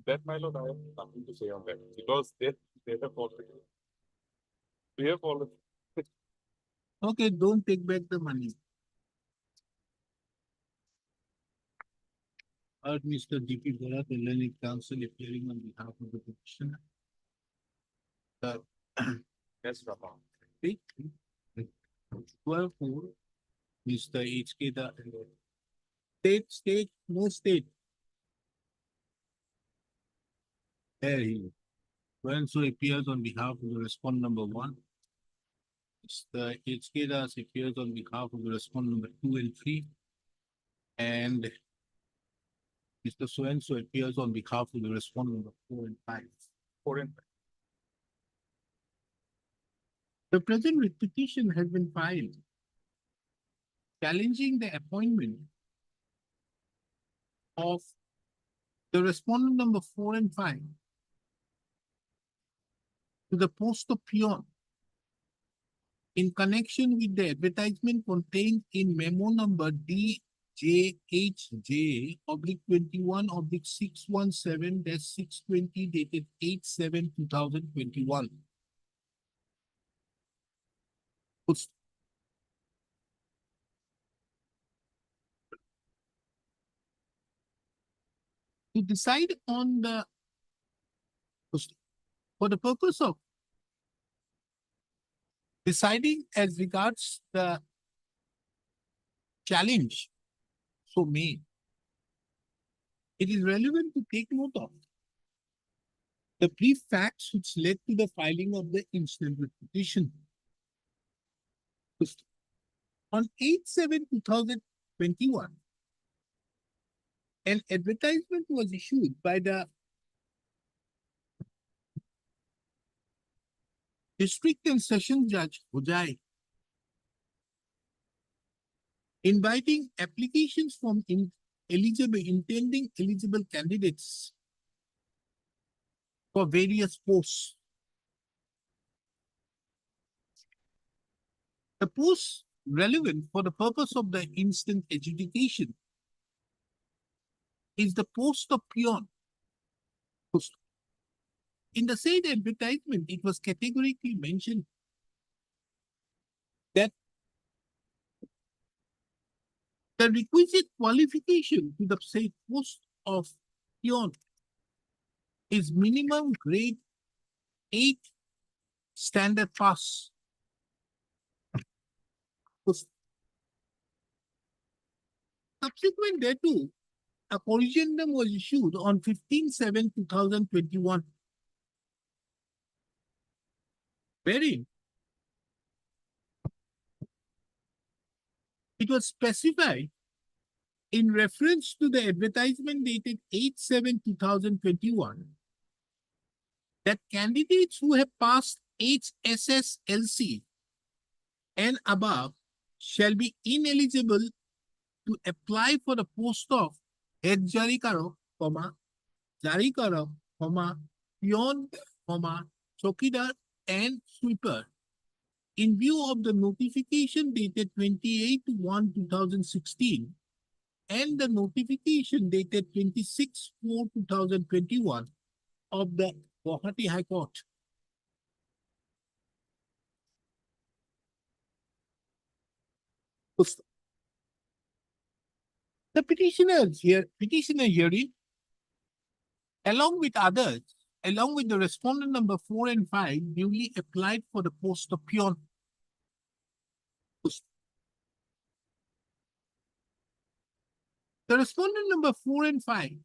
that, my lord, I have nothing to say on that, because they have already. We have already, Okay, don't take back the money. Heard Mr. D.P. Bharat, the learned counsel appearing on behalf of the petitioner. yes, Rama. Speak. 12-4, Mr. H.K. the state, no state. There he is. Well, so appears on behalf of the respondent number 1. Mr. H.K. Das appears on behalf of the respondent number 2 and 3. And Mr. So-and-so appears on behalf of the respondent number 4 and 5. Foreign, The present writ petition has been filed challenging the appointment of the respondent number 4 and 5 to the post of peon in connection with the advertisement contained in memo number DJHJ/21/617-620 dated 8/7/2021. to decide on the for the purpose of deciding as regards the challenge so made, it is relevant to take note of the brief facts which led to the filing of the instant petition. On 8/7/2021, an advertisement was issued by the District and Session Judge Hojai inviting applications from intending eligible candidates for various posts. The posts relevant for the purpose of the instant adjudication is the post of peon. In the said advertisement, it was categorically mentioned that the requisite qualification to the said post of peon is minimum grade 8 standard pass. Subsequent thereto, a corrigendum was issued on 15/7/2021, wherein it was specified in reference to the advertisement dated 8/7/2021 that candidates who have passed HSSLC and above shall be ineligible to apply for the post of head jari karo, peon, chokidar, and sweeper in view of the notification dated 28/1/2016 and the notification dated 26/4/2021 of the Guwahati High Court. The petitioner hearing, along with others, along with the respondent number 4 and 5, newly applied for the post of peon. The respondent number 4 and 5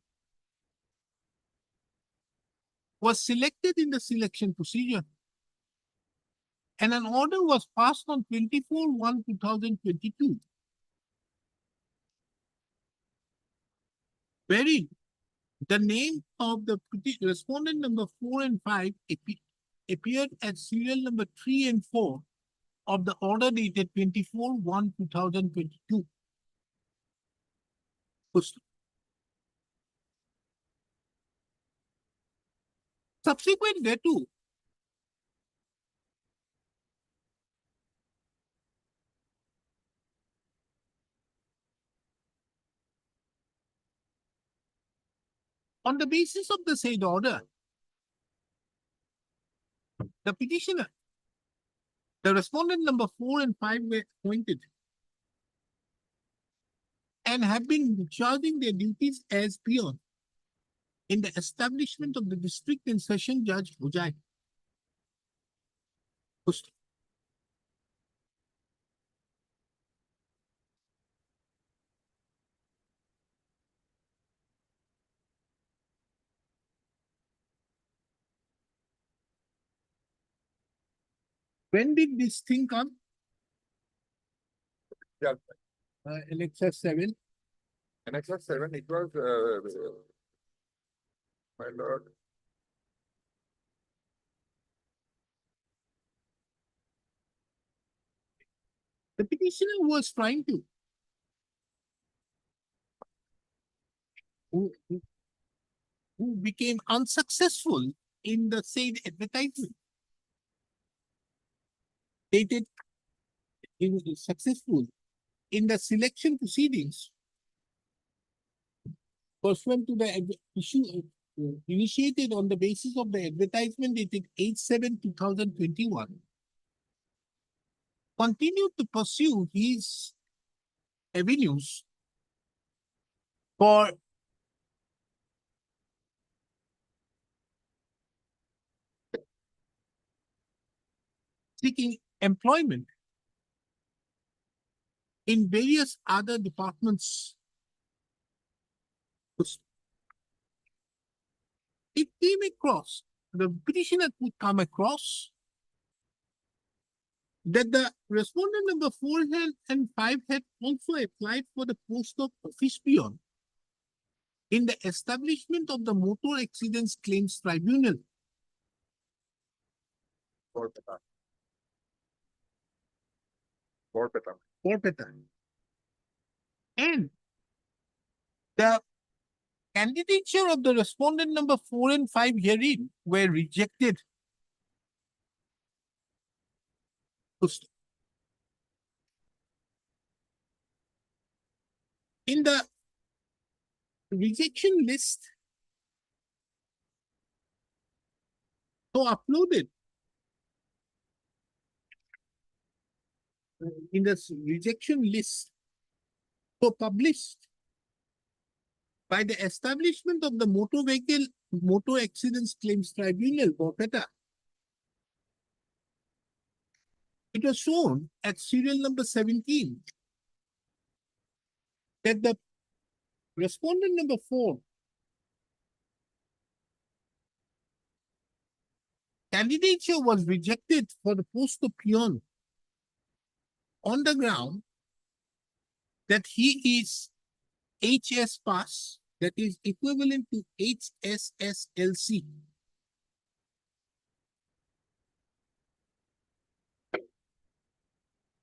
was selected in the selection procedure, and an order was passed on 24/1/2022, wherein the name of the respondent number 4 and 5 appeared at serial number 3 and 4 of the order dated 24/1/2022. Subsequent thereto, on the basis of the said order, the petitioner, the respondent number 4 and 5 were appointed and have been discharging their duties as peon in the establishment of the District and Session Judge Hojai. When did this thing come? Yeah. Annexus 7. Annexus 7, it was, my lord, The petitioner was trying to who became unsuccessful in the said advertisement. Dated successful in the selection proceedings pursuant to the issue initiated on the basis of the advertisement dated 8/7/2021, continued to pursue his avenues for seeking employment in various other departments. It came across, the petitioner could come across that the respondent number 4 and 5 had also applied for the post of office peon in the establishment of the Motor Accidents Claims Tribunal. Borpeta. Borpeta. Kolkata. And the candidature of the respondent number 4 and 5 herein were rejected. In the rejection list, so uploaded in the rejection list, so published by the establishment of the Motor Accidents Claims Tribunal, Kolkata. It was shown at serial number 17 that the respondent number 4 candidature was rejected for the post of peon on the ground that he is HS pass, that is equivalent to HSSLC.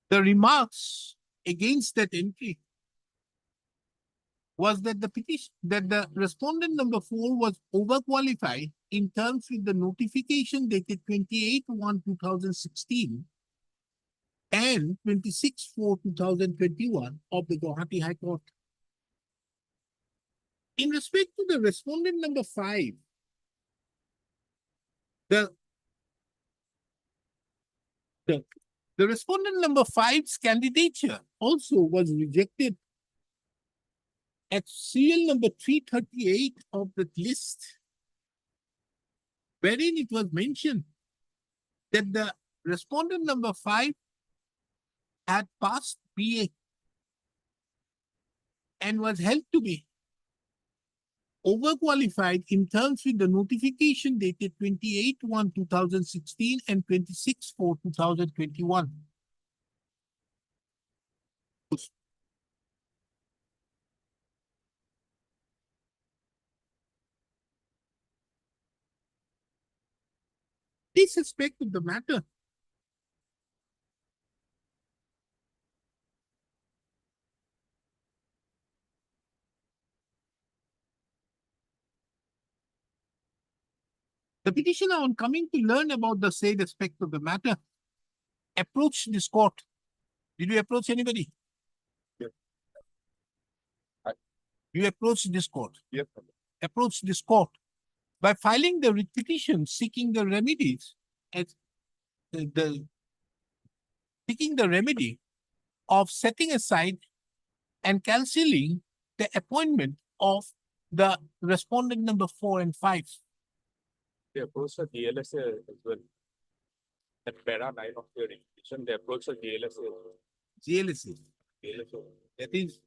The remarks against that entry was that the respondent number 4 was overqualified in terms with the notification dated 28/1/2016 and 26/4/2021 of the Guwahati High Court. In respect to the respondent number 5, the respondent number 5's candidature also was rejected at serial number 338 of the list, wherein it was mentioned that the respondent number 5 had passed BA and was held to be overqualified in terms with the notification dated 28/1/2016 and 26/4/2021. This aspect of the matter the petitioner, on coming to learn about the said aspect of the matter, approached this court. Did you approach anybody? Yes. You approached this court. Yes, sir. Approached this court by filing the writ petition seeking the remedies as seeking the remedy of setting aside and cancelling the appointment of the respondent number 4 and 5. They approached the DLSA as well. At para 9 of your petition, they approached the DLSA. DLSA. DLSA. That is,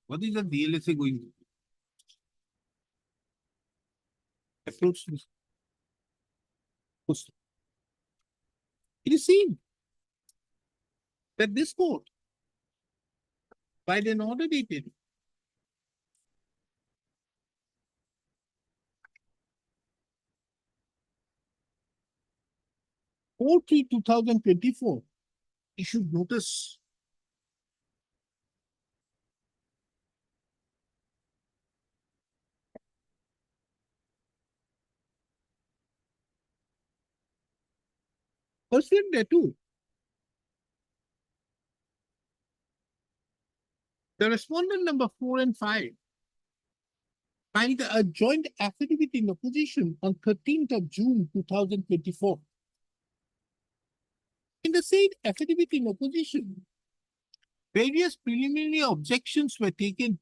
what is the DLSA going to do? Approach this. It is seen that this court, by an order dated 4/3/2024, issued notice pursuant thereto. The respondent number 4 and 5 filed a joint affidavit in opposition on 13th of June 2024. In the said affidavit in opposition, various preliminary objections were taken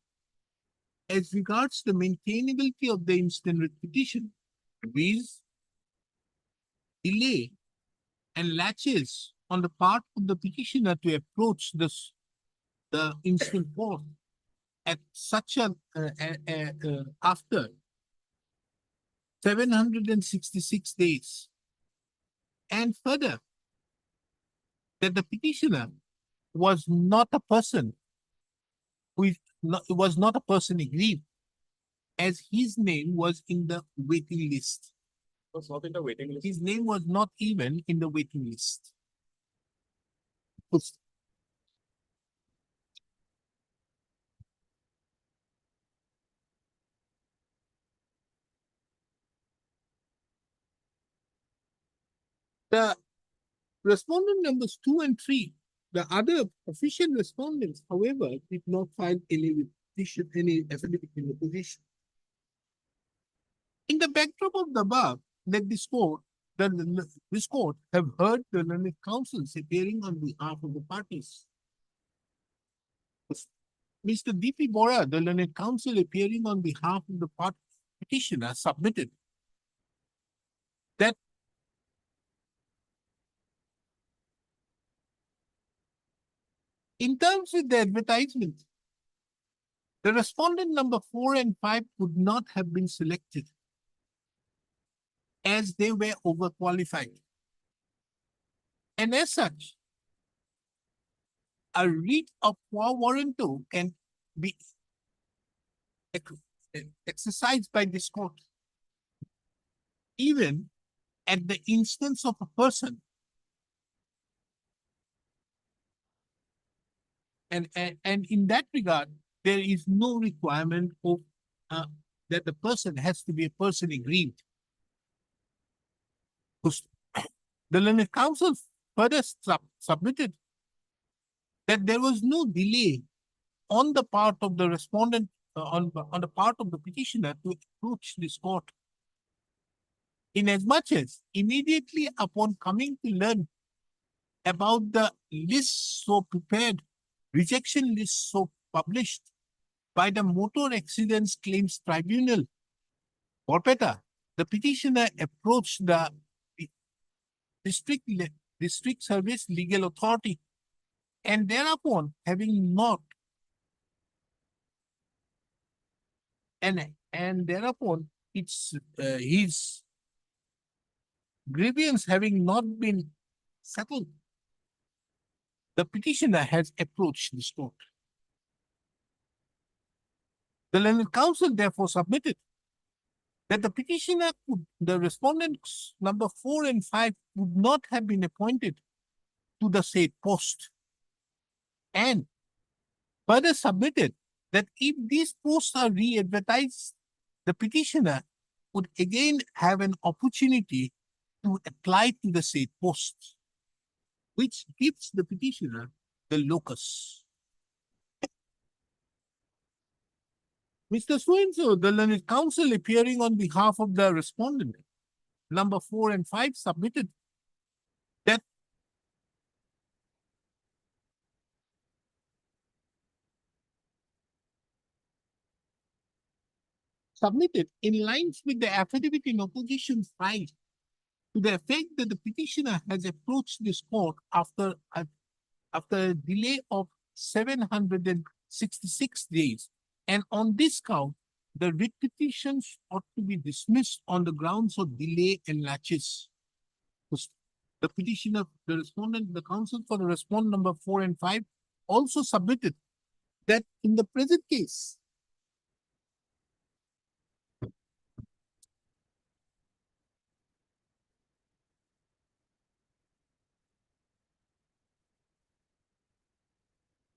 as regards the maintainability of the instant writ petition, viz. delay and laches on the part of the petitioner to approach the instant court at such after 766 days. And further, that the petitioner was not a person was not a person aggrieved, as his name was in the waiting list. Was not in the waiting list. His name was not even in the waiting list. The respondent numbers 2 and 3, the other official respondents, however, did not file any petition, any affidavit in opposition. In the backdrop of the above, that this court have heard the learned counsels appearing on behalf of the parties. Mr. D.P. Bora, the learned counsel appearing on behalf of the petitioner, submitted that in terms with the advertisement, the respondent number 4 and 5 could not have been selected as they were overqualified. And as such, a writ of quo warranto can be exercised by this court, even at the instance of a person. And in that regard, there is no requirement of that the person has to be a person aggrieved. The learned counsel further submitted that there was no delay on the part of the respondent, on the part of the petitioner to approach this court. Inasmuch as immediately upon coming to learn about the list so prepared, rejection list so published by the Motor Accidents Claims Tribunal, Borpeta, the petitioner approached the district service legal authority, and thereupon having not and thereupon it's his grievance having not been settled, the petitioner has approached this court. The learned counsel therefore submitted that the petitioner the respondents number 4 and 5 would not have been appointed to the said post, and further submitted that if these posts are re-advertised, the petitioner would again have an opportunity to apply to the said post, which gives the petitioner the locus. Mr. So-and-so, the learned counsel appearing on behalf of the respondent, number 4 and 5, submitted that in lines with the affidavit in opposition filed to the effect that the petitioner has approached this court after a delay of 766 days. And on this count, the writ petitions ought to be dismissed on the grounds of delay and laches. The petitioner, the respondent, the counsel for the respondent number 4 and 5 also submitted that in the present case,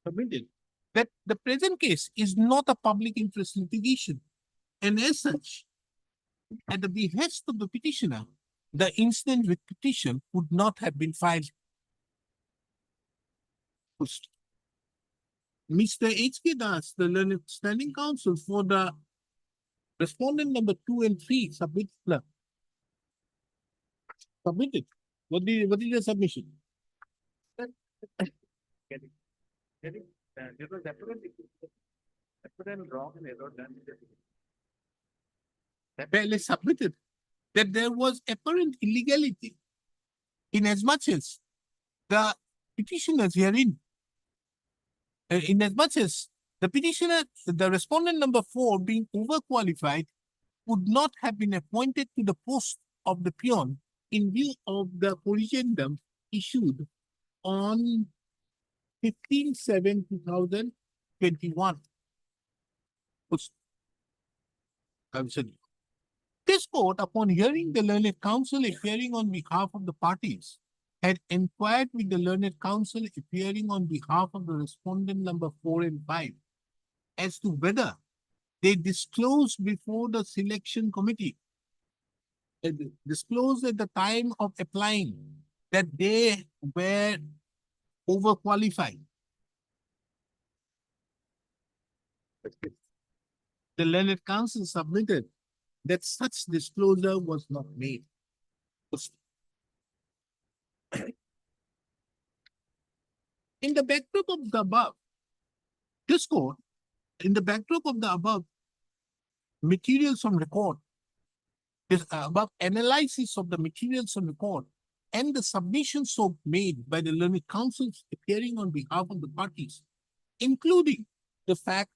submitted that the present case is not a public interest litigation, and as such, at the behest of the petitioner, the incident with petition would not have been filed. Mr. H.K. Das, the learned standing counsel for the respondent number 2 and 3 submitted. What is the submission? There was apparent wrong and error done. Apparently submitted that there was apparent illegality, inasmuch as the petitioners herein. In as much as the petitioner, the respondent number 4 being overqualified, would not have been appointed to the post of the peon in view of the corrigendum issued on 15/7/2021. This court, upon hearing the learned counsel appearing on behalf of the parties, had inquired with the learned counsel appearing on behalf of the respondent number 4 and 5 as to whether they disclosed before the selection committee, disclosed at the time of applying that they were overqualified. The learned counsel submitted that such disclosure was not made. In the backdrop of the above, this court, in the backdrop of the above materials on record, this above analysis of the materials on record, and the submissions so made by the learned counsels appearing on behalf of the parties, including the fact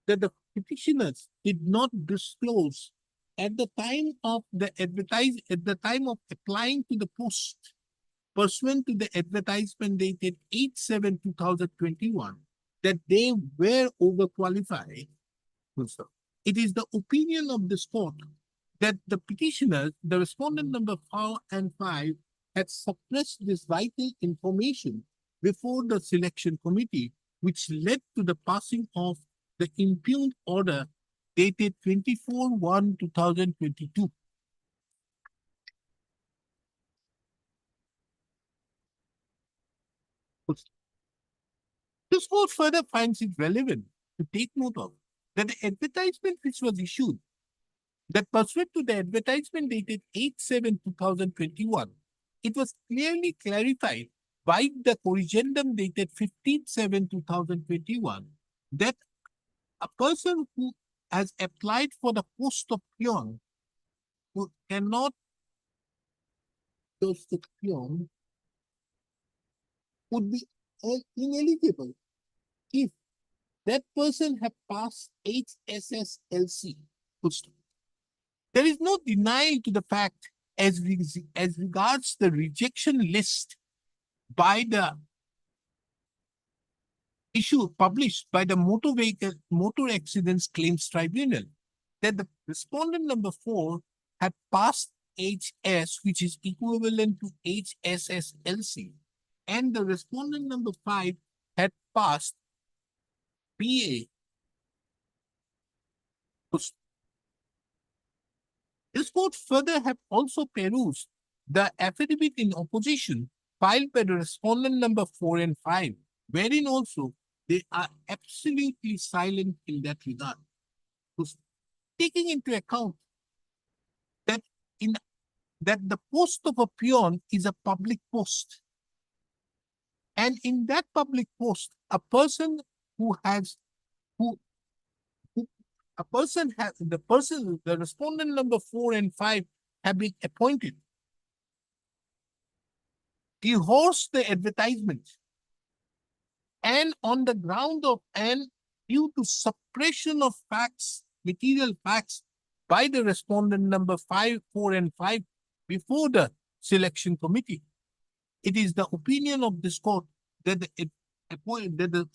that the petitioners did not disclose at the time of applying to the post pursuant to the advertisement dated 8/7/2021 that they were overqualified. It is the opinion of this court that the petitioners, the respondent number 4 and 5, had suppressed this vital information before the selection committee, which led to the passing of the impugned order dated 24/1/2022. This court further finds it relevant to take note of that the advertisement which was issued, that pursuant to the advertisement dated 8/7/2021, it was clearly clarified by the corrigendum dated 15/7/2021 that a person who has applied for the post of peon who cannot post of peon would be ineligible if that person had passed HSSLC. There is no denial to the fact as regards the rejection list by the issue published by the Motor Accidents Claims Tribunal that the respondent number 4 had passed HS, which is equivalent to HSSLC, and the respondent number 5 had passed PA. This court further have also perused the affidavit in opposition filed by the respondent number 4 and 5, wherein also they are absolutely silent in that regard. Taking into account that the post of a peon is a public post, and in that public post, the respondent number 4 and 5 have been appointed. He hosts the advertisement, and on the ground of due to suppression of facts, material facts by the respondent number 5, 4, and 5 before the selection committee, it is the opinion of this court that the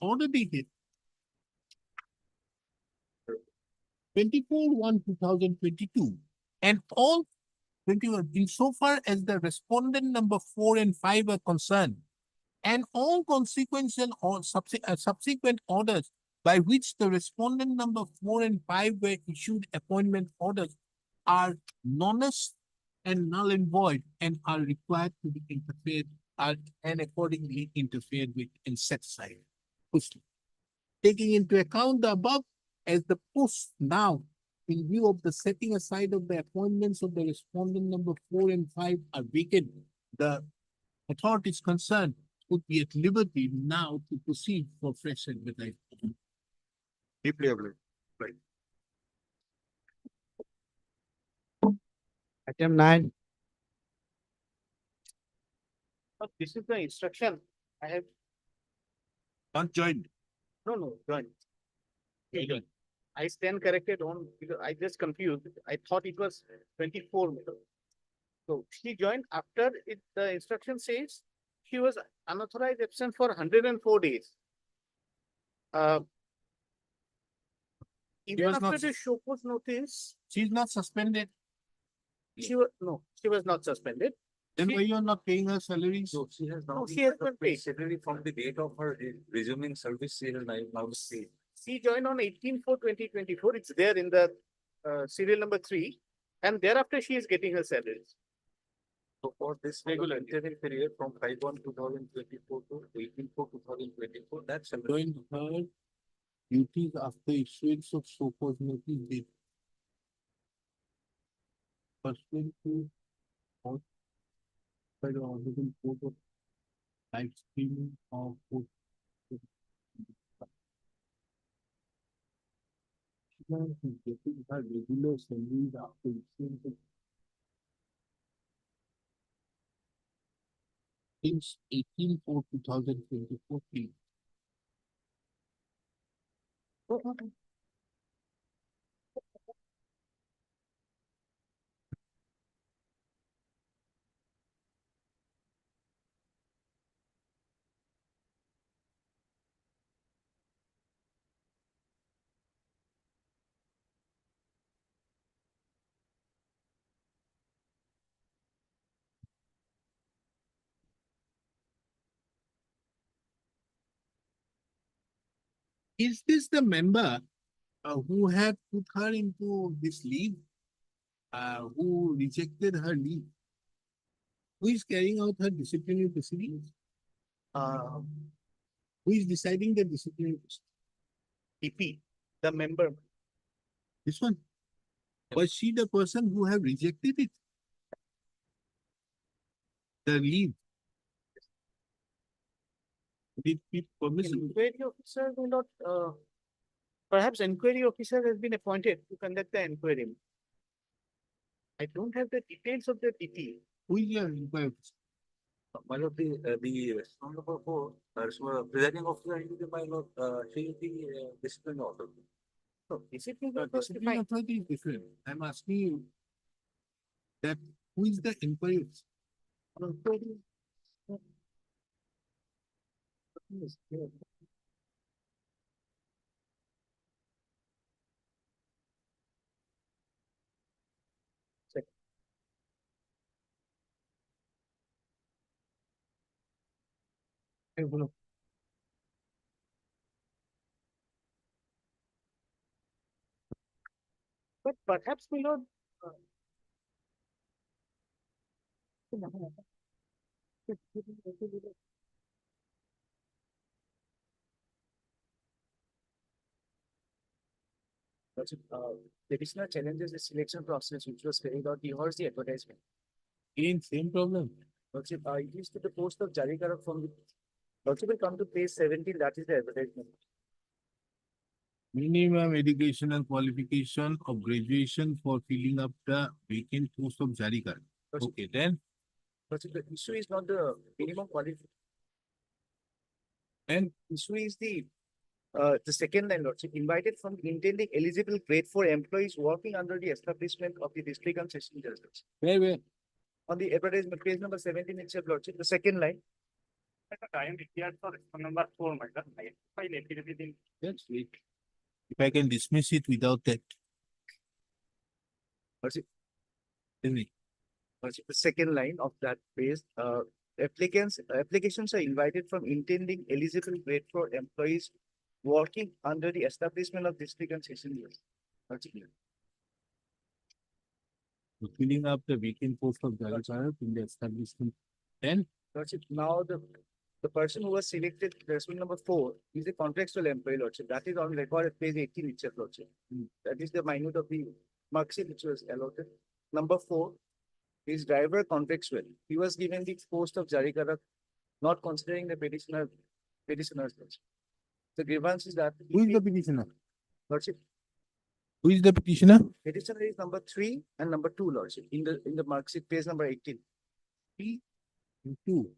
order dated 24/1/2022 and all 21 insofar as the respondent number 4 and 5 are concerned, and all consequential or subsequent orders by which the respondent number 4 and 5 were issued appointment orders are nonus and null and void and are required to be interfered and accordingly interfered with and set aside. Taking into account the above as the post now, in view of the setting aside of the appointments of the respondent number 4 and 5 are vacant, the authorities concerned would be at liberty now to proceed for fresh advertisement. Deeply obliged. Item 9. This is the instruction I have, Not joined. no, joined. He joined. I stand corrected on, because I just confused. I thought it was 24 meters. So she joined after it, the instruction says she was unauthorized absent for 104 days. Even was after not- the show cause notice, She's not suspended. she was, no, she was not suspended. Then She- why you are not paying her salaries? So she has No, now she has been paid. basically from the date of her resuming service, she has now paid. She joined on 18/4/2024. It's there in the serial number 3. And thereafter she is getting her salaries. So for this regular interim period from 5/1/2024 to 18/4/2024, that's a Joined her duties after issuance of so called notice date. Pursuant to or by the Honorable Court of live streaming of court. She is getting her regular salaries after issuance of since 18/4/2024. Is this the member who had put her into this leave? Who rejected her leave? Who is carrying out her disciplinary proceedings? Who is deciding the disciplinary proceedings? EP, the member. This one? Was she the person who have rejected it? The leave? Did it permissible? Inquiry officer will not, perhaps inquiry officer has been appointed to conduct the inquiry. I don't have the details of the DP. Who is your inquiry officer? one of the round number 4, so presiding officer, is the minor, she is the discipline officer. So discipline The was disciplinary defined. authority is different. I'm asking you that who is the inquiry officer? But perhaps we not. The additional challenges the selection process which was carried out, rehearse the advertisement. Again, same problem. Also, it is to the post of Jari Karak from the. Also will come to page 17, that is the advertisement. Minimum educational qualification of graduation for filling up the vacant post of Jari Karan. Also, Okay, then, also the issue is not the minimum qualification. and Issue is the second line, Lordship, invited from intending eligible grade for employees working under the establishment of the district and session judges. where? On the advertisement, page number 17 itself, Lordship, the second line. I am required for number 4, madam. I file affidavit in. That's it. If I can dismiss it without that. Lordship, Tell me. Lordship, the second line of that page, applications are invited from intending eligible grade for employees working under the establishment of district and session judges. Lordship, Filling up the vacant post of Jari Karan in the establishment. Then, Lordship, now the person who was selected, response number 4, is a contractual employee, Lordship. That is on record at page 18 itself, Lordship. That is the minute of the mark sheet which was allotted. Number 4 is driver contractual. He was given the post of Jari Karak, not considering the petitioner's Lordship. The grievance is that. who is the petitioner? Lordship, Who is the petitioner? petitioner is number 3 and number 2, Lordship, in the mark sheet, page number 18. Two.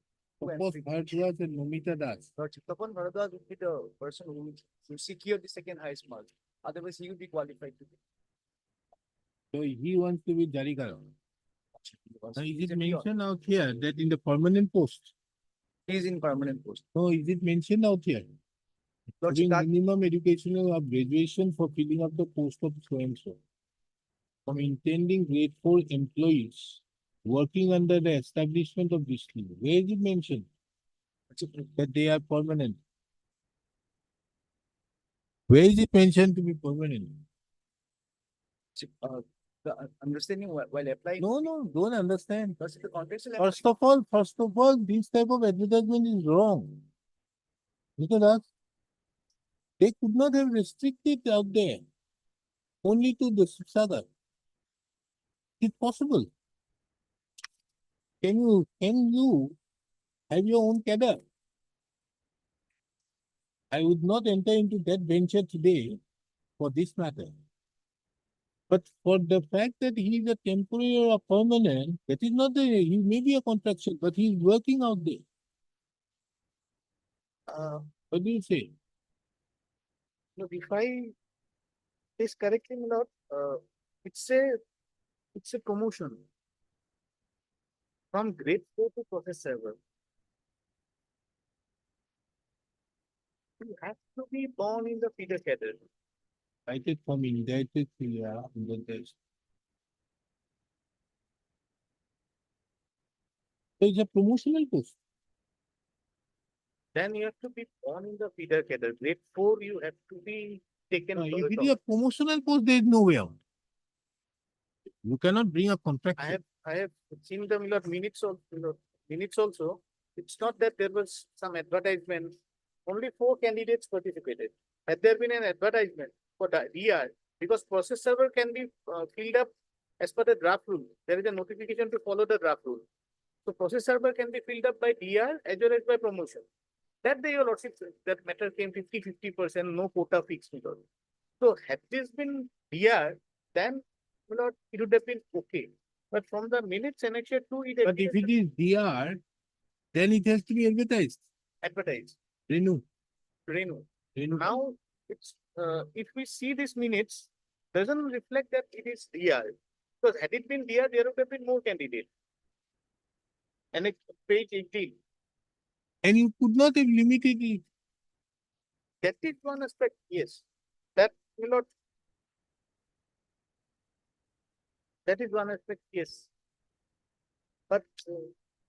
Suppose Bharadwaj and Nomita Das. Chittapan Bharadwaj would be the person who secured the second highest mark. Otherwise, he would be qualified to be. So he wants to be Jarikara. Now, is He's it a peon. mentioned out here that in the permanent post? He is in permanent post. No, is it mentioned out here? Lordship, Having that, minimum educational or graduation for filling up the post of so and so. From intending grade 4 employees working under the establishment of this law. Where is it mentioned that they are permanent? Where is it mentioned to be permanent? the understanding while applying. No, don't understand. Because the context will First of all, this type of advertisement is wrong. Look at us. They could not have restricted out there only to the Sagar. It's possible. Can you have your own cadre? I would not enter into that venture today for this matter. But for the fact that he is a temporary or a permanent, that is not he may be a contraction, but he is working out there. What do you say? No, if I is correctly, my lord, it's a promotion from grade 4 to process server. You have to be born in the feeder cadre. Write it for me, indicted clear in the test. So it's a promotional post. Then you have to be born in the feeder cadre. Grade 4, you have to be taken. No, for if the it is a promotional post, there is no way out. You cannot bring a contract. I have seen the minutes also. It's not that there was some advertisement. Only 4 candidates participated. Had there been an advertisement for the DR, because process server can be filled up as per the draft rule. There is a notification to follow the draft rule. So process server can be filled up by DR as well as by promotion. That day, your lordship, that matter came 50-50%, no quota fixed. My lord. So had this been DR, then my lord, it would have been okay. But from the minutes annexed to it, But if it is DR, then it has to be advertised. advertised. Renew. Renew. Renew. Now, it's if we see these minutes, doesn't reflect that it is DR. Because had it been DR, there would have been more candidates. And it's page 18. And you could not have limited it. That is one aspect, yes. That will not. That is one aspect, yes. But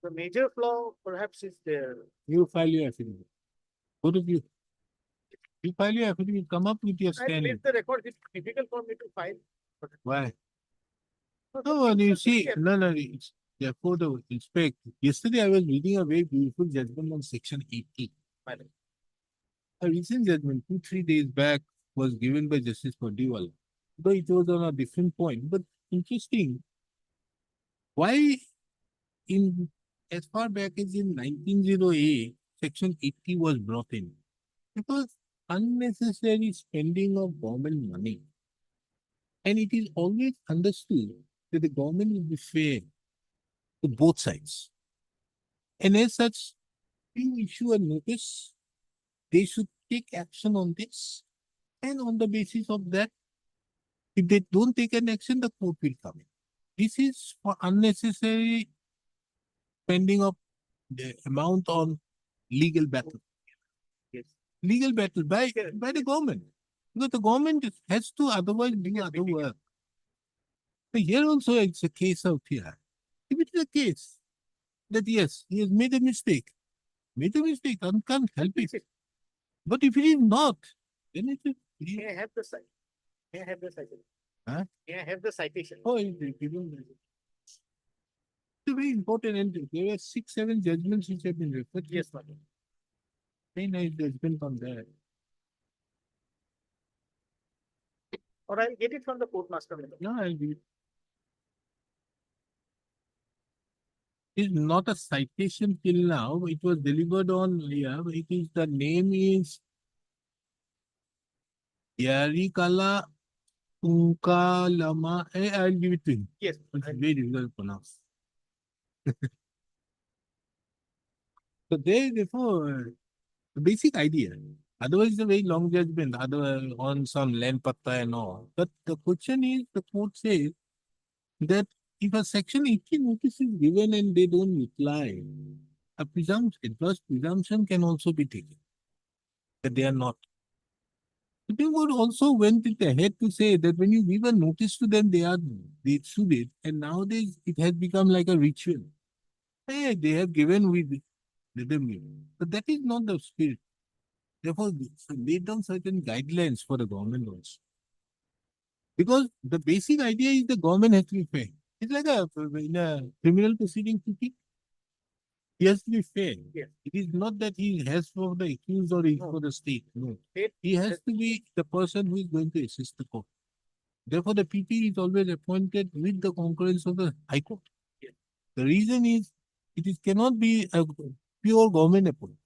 the major flaw perhaps is there. You file your affidavit. Both of you. You file your affidavit, come up with your I standing. believe the record is difficult for me to file. Why? So No, the you things are see, very no, it's therefore the inspect. Yesterday I was reading a very beautiful judgment on section 80. Madam. A recent judgment 2-3 days back was given by Justice Padiwala. Though it was on a different point, but interesting. Why in as far back as in 1908, section 80 was brought in? Because unnecessary spending of government money. And it is always understood that the government will be fair to both sides. And as such, you issue a notice, they should take action on this. And on the basis of that, if they don't take an action, the court will come in. This is for unnecessary spending of the amount on legal battle. Yes. Legal battle by the government. Because the government has to otherwise do other work. So here also it's a case out here. If it is a case that yes, he has made a mistake, one can't help it. But if it is not, then it is. May I have the cite? May I have the citation? Huh? May I have the citation? Oh, it's very important entry. There were 6-7 judgments which have been referred to. Yes, madam. Very nice judgment on that. Or I'll get it from the court master. Madam. No, I'll give it. It's not a citation till now. It was delivered on, it is, the name is Yarikala Unkalama. I'll give it to him. Yes. It's very difficult to pronounce. So therefore, the basic idea, otherwise it's a very long judgment, other on some land patta and all. But the question is, the court says that if a section 18 notice is given and they don't reply, a presumption, adverse presumption can also be taken that they are not. Supreme Court also went it ahead to say that when you give a notice to them, they should it, and nowadays it has become like a ritual. Hey, they have given, we let them give. But that is not the spirit. Therefore, laid down certain guidelines for the government also. Because the basic idea is the government has to be fair. It's like in a criminal proceeding, he has to be fair. Yes. It is not that he has for the accused or is for the state. No. He has to be the person who is going to assist the court. Therefore, the PP is always appointed with the concurrence of the High Court. Yes. The reason is cannot be a pure government appointment.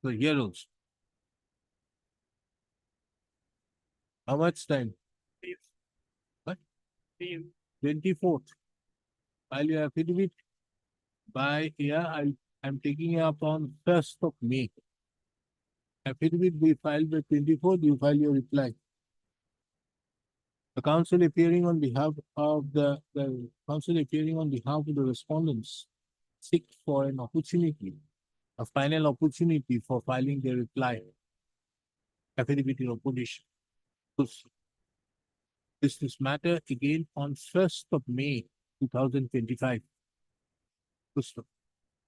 So here also. How much time? What? 24th. File your affidavit by here. I'm taking it up on 1st of May. Affidavit be filed by 24th, you file your reply. The counsel appearing on behalf of the counsel appearing on behalf of the respondents seek for an opportunity, a final opportunity for filing their reply. Affidavit in opposition. This matter again on 1st of May 2025.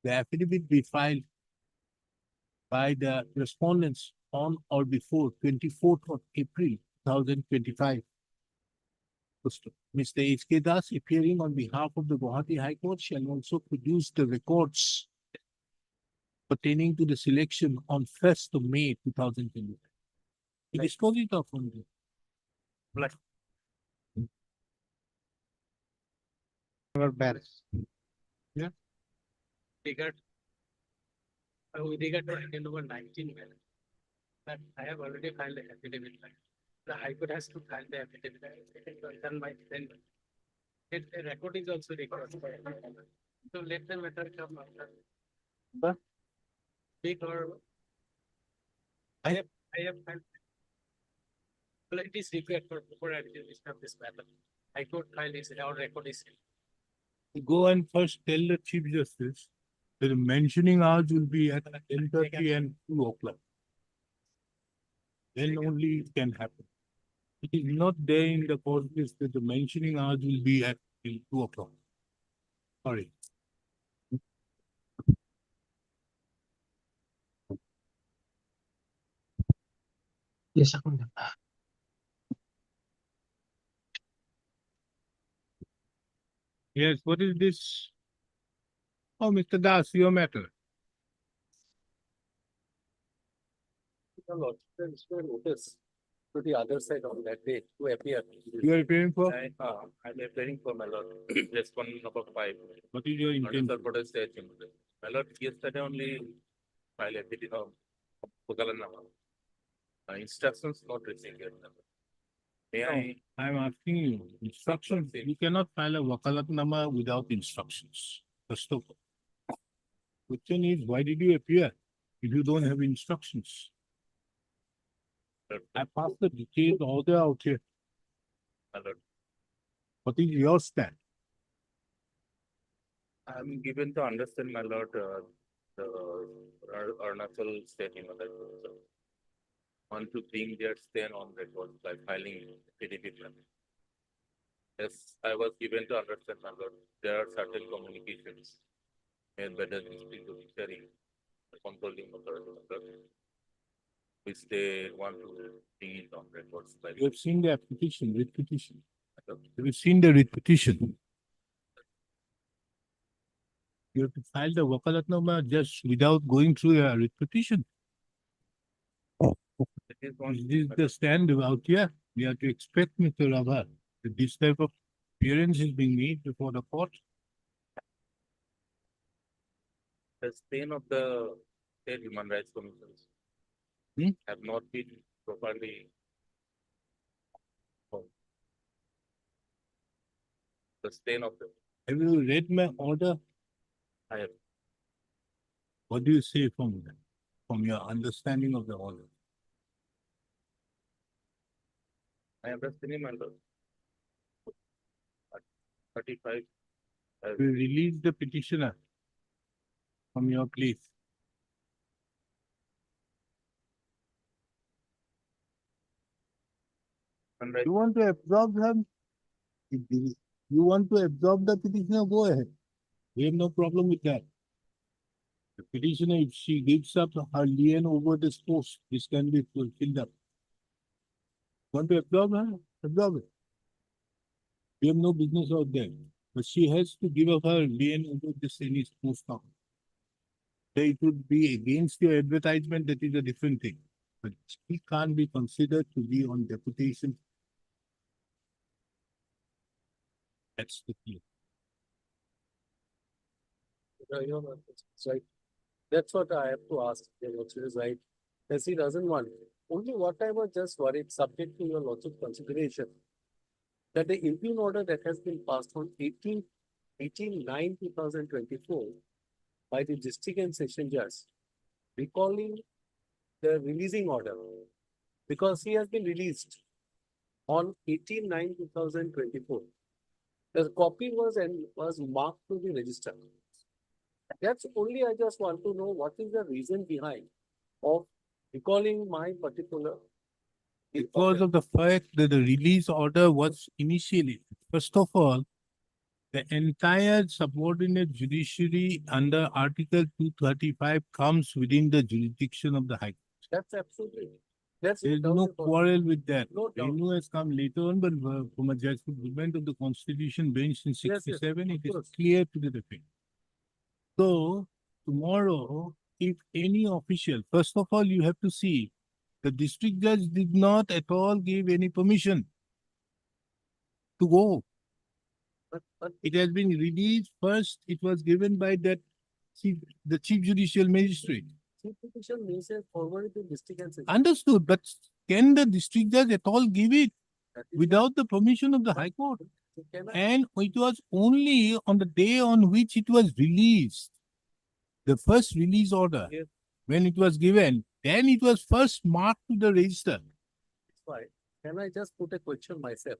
The affidavit be filed by the respondents on or before 24th of April 2025. Mr. H.K. Das, appearing on behalf of the Guwahati High Court, shall also produce the records pertaining to the selection on 1st of May 2025. He disposed it of on the Our barracks. Regard, with regard to item number 19, that I have already filed the affidavit. The High Court has to file the affidavit. Done by then. The record is also required. So let the matter come after. But Take or I have filed. Well, it is required for adjudication of this matter. High Court file is our record is. go and first tell the Chief Justice that the mentioning hours will be at 10:30 and 2 o'clock. Then only it can happen. It is not there in the court list that the mentioning hours will be at 2 o'clock. Sorry. yes, Yes, what is this? Oh, Mr. Das, your matter. Notice to the other side on that day to appear. You are appearing for? I'm appearing for my lord, respondent number 5. What is your intent? Sir, what is the agenda? My lord, yesterday only filed a petition of Pugalanama. Instructions not received yet. May I? I'm asking you, instructions, you cannot file a wakalatnama without instructions. First of all. Question is, why did you appear if you don't have instructions? I passed the detailed order out here. My lord, What is your stand? I'm given to understand, my lord, the Arunachal state, that want to bring their stand on record by filing PDP. Yes, I was given to understand, my lord, there are certain communications made by the district judiciary, the controlling authority, which they want to bring it on records by. You have seen the application, writ petition. Have you seen the writ petition? You have to file the wakalatnama just without going through a writ petition. It is one, This is the stand out here. We have to expect, Mr. Rava, that this type of appearance is being made before the court. the stain of the state human rights commissions have not been properly. The stain of the Have you read my order? I have. What do you say from that? From your understanding of the order? I am just telling my lord. 35. You release the petitioner from your place. You want to absorb him? You want to absorb the petitioner, go ahead. We have no problem with that. The petitioner, if she gives up her lien over this post, this can be filled up. Want to absorb her? Absorb it. We have no business out there. But she has to give up her lien over this any post now. It would be against your advertisement, that is a different thing. But she can't be considered to be on deputation. That's the key. Your Honor, it's right. That's what I have to ask. Your Lordship is right. As he doesn't want. Only what I was just worried, subject to your Lordship consideration, that the impugned order that has been passed on 18/9/2024 by the district and session judge, recalling the releasing order, because he has been released on 18/9/2024. The copy was marked to the register. That's only I just want to know what is the reason behind of recalling my particular. Because of the fact that the release order was initially, first of all, the entire subordinate judiciary under Article 235 comes within the jurisdiction of the High Court. That's absolutely. That's There is no quarrel with that. No doubt. Renu has come later on, but from a judgment of the Constitution bench in Yes, yes, 67, of it is course. clear to the effect. So tomorrow, if any official, first of all, you have to see, the district judge did not at all give any permission to go. But It has been released first, it was given by that the chief judicial magistrate. chief petition means a forward to district and session. Understood, but can the district judge at all give it That is without the permission of the High Court? why- Can I, And it was only on the day on which it was released, the first release order, Yes. when it was given, then it was first marked to the register. why? Can I just put a question myself?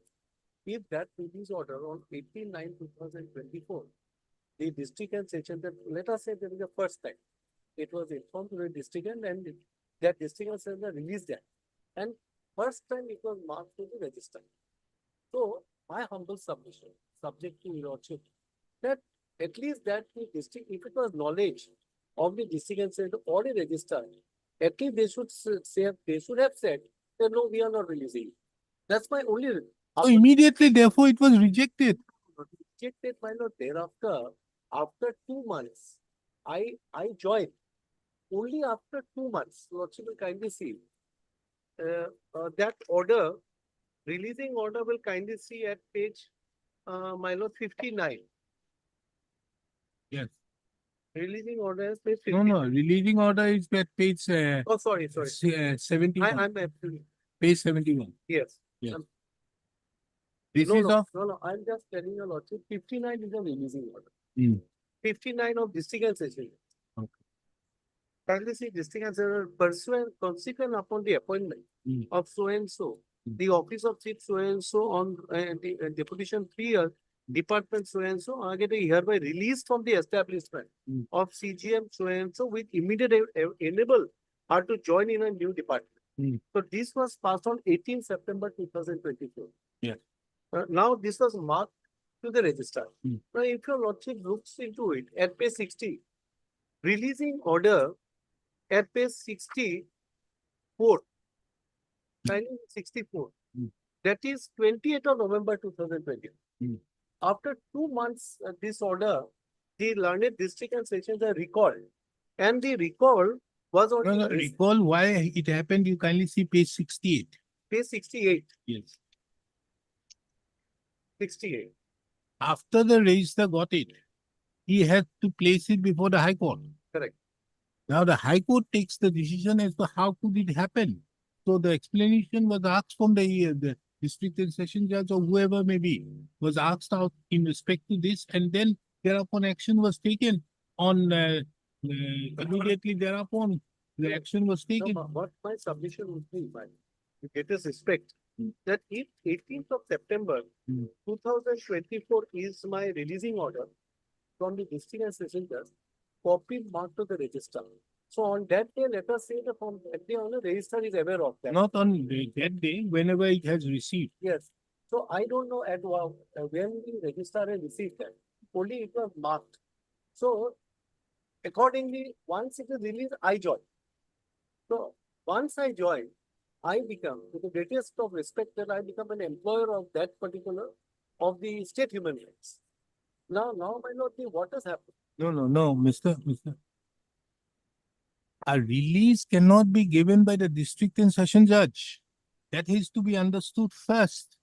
If that release order on 18/9/2024, the district and session that, let us say there is a first time, it was informed to the district and that district and session released that. And first time it was marked to the register. So my humble submission, subject to your lordship, that at least that the district, if it was knowledge of the district and session or the register, at least they should say, they should have said that no, we are not releasing. That's my only. So immediately, therefore, it was rejected. Rejected, my lord. Thereafter, after 2 months, I joined. Only after 2 months, lordship will kindly see. That order, releasing order will kindly see at page, my lord, 59. Yes. Releasing order is page No, 59. no, releasing order is at page Oh, sorry. 71, I'm absolutely, page 71. yes. Yes. Um, This No, is no, of, no, I'm just telling you, lordship, 59 is a releasing order. Hmm. 59 of district and session. Okay. Kindly see district and session pursuant, consequent upon the appointment Hmm. of so and so, Hmm. the office of chief so and so on the deputation 3 department so and so are getting hereby released from the establishment Hmm. of CGM so and so with immediate enable her to join in a new department. Hmm. So this was passed on 18 September 2024. Yes. Now this was marked to the register. Hmm. Now if your lordship looks into it at page 60, releasing order at page 64, 64. Hmm. That is 28th of November 2020. Hmm. After 2 months, this order, the learned district and sessions are recalled. And the recall was on no, recall why it happened, you kindly see page 68. page 68. Yes. 68. After the register got it, he had to place it before the High Court. Correct. Now the High Court takes the decision as to how could it happen. So the explanation was asked from the district and session judge or whoever may be was asked out in respect to this, and then thereupon action was taken on, immediately thereupon, the action was No, taken. but what my submission would be, my, with greatest respect, Hmm. that if 18th of September, Hmm. 2024 is my releasing order from the district and session judge, copy marked to the register. So on that day, let us say the from that day on the register is aware of that. Not on that day, whenever it has received. Yes. So I don't know at what, when the registrar has received that, only it was marked. So accordingly, once it is released, I join. So once I join, I become, with the greatest of respect, that I become an employer of that particular, of the state human rights. Now my lord, what has happened? No, Mr. A release cannot be given by the district and session judge. That is to be understood first.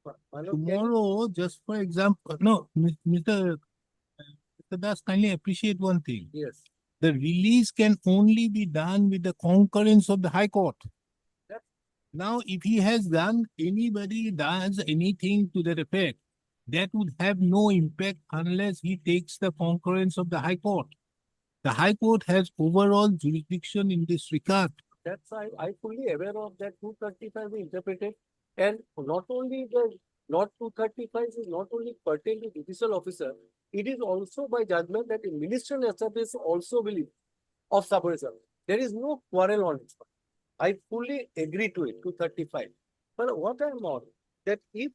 My lord, can you- Tomorrow, just for example, no, Mr. Das, kindly appreciate one thing. Yes. The release can only be done with the concurrence of the High Court. Yep. Now, if he has done, anybody does anything to that effect, that would have no impact unless he takes the concurrence of the High Court. The High Court has overall jurisdiction in this regard. That's I fully aware of that 235 we interpreted. And not only the, not 235 is not only pertain to judicial officer, it is also by judgment that the ministerial establish also believe of subordination. There is no quarrel on it. I fully agree to it, 235. But what I'm on, that if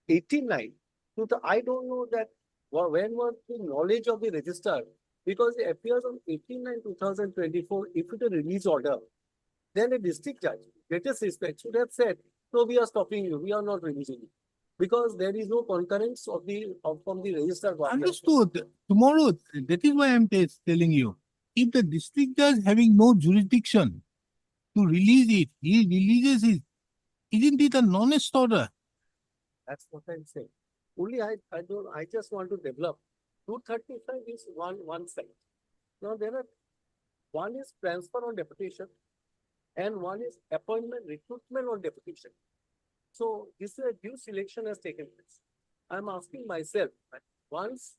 89, I don't know that when was the knowledge of the registrar, because it appears on 18/9/2024, if it a release order, then the district judge, greatest respect, should have said, no, we are stopping you, we are not releasing you. Because there is no concurrence of the, from the registrar. Understood. Tomorrow, that is why I'm telling you. If the district judge having no jurisdiction to release it, he releases it. Isn't it a non-est order? That's what I'm saying. Only I just want to develop. 235 is one side. Now there are, one is transfer on deputation and one is appointment, recruitment on deputation. So this is a due selection has taken place. I'm asking myself, once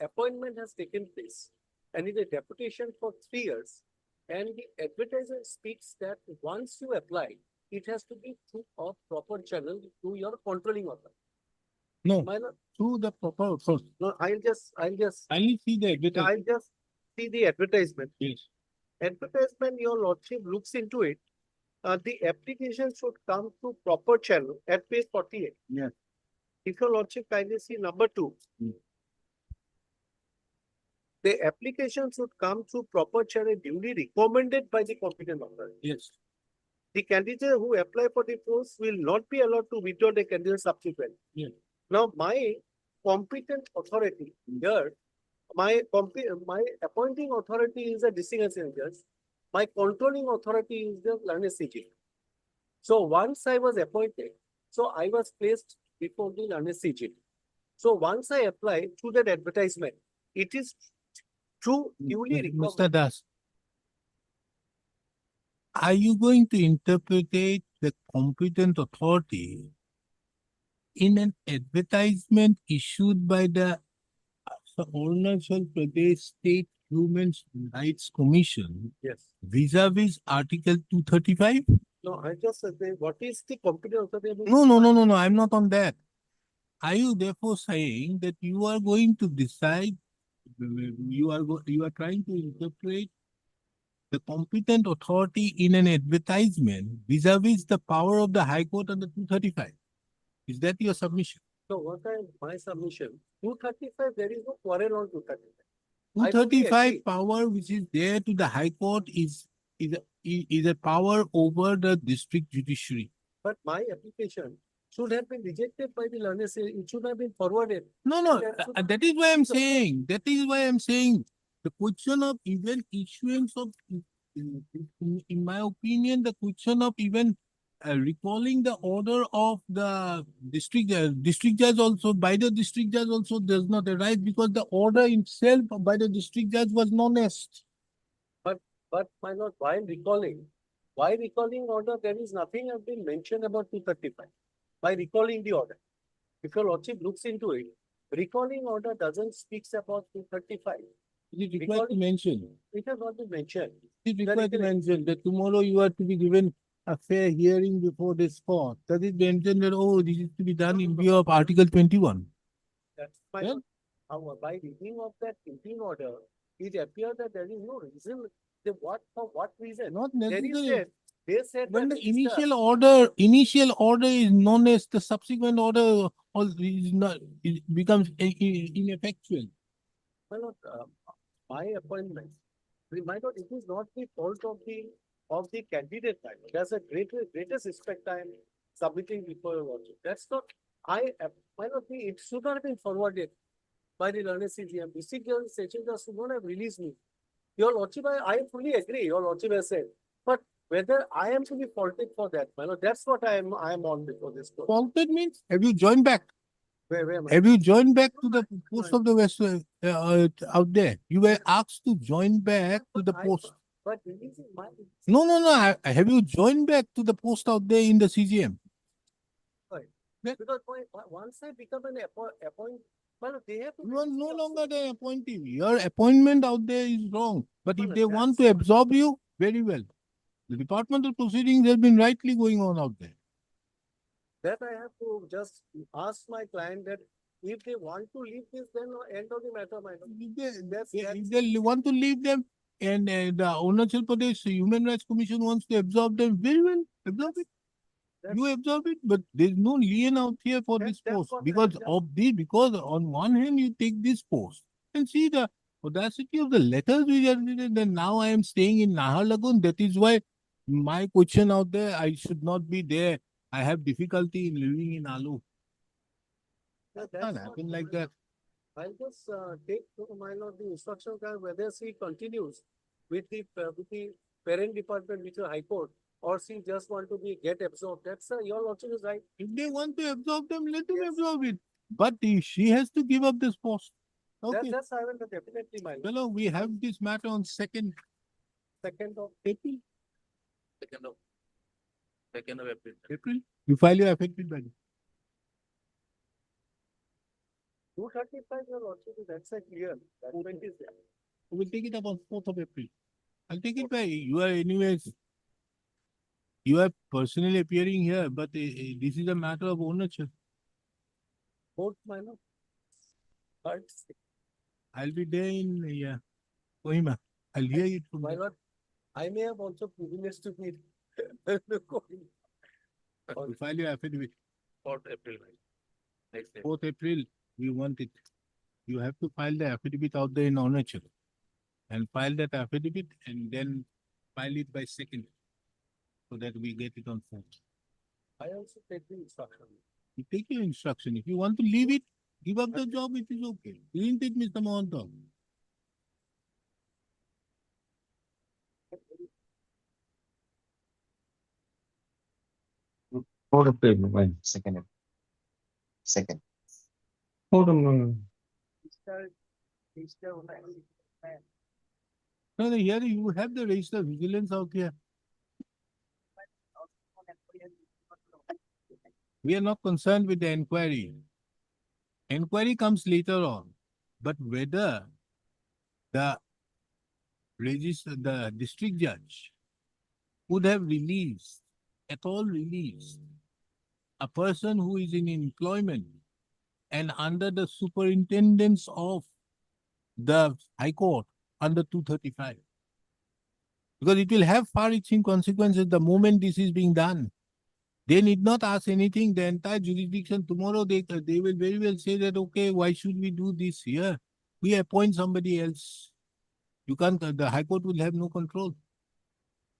appointment has taken place and it is a deputation for 3 years, and the advertiser speaks that once you apply, it has to be through a proper channel through your controlling authority. No, Why not? through the proper source. No, I'll just Kindly see the advertisement. see the advertisement. Yes. Advertisement, your lordship looks into it. The application should come through proper channel at page 48. Yes. If your lordship kindly see number 2. Hmm. The application should come through proper channel duly recommended by the competent authority. Yes. The candidate who apply for the post will not be allowed to withdraw the candidate subsequently. Yes. Now, my competent authority here, my appointing authority is the district and judge. My controlling authority is the learned CG. So once I was appointed, so I was placed before the learned CG. So once I apply through that advertisement, it is true duly recommended. Mr. Das, are you going to interpret the competent authority in an advertisement issued by the Arunachal Pradesh State Human Rights Commission Yes. vis-a-vis Article 235? No, I just said, what is the competent authority? No, I'm not on that. Are you therefore saying that you are going to decide, you are trying to interpret the competent authority in an advertisement vis-a-vis the power of the High Court under 235? Is that your submission? So what I, my submission, 235, there is no quarrel on 235. I fully 235 agree. power which is there to the High Court is a power over the district judiciary. But my application should have been rejected by the learned, it should have been forwarded. No, That should- that is why I'm So- saying, the question of even issuance of, in my opinion, the question of even recalling the order of the district judge also, by the district judge also does not arise because the order itself by the district judge was non-est. But my lord, while recalling, by recalling order, there is nothing has been mentioned about 235. By recalling the order. If your lordship looks into it, recalling order doesn't speaks about 235. Is it required to mention? It has not been mentioned. Is it That required to it is- mention that tomorrow you are to be given a fair hearing before this court? Does it mention that, oh, this is to be done in view of Article 21? That's my, Well- however, by reading of that thinking order, it appears that there is no reason, for what reason? Not There is necessarily. said, they said When that the it's initial order is known as the subsequent order, or is not, it becomes ineffectual. Well, my appointment, my lord, it is not the fault of the candidate. My lord. There's a greatest respect I am submitting before your lordship. That's not, my lord, it should not have been forwarded by the learned CGM. District Judge Sessions should not have released me. Your lordship, I fully agree, your lordship has said, but whether I am to be faulted for that, my lord, that's what I am on before this court. Faulted means, have you joined back? Where am I? Have you joined back to the post of the West, out there? You were asked to join back to the post. But releasing my. No. Have you joined back to the post out there in the CGM? Because once I become an well, they have to. You are release no me longer also. the appointee. Your appointment out there is wrong. But No, if no, they want to that's- absorb you, very well. The departmental proceedings have been rightly going on out there. That I have to just ask my client that if they want to leave this, then end of the matter, my lord. If they want to leave them and the Arunachal Pradesh Human Rights Commission wants to absorb them, very well, absorb it. You absorb it, but there's no lien out here for this That's post what I because just- of this, because on one hand you take this post and see the audacity of the letters which are written, then now I am staying in Naharlagun. That is why my question out there, I should not be there. I have difficulty in living in Alu. That's Can't not happen my like lord. that. I'll just take to my lord the instruction card whether she continues with the parent department, which is High Court, or she just want to get absorbed. That's your lordship is right. If they want to absorb them, let them Yes. absorb it. But she has to give up this post. Okay. That's I will definitely my lord. Hello, we have this matter on 2nd Second of April. 2nd of April. April. You file your affidavit by then. 235, your lordship is that's a clear. That point is there. We'll take it up on 4th of April. I'll take it by, you are anyways, you are personally appearing here, but this is a matter of ownership. Both my lord. But I'll be there in, Kohima. I'll hear it from my there. lord, I may have also privileged to meet. You file your affidavit. 4th April. Next day. 4th April, we want it. You have to file the affidavit out there in ownership. And file that affidavit and then file it by 2nd. So that we get it on 4th. I also take the instruction. You take your instruction. If you want to leave it, give up the job, it is okay. Isn't it, Mr. Mohanto? Hold up, wait, second. Second. Hold on. No, here you have the register vigilance out here. We are not concerned with the inquiry. Inquiry comes later on. But whether the district judge would have released, at all released, a person who is in employment and under the superintendence of the High Court under 235. Because it will have far-reaching consequences the moment this is being done. They need not ask anything. The entire jurisdiction tomorrow, they will very well say that, okay, why should we do this here? We appoint somebody else. You can't, the High Court will have no control.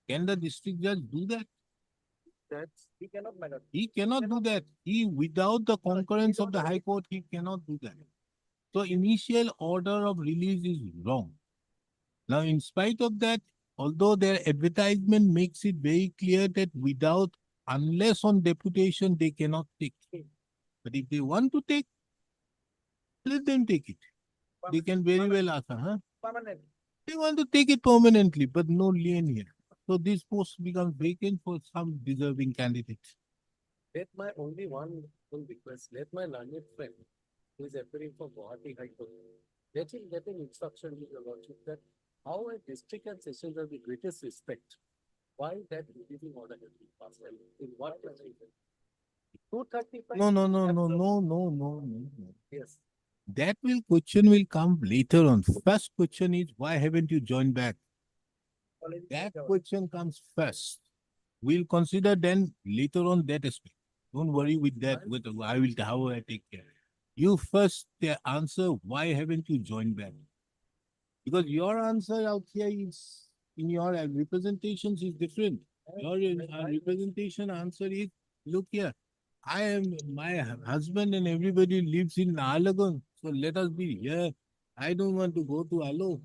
Can the district judge do that? That's, he cannot manage. He cannot do that. He, without the concurrence of the High Court, he cannot do that. So initial order of release is wrong. Now, in spite of that, although their advertisement makes it very clear that unless on deputation, they cannot take. But if they want to take, let them take it. They can very well ask, Permanent. They want to take it permanently, but no lien here. So this post becomes vacant for some deserving candidates. Let my only one full request, let my learned friend who is appearing for Guwahati High Court, let him get an instruction with your lordship that how a district and sessions have the greatest respect. Why that releasing order has been passed and in what way? 235. No. Yes. That will come later on. First question is, why haven't you joined back? That question comes first. We'll consider then later on that aspect. Don't worry with that. How I take care. You first answer, why haven't you joined back? Because your answer out here is, in your representations is different. Your representation answer is, look here, my husband and everybody lives in Nahalagun, so let us be here. I don't want to go to Alo.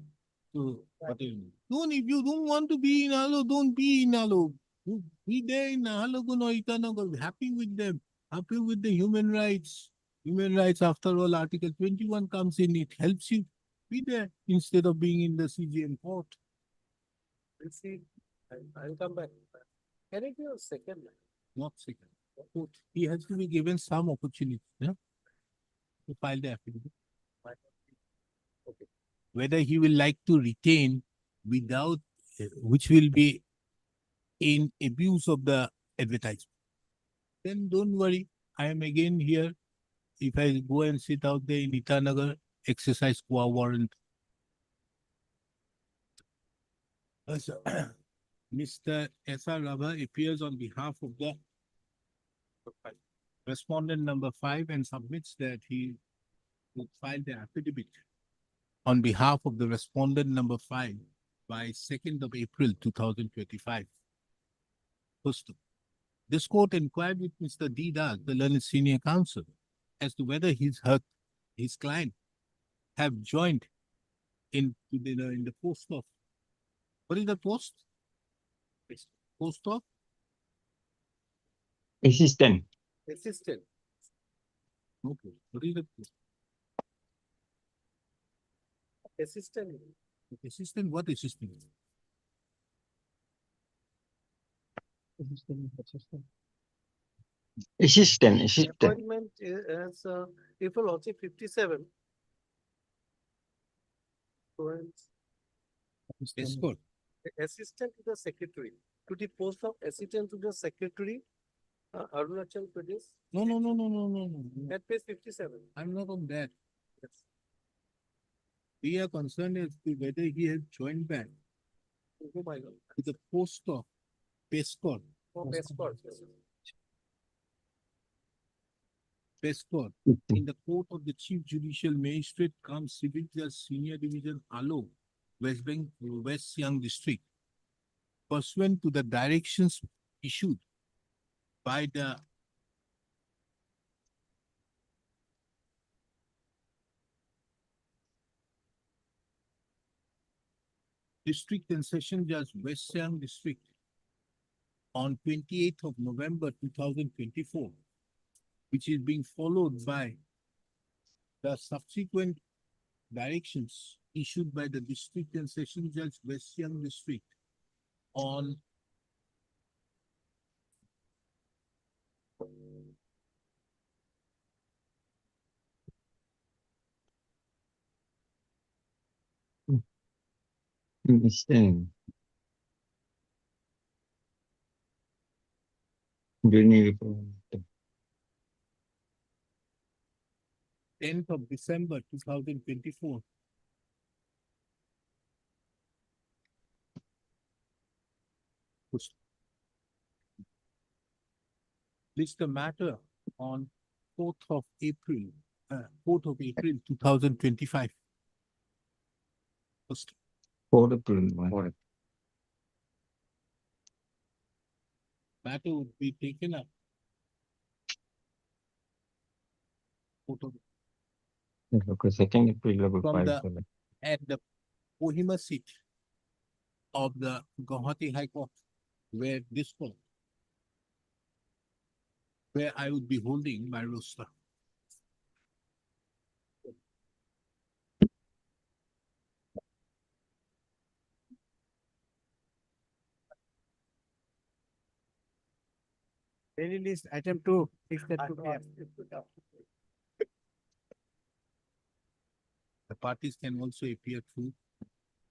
So, if you don't want to be in Alo, don't be in Alo. You be there in Nahalagun or Itanagar, happy with them, happy with the human rights. Human rights, after all, Article 21 comes in, it helps you be there instead of being in the CGM court. We'll see. I'll come back. Can I give a second? Not second. He has to be given some opportunity, to file the affidavit. Okay. Whether he will like to retain without, which will be in abuse of the advertisement. Then don't worry, I am again here. If I go and sit out there in Itanagar, exercise qua warrant. Mr. S.R. Rava appears on behalf of the respondent number 5 and submits that he would file the affidavit on behalf of the respondent number 5 by 2nd of April 2025. First, this court inquired with Mr. D. Das, the learned senior counsel, as to whether his client have joined in the post of, what is the post? Post of Assistant. Assistant. Okay. What is the post? Assistant. Assistant? What assistant? Assistant. Appointment is April also 57. Escort. Assistant to the secretary. To the post of assistant to the secretary, Arunachal Pradesh. No. At page 57. I'm not on that. Yes. We are concerned as to whether he has joined back Oh my God. to the post of Pescor. Oh, escort. Yes. Pescor in the court of the Chief Judicial Magistrate comes Civil Judge Senior Division Alo, West Siang District, pursuant to the directions issued by the District and Session Judge West Siang District on 28th of November 2024, which is being followed by the subsequent directions issued by the District and Session Judge West Siang District on Assistant. Junior. 10th of December 2024. List the matter on 4th of April 2025. First, 4 April. matter would be taken up. Okay, 2nd April level From 5. the at the Kohima seat of the Guwahati High Court, where I would be holding my roster. Daily list, item two, fixed at 2 p.m. The parties can also appear through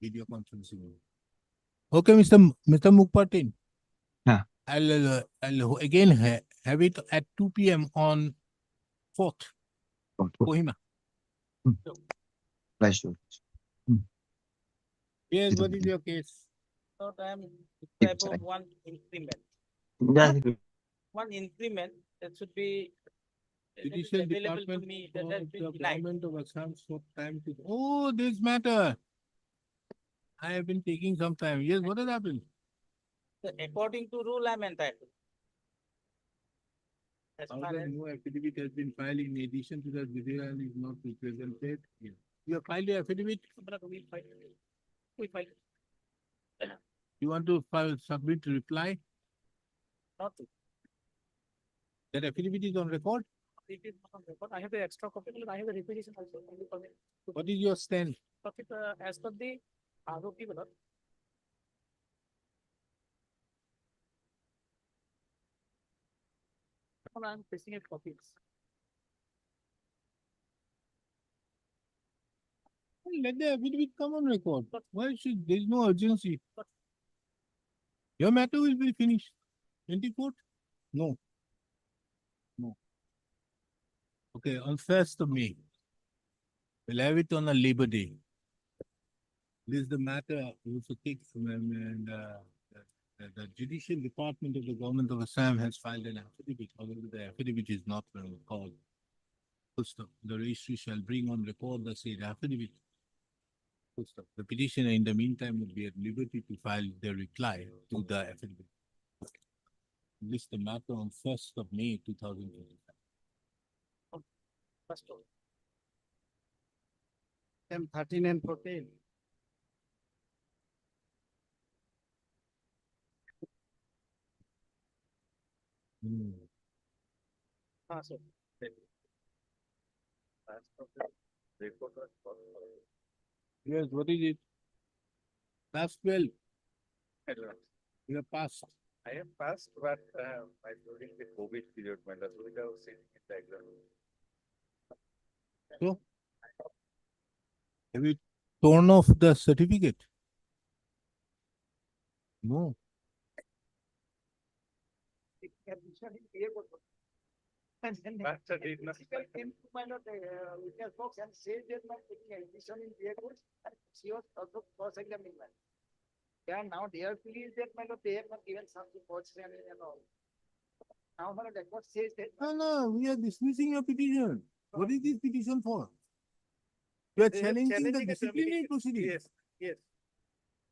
video conferencing. Okay, Mr. Mukherjee. Yeah. I'll again have it at 2 p.m. on 4th, Kohima. Pleasure. Yes, It what will is be- your case? So I am It's describe of right. one increment. Yeah, One increment that should be. it is Judicial available to Department me, for that has the been denied. government of Assam for time to. Oh, this matter. I have been taking some time. Yes, what has happened? So according to rule, I'm entitled. As How far the as, new affidavit has been filed in addition to that, Vijay is not represented. Yes. You have filed your affidavit. but we fight. We fight. You want to file, submit reply. Not to. That affidavit is on record. It is not on record. I have the extra copy, but I have the requisition also. Only for me to What is your stand? put it, as per the ROP, but I'm facing a copies. Let the affidavit come on record. Why should, there is no urgency. Your matter will be finished. 24th? No. No. Okay, on 1st of May. We'll have it on a Labor Day. This is the matter which takes and the Judicial Department of the Government of Assam has filed an affidavit, although the affidavit is not called. Full stop. The registry shall bring on record the said affidavit. Full stop. The petitioner in the meantime will be at liberty to file their reply to the affidavit. This is the matter on 1st of May 2025. First of all. Item 13 and 14. So. Yes, what is it? Last 12, you have passed. I have passed, but during the COVID period, my last week I was sitting in the exam. So, have you torn off the certificate? No. And then But did not. principal came to my lord, witness box and said that my taking admission in their course, and she was also cross-examining man. Yeah, now they are pleased that my lord, they have not given something for training and all. Now my lord, that what says that. No, we are dismissing your petition. What is this petition for? You are They have challenging the challenging a disciplinary termination. proceeding. Yes, yes.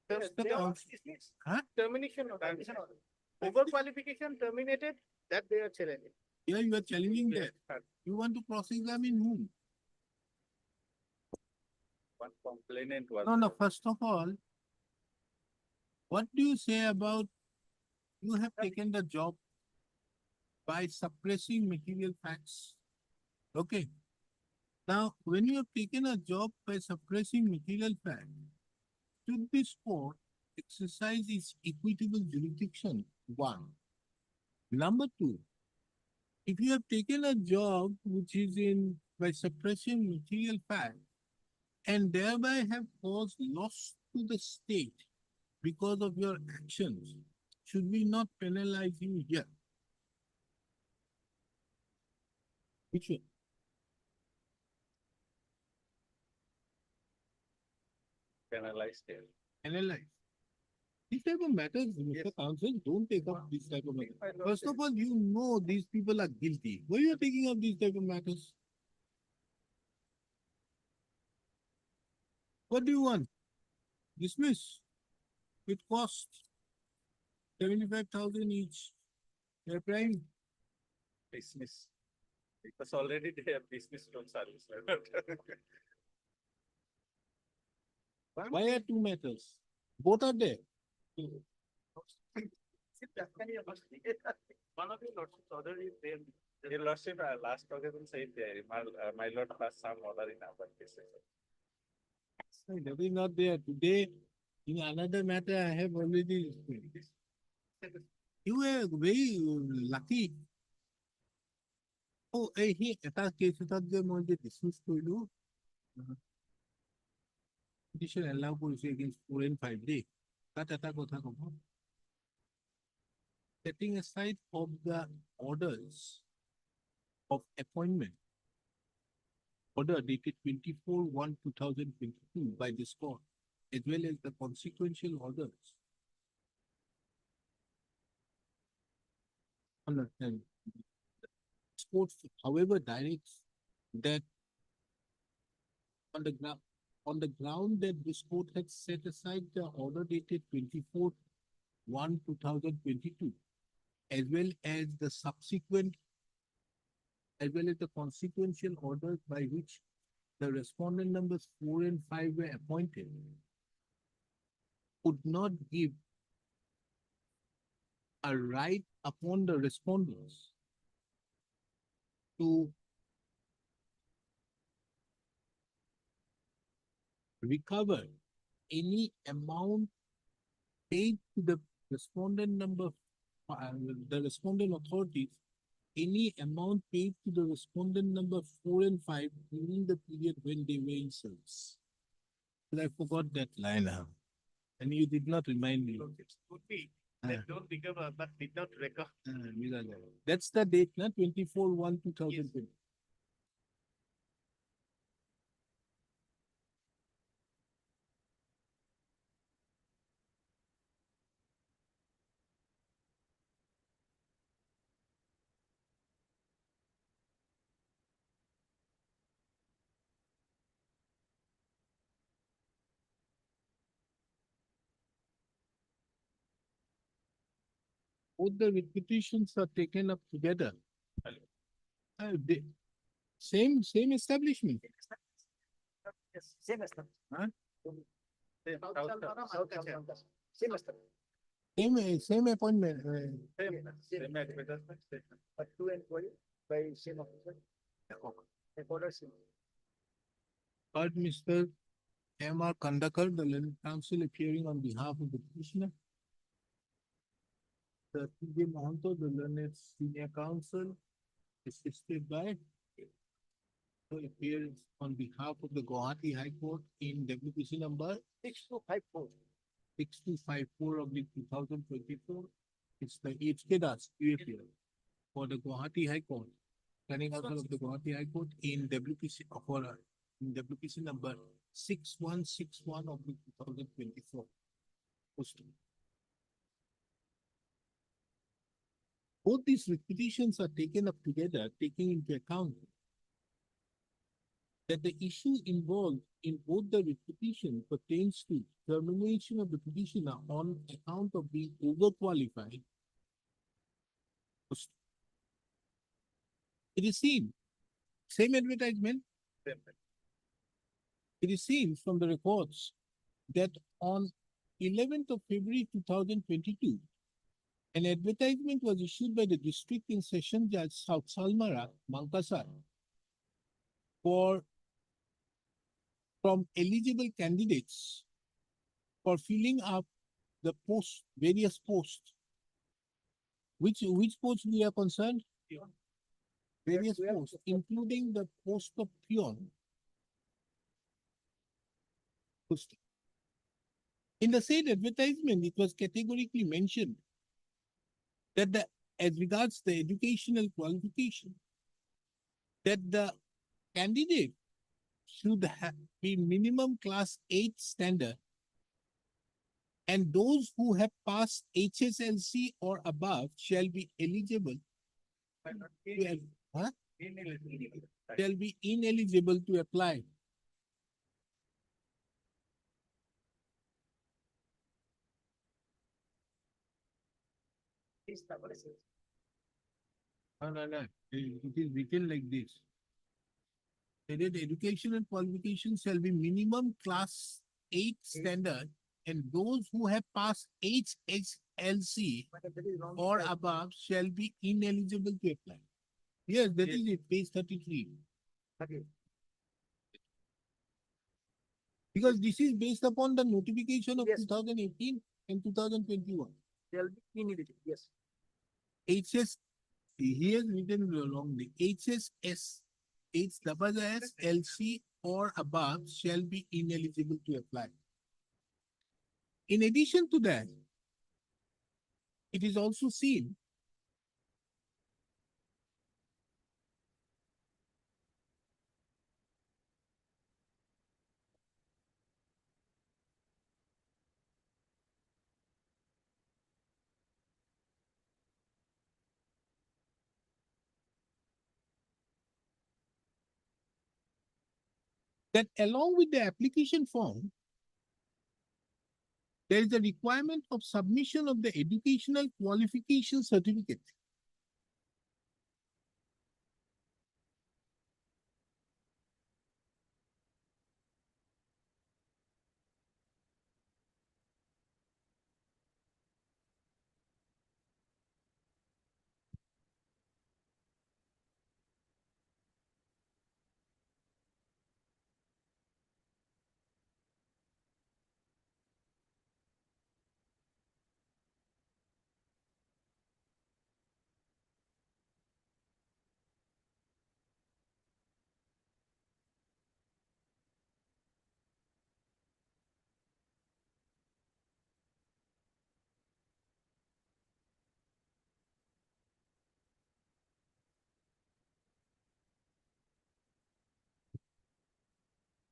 Yes, They the are council- dismissed. Huh? Termination or termination order. Overqualification terminated, that they are challenging. Yeah, you are challenging that. You want to cross-examine whom? One complainant was. No, first of all, what do you say about you have taken the job by suppressing material facts? Okay. Now, when you have taken a job by suppressing material facts, should this court exercise its equitable jurisdiction? One. Number two, if you have taken a job which is in by suppressing material fact and thereby have caused loss to the state because of your actions, should we not penalize you here? Which one? Penalized there. Penalize. These type of matters, Mr. Counsel, don't take up this type of matters. First of all, you know these people are guilty. Why you are taking up these type of matters? What do you want? Dismiss with cost 75,000 each. They're prime. Business. It was already there, business loan service. Why are two matters? Both are there. One of your lordships order is there. Your lordship, last occasion said there, my lord passed some order in our cases. That is not there. Today, in another matter, I have already. You were very lucky. Oh, সি এটা কেছ এটাত যে মই যে dismiss কৰিলো petition allow কৰিছে against 4 and 5 দেই তাত এটা কথা ক'ব setting aside of the orders of appointment order dated 24/1/2022 by this court as well as the consequential orders understand court however directs that on the ground that this court had set aside the order dated 24/1/2022 as well as the subsequent as well as the consequential orders by which the respondent numbers 4 and 5 were appointed would not give a right upon the respondents to recover any amount paid to the respondent number, the respondent authorities, any amount paid to the respondent number 4 and 5 during the period when they were in service. But I forgot that line now. And you did not remind me. It could be, they don't recover, but did not recover. That's the date, na? 24/1/2020. Both the repetitions are taken up together. Same establishment. Yes, same as the. Huh? Same as the. Same appointment. Same advertisement, but two employees by same officer. Recorder same. Heard Mr. M.R. Kandakar, the learned counsel appearing on behalf of the petitioner. The P.J. Mahanto, the learned senior counsel, assisted by who appears on behalf of the Guwahati High Court in WPC number 6254. 6254 of the 2024. It's the H.K. Das, UAPL, for the Guwahati High Court. Planning counsel of the Guwahati High Court in WPC in WPC number 6161 of the 2024. Posted. Both these repetitions are taken up together, taking into account that the issue involved in both the repetition pertains to termination of the petitioner on account of being overqualified. It is seen, same advertisement. It is seen from the records that on 11th of February 2022, an advertisement was issued by the district in session judge South Salmara, Mankasar, from eligible candidates for filling up the various posts. Which posts we are concerned? Various posts, including the post of peon. In the said advertisement, it was categorically mentioned that as regards the educational qualification, that the candidate should be minimum class 8 standard, and those who have passed HSLC or above shall be eligible. Shall be ineligible to apply. No. It is written like this. Stated education and qualification shall be minimum class 8 standard, and those who have passed HSLC or above shall be ineligible to apply. Yes, that is it, page 33. Okay. Because this is based upon the notification of Yes. 2018 and 2021. They'll be ineligible, yes. HS, he has written wrongly, HSS, HSS, LC or above shall be ineligible to apply. In addition to that, it is also seen that along with the application form, there is a requirement of submission of the educational qualification certificate.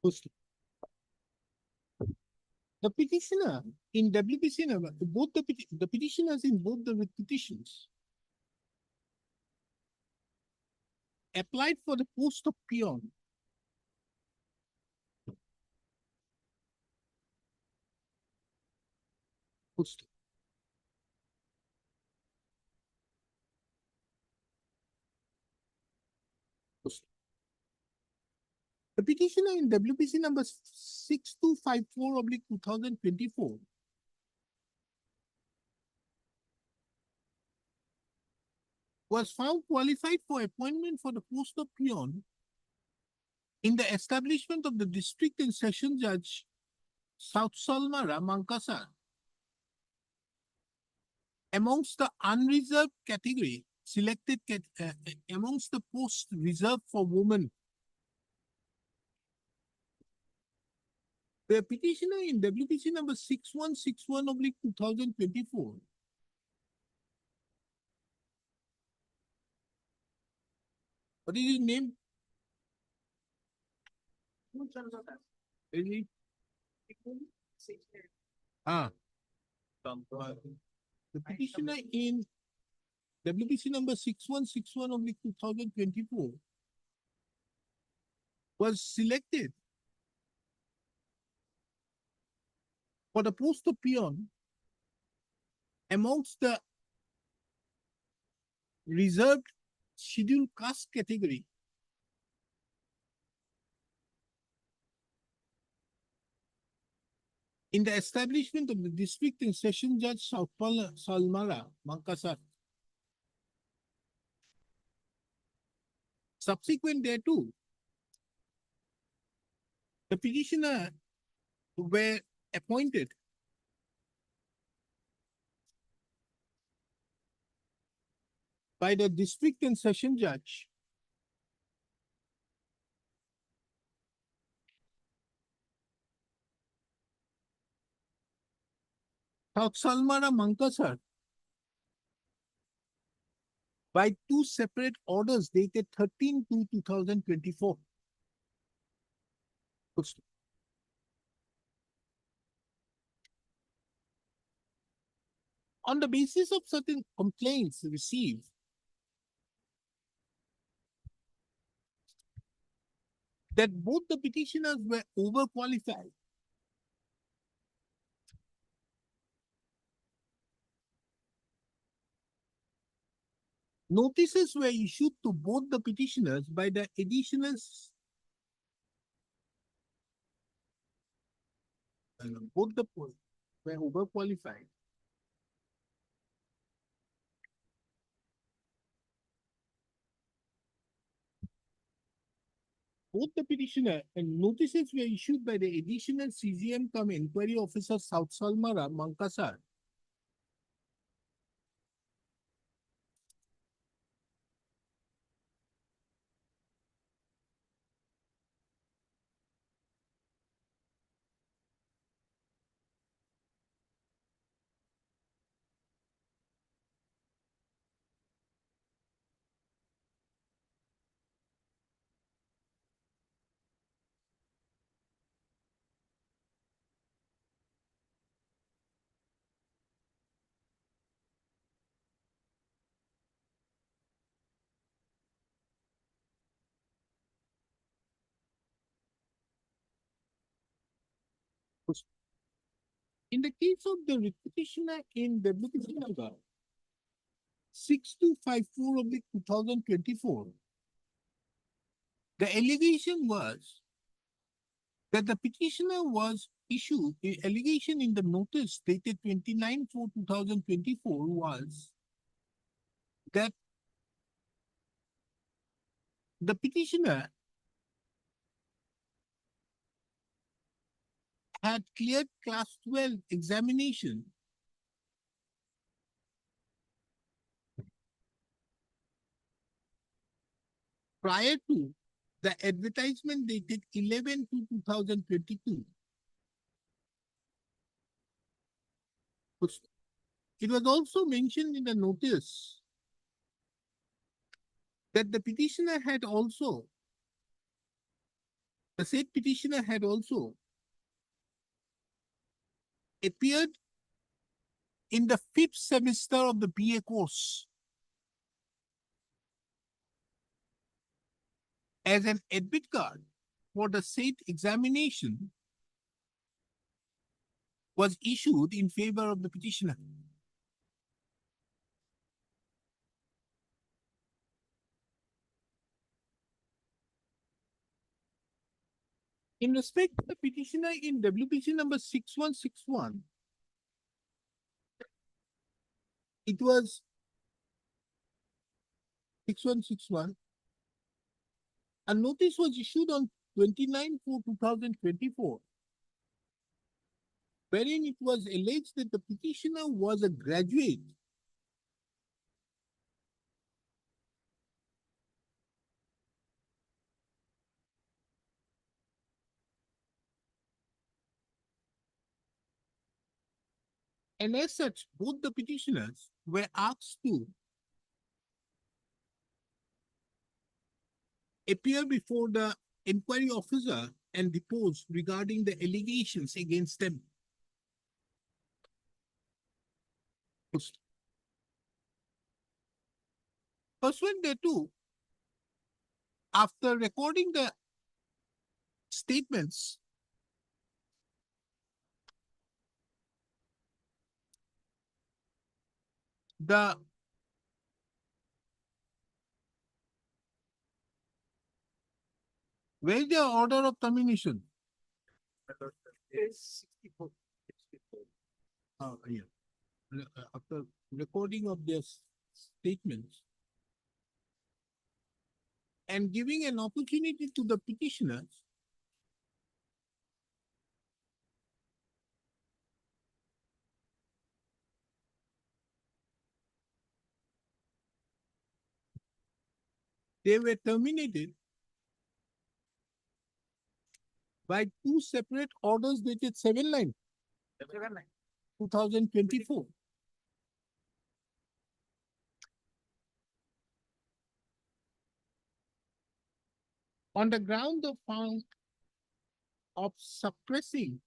Firstly, the petitioner in WPC number, both the petitioners in both the petitions applied for the post of peon. Post. Post. The petitioner in WPC number 6254/2024 was found qualified for appointment for the post of peon in the establishment of the district and session judge South Salmara, Mankasar. Amongst the unreserved category, selected amongst the posts reserved for women, the petitioner in WPC number 6161/2024 what is his name? Is he? Ah. The petitioner in WPC number 6161/2024 was selected for the post of peon amongst the reserved scheduled caste category. In the establishment of the district and session judge South Salmara, Mankasar. Subsequent thereto, the petitioner were appointed by the district and session judge South Salmara, Mankasar by two separate orders dated 13/2/2024. On the basis of certain complaints received, that both the petitioners were overqualified, notices were issued to both the petitioners by the additional both the were overqualified. Both the petitioner and notices were issued by the additional CGM cum inquiry officer South Salmara, Mankasar. In the case of the petitioner in the number 6254 of the 2024, the allegation was that the petitioner was issued, the allegation in the notice dated 29/4/2024 was that the petitioner had cleared class 12 examination prior to the advertisement dated 11/2/2022. It was also mentioned in the notice that the petitioner had also, the said petitioner had also appeared in the 5th semester of the BA course as an admit card for the said examination was issued in favor of the petitioner. In respect to the petitioner in WPC number 6161, it was 6161. A notice was issued on 29/4/2024, wherein it was alleged that the petitioner was a graduate and as such, both the petitioners were asked to appear before the inquiry officer and depose regarding the allegations against them. Pursuant thereto, after recording the statements where is the order of termination? Is 64. Yeah. After recording of their statements and giving an opportunity to the petitioners they were terminated by two separate orders dated 7/9/2024. On the ground of suppressing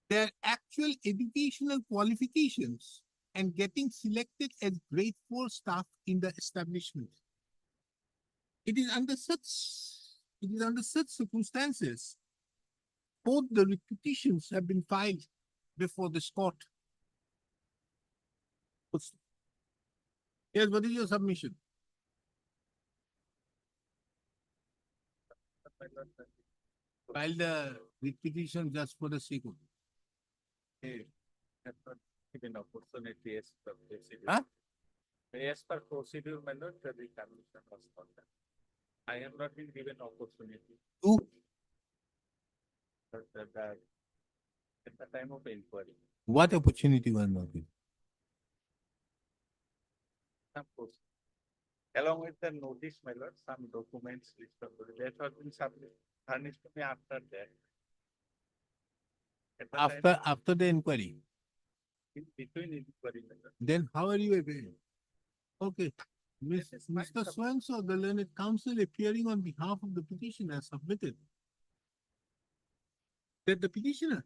their actual educational qualifications and getting selected as grade 4 staff in the establishment. It is under such circumstances, both the petitions have been filed before this court. Yes, what is your submission? File the petition just for the sake of it. Given opportunity as per procedure. Huh? As per procedure, my lord, the termination was conducted. I have not been given opportunity. Who? At the time of inquiry. What opportunity was not given? Some procedure. Along with the notice, my lord, some documents that have been furnished to me after that. At the time, After the inquiry, in between inquiry, my lord. then how are you aware? Okay, This is my Mr. sub- Swanso, the learned counsel appearing on behalf of the petitioner submitted that the petitioner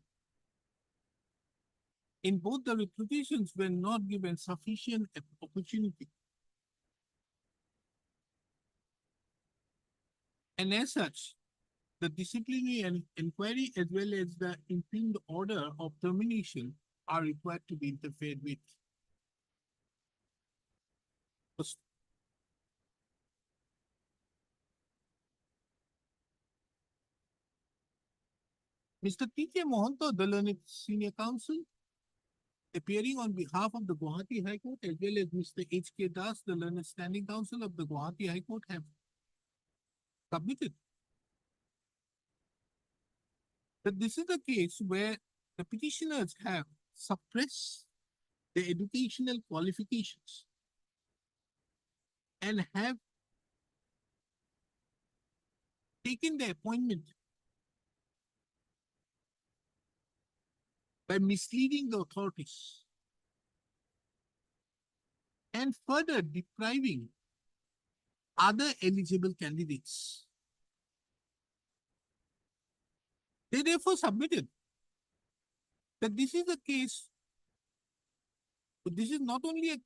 in both the petitions were not given sufficient opportunity. And as such, the disciplinary and inquiry as well as the impugned order of termination are required to be interfered with. First, Mr. T.K. Mohanto, the learned senior counsel, appearing on behalf of the Guwahati High Court, as well as Mr. H.K. Das, the learned standing counsel of the Guwahati High Court, have submitted that this is a case where the petitioners have suppressed the educational qualifications and have taken the appointment by misleading the authorities and further depriving other eligible candidates. They therefore submitted that this is a case, but this is not only a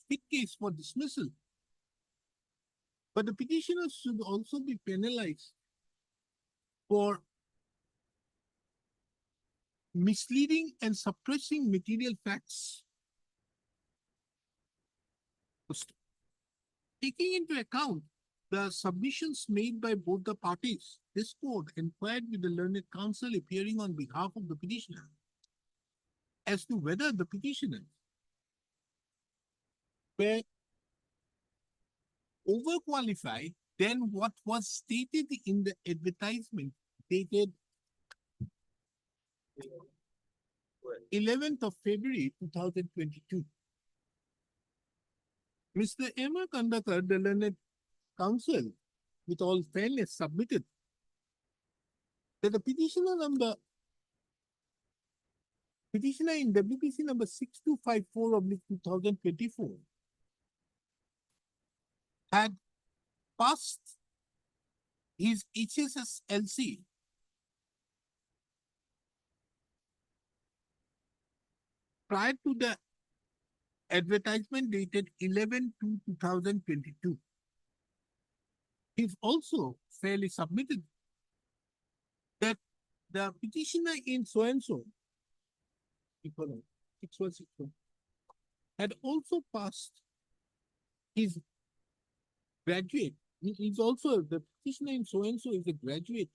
fit case for dismissal, but the petitioners should also be penalized for misleading and suppressing material facts. Taking into account the submissions made by both the parties, this court inquired with the learned counsel appearing on behalf of the petitioner as to whether the petitioners were overqualified than what was stated in the advertisement dated 11th of February 2022. Mr. Emma Kandakar, the learned counsel, with all fairness, submitted that the petitioner in WPC number 6254 of 2024 had passed his HSSLC prior to the advertisement dated 11/2/2022. He's also fairly submitted that the petitioner in so-and-so, 6161, had also passed his graduate. He's also, the petitioner in so-and-so is a graduate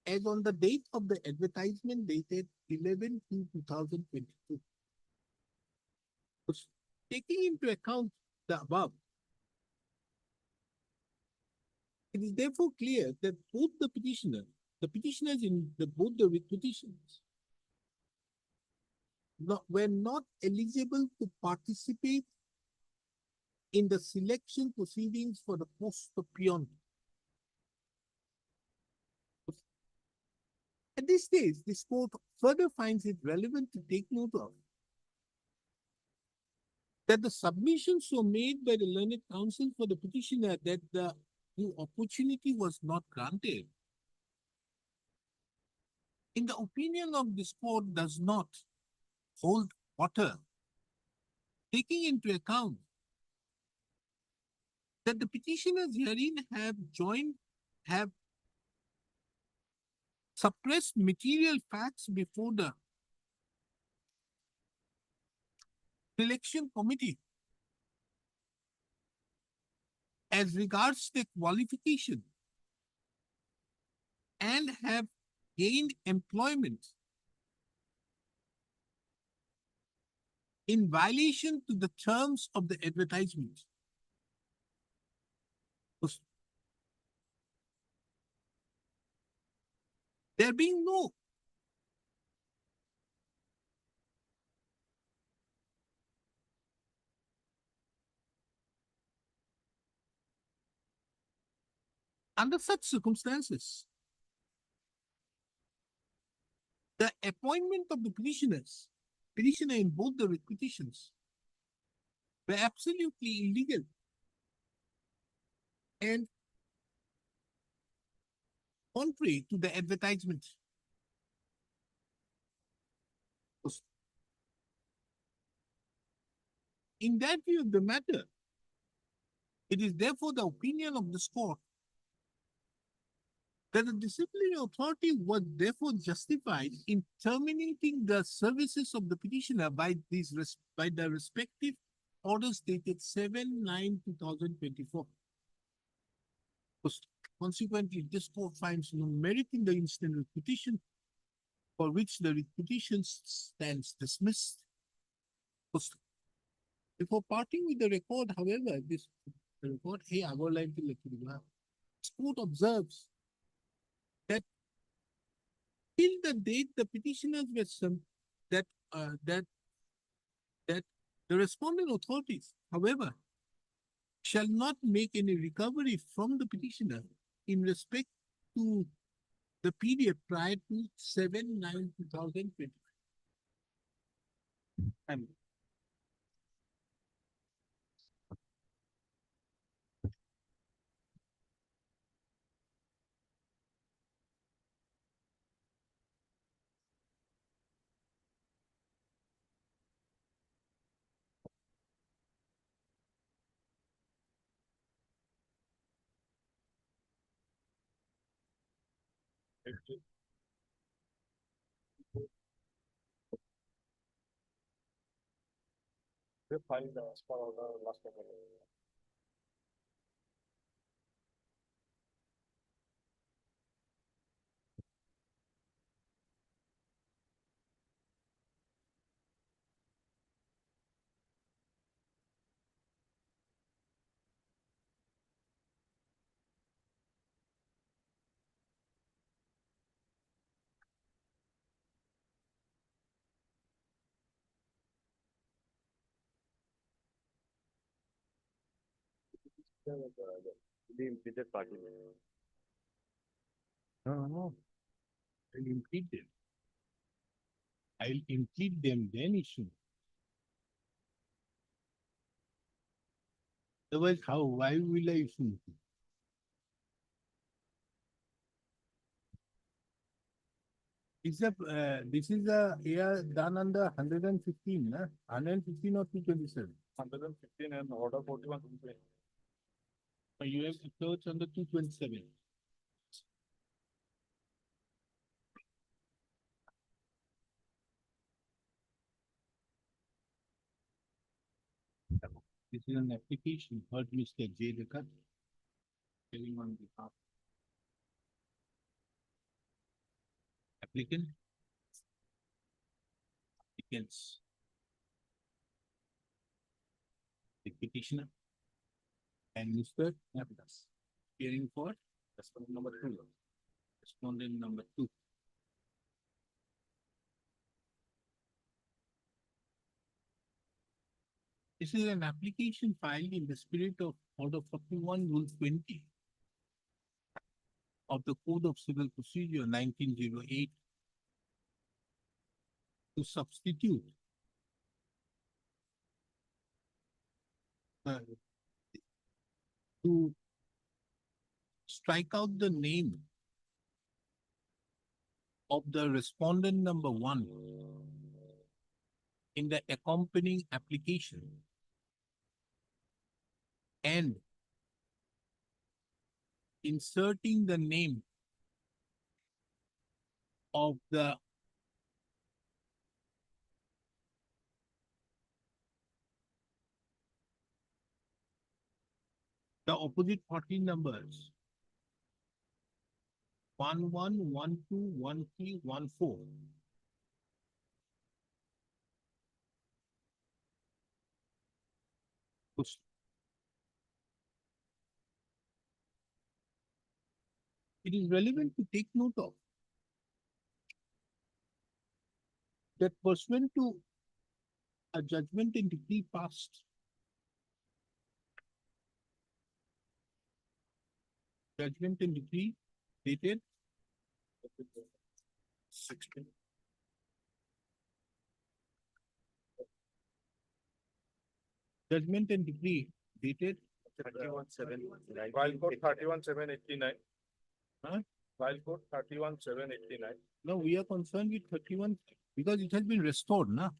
as on the date of the advertisement dated 11/2/2022. Taking into account the above, it is therefore clear that both the petitioners in both the petitions were not eligible to participate in the selection proceedings for the post of peon. At this stage, this court further finds it relevant to take note of that the submissions were made by the learned counsel for the petitioner that the opportunity was not granted. In the opinion of this court, does not hold water, taking into account that the petitioners herein have suppressed material facts before the selection committee as regards the qualification and have gained employment in violation to the terms of the advertisement. There being no under such circumstances, the appointment of the petitioner in both the petitions were absolutely illegal and contrary to the advertisement. In that view of the matter, it is therefore the opinion of this court that the disciplinary authority was therefore justified in terminating the services of the petitioner by by the respective orders dated 7/9/2024. Consequently, this court finds no merit in the instant petition for which the petition stands dismissed. Before parting with the record, however, this report, hey, I would like to let you know. This court observes that till the date the petitioners were that the respondent authorities, however, shall not make any recovery from the petitioner in respect to the period prior to 7/9/2020. And We filed as per order last November. The implemented party. no, I'll impede them. I'll impede them, then issue. Otherwise, why will I issue? This is a year done under 115, 115 or 227. 115 and order 41. You have approached under 227. This is an application, heard Mr. J. Dekat, telling on behalf. Applicant. Applicants. The petitioner. And Mr. Navidas. Hearing for respondent number 2. Respondent number 2. This is an application filed in the spirit of Order 41 Rule 20 of the Code of Civil Procedure 1908 to substitute to strike out the name of the respondent number 1 in the accompanying application and inserting the name of the opposite party numbers 11, 12, 13, 14. It is relevant to take note of that pursuant to a judgment and decree passed judgment and decree dated 16. Judgment and decree dated 31/7. File code 31/7/89. Huh? File code 31/7/89. No, we are concerned with 31 because it has been restored, na?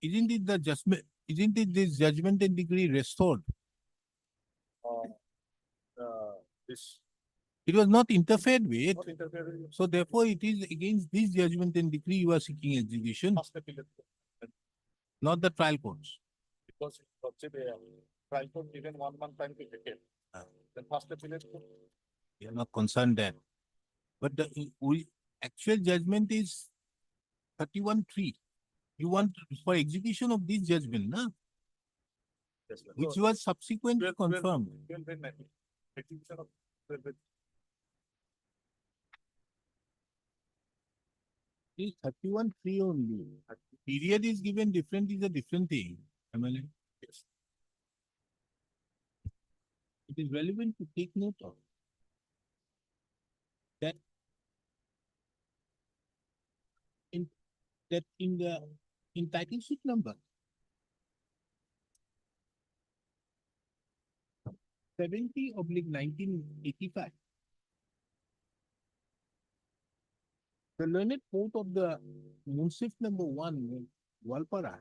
Isn't it this judgment and decree restored? This It was not interfered with. Not interfering with So therefore, it is against this judgment and decree you are seeking execution, first appellate court. not the trial courts. Because trial court given 1 month time to vacate. Then first appellate court. We are not concerned there. But the actual judgment is 31-3. You want for execution of this judgment, na? Yes, sir. Which So, was subsequently 12, confirmed. 12 and 19. Execution of 12 and Is 31-3 only. Period is given different is a different thing. MLA. yes. It is relevant to take note of that in the title sheet number 70/1985. The learned court of the Munsif number 1, Walpara,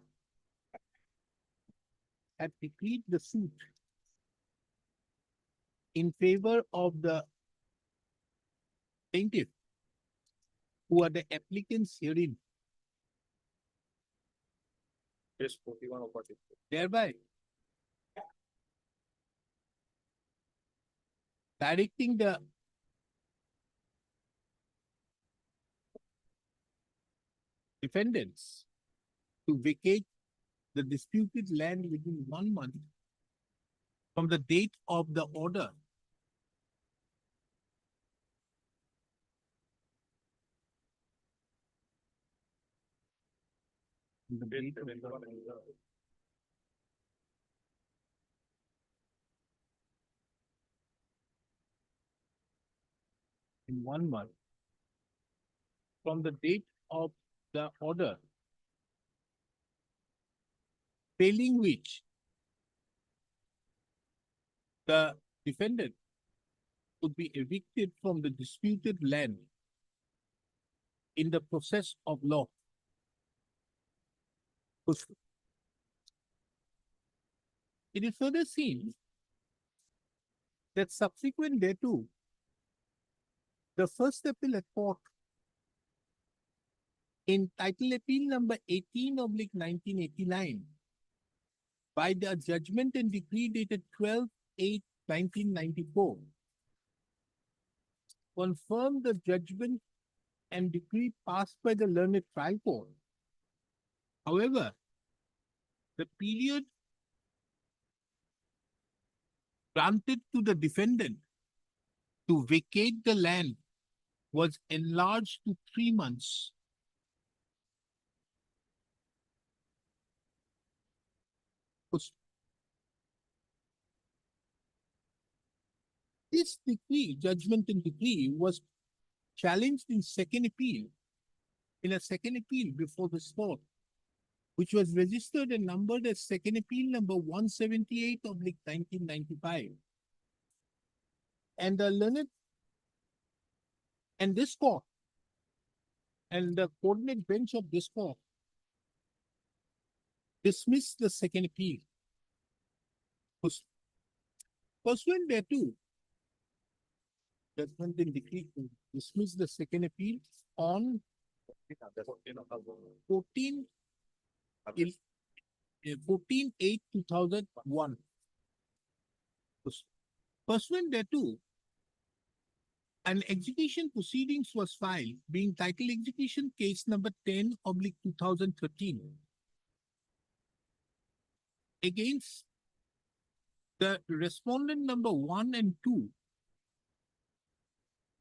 had decreed the suit in favor of the plaintiff who are the applicants herein, Case 41 or 42. thereby directing the defendants to vacate the disputed land within 1 month from the date of the order. The Case date of 71 the- and in 1 month from the date of the order, failing which the defendant would be evicted from the disputed land in the process of law. It is further seen that subsequent thereto, the first appellate court in title appeal number 18/1989 by the judgment and decree dated 12/8/1994 confirmed the judgment and decree passed by the learned trial court. However, the period granted to the defendant to vacate the land was enlarged to 3 months. This decree, judgment and decree, was challenged in a second appeal before this court, which was registered and numbered as second appeal number 178/1995. And the learned and this court and the coordinate bench of this court dismissed the second appeal. Pursuant thereto, judgment and decree to dismiss the second appeal on 14/8/2001. Pursuant thereto, an execution proceedings was filed being titled execution case number 10/2013 against the respondent number 1 and 2,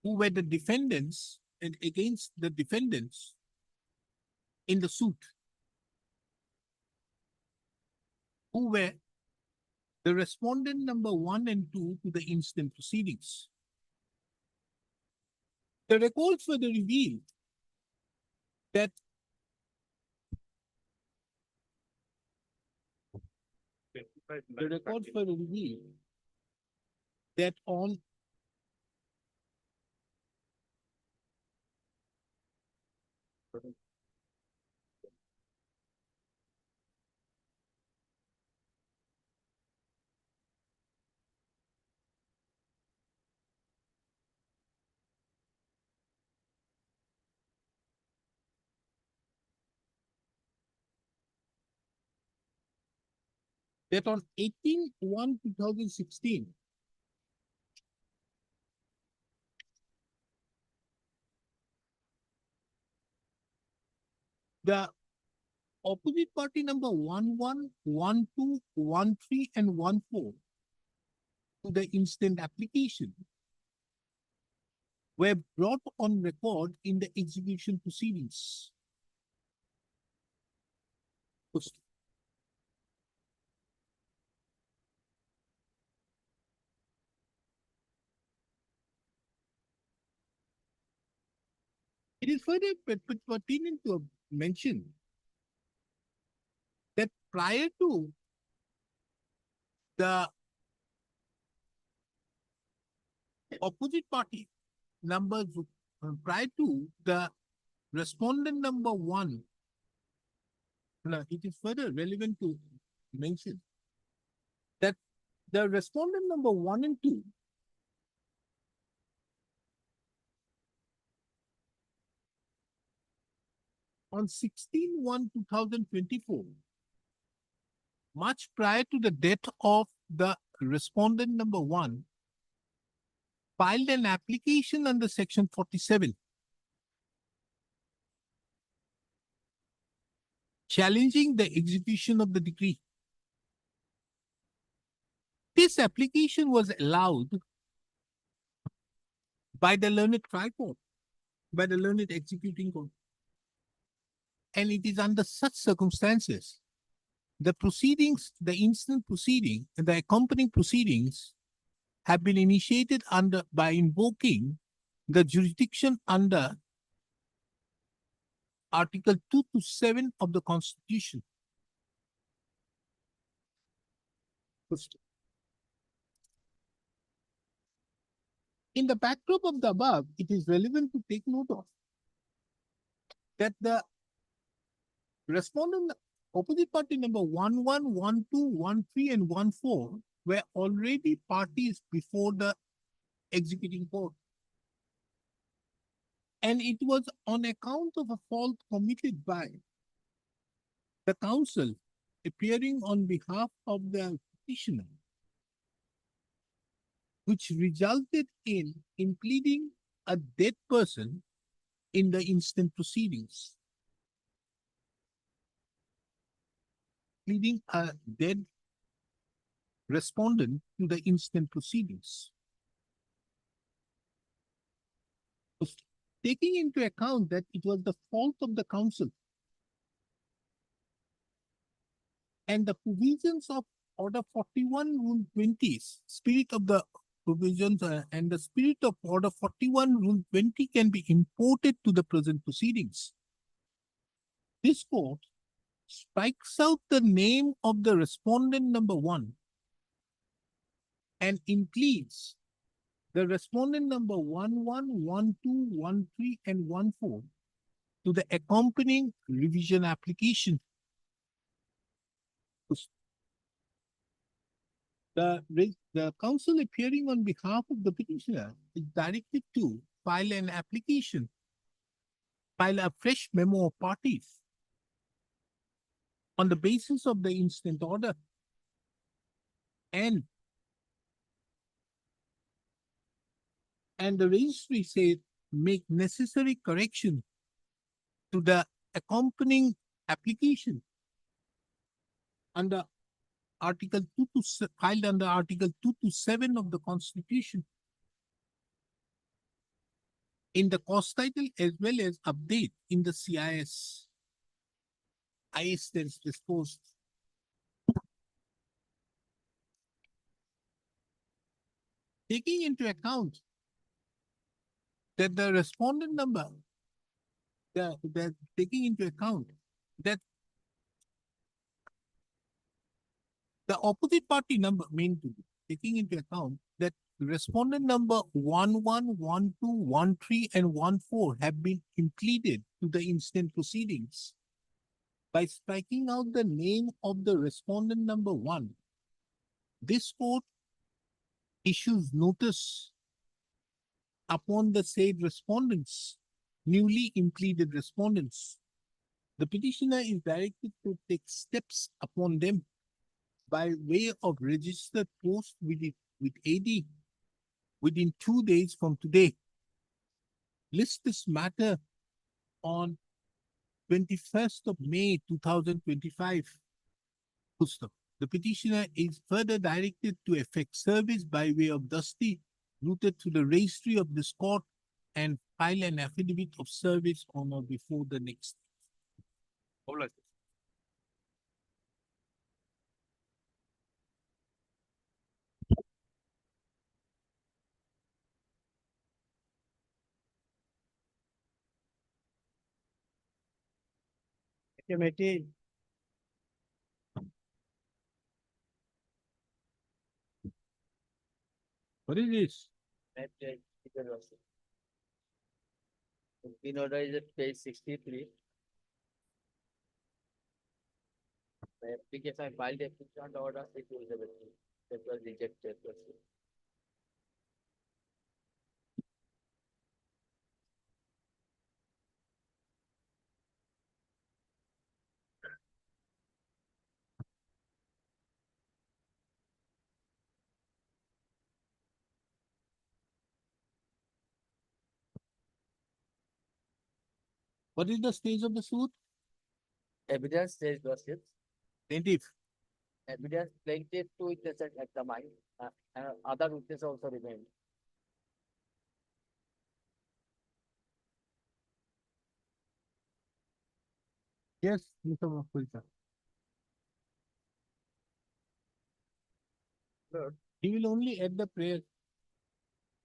who were the defendants and against the defendants in the suit, who were the respondent number 1 and 2 to the instant proceedings. The records further reveal that the records further reveal that on that on 18/1/2016, the opposite party number 11, 12, 13, and 14 to the instant application were brought on record in the execution proceedings. It is further pertinent to mention that prior to the opposite party numbers, prior to the respondent number 1, it is further relevant to mention that the respondent number 1 and 2 on 16/1/2024, much prior to the death of the respondent number 1, filed an application under section 47 challenging the execution of the decree. This application was allowed by the learned trial court, by the learned executing court. And it is under such circumstances, the proceedings, the instant proceeding, and the accompanying proceedings have been initiated by invoking the jurisdiction under Article 2 to 7 of the Constitution. In the backdrop of the above, it is relevant to take note of that the respondent opposite party number 11, 12, 13, and 14 were already parties before the executing court. And it was on account of a fault committed by the counsel appearing on behalf of the petitioner, which resulted in pleading a dead person in the instant proceedings. Pleading a dead respondent to the instant proceedings. Taking into account that it was the fault of the counsel and the provisions of Order 41 Rule 20, spirit of the provisions and the spirit of Order 41 Rule 20 can be imported to the present proceedings. This court strikes out the name of the respondent number 1 and includes the respondent number 11, 12, 13, and 14 to the accompanying revision application. The counsel appearing on behalf of the petitioner is directed to file an application, file a fresh memo of parties on the basis of the instant order and the registry says make necessary correction to the accompanying application under Article 2 to filed under Article 2 to 7 of the Constitution in the cost title as well as update in the CIS. IS that is disposed. Taking into account that the respondent number, taking into account that the opposite party number mean to be, taking into account that respondent number 11, 12, 13, and 14 have been implemented to the instant proceedings. By striking out the name of the respondent number 1, this court issues notice upon the said respondents, newly implemented respondents. The petitioner is directed to take steps upon them by way of registered post with AD within 2 days from today. List this matter on 21st of May 2025. Full stop. The petitioner is further directed to effect service by way of dusty routed to the registry of this court and file an affidavit of service on or before the next. Committee, What is this? In order is at page 63. The application I filed application order it was that was rejected. What is the stage of the suit? Evidence stage lawsuit. Plaintiff. Evidence plaintiff two witnesses examined, and other witnesses also remain. Yes, Mr. Mafulka. Sir. He will only add the prayer.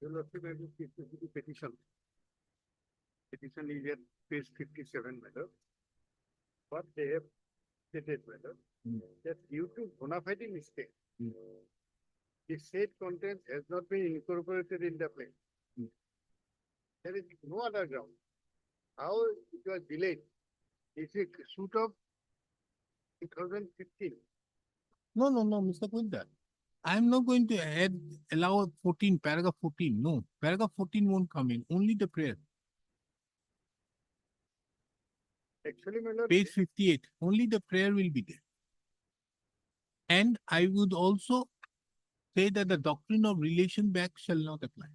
you'll have to maybe the petition. Petition is at page 57, madam. What they have stated, madam, that due to bona fide mistake, the said content has not been incorporated in the plan. There is no other ground. How it was delayed? It's a suit of 2015. No, Mr. Kunta. I'm not going to allow 14, paragraph 14. No, paragraph 14 won't come in, only the prayer. Actually, my lord, Page 58, only the prayer will be there. And I would also say that the doctrine of relation back shall not apply.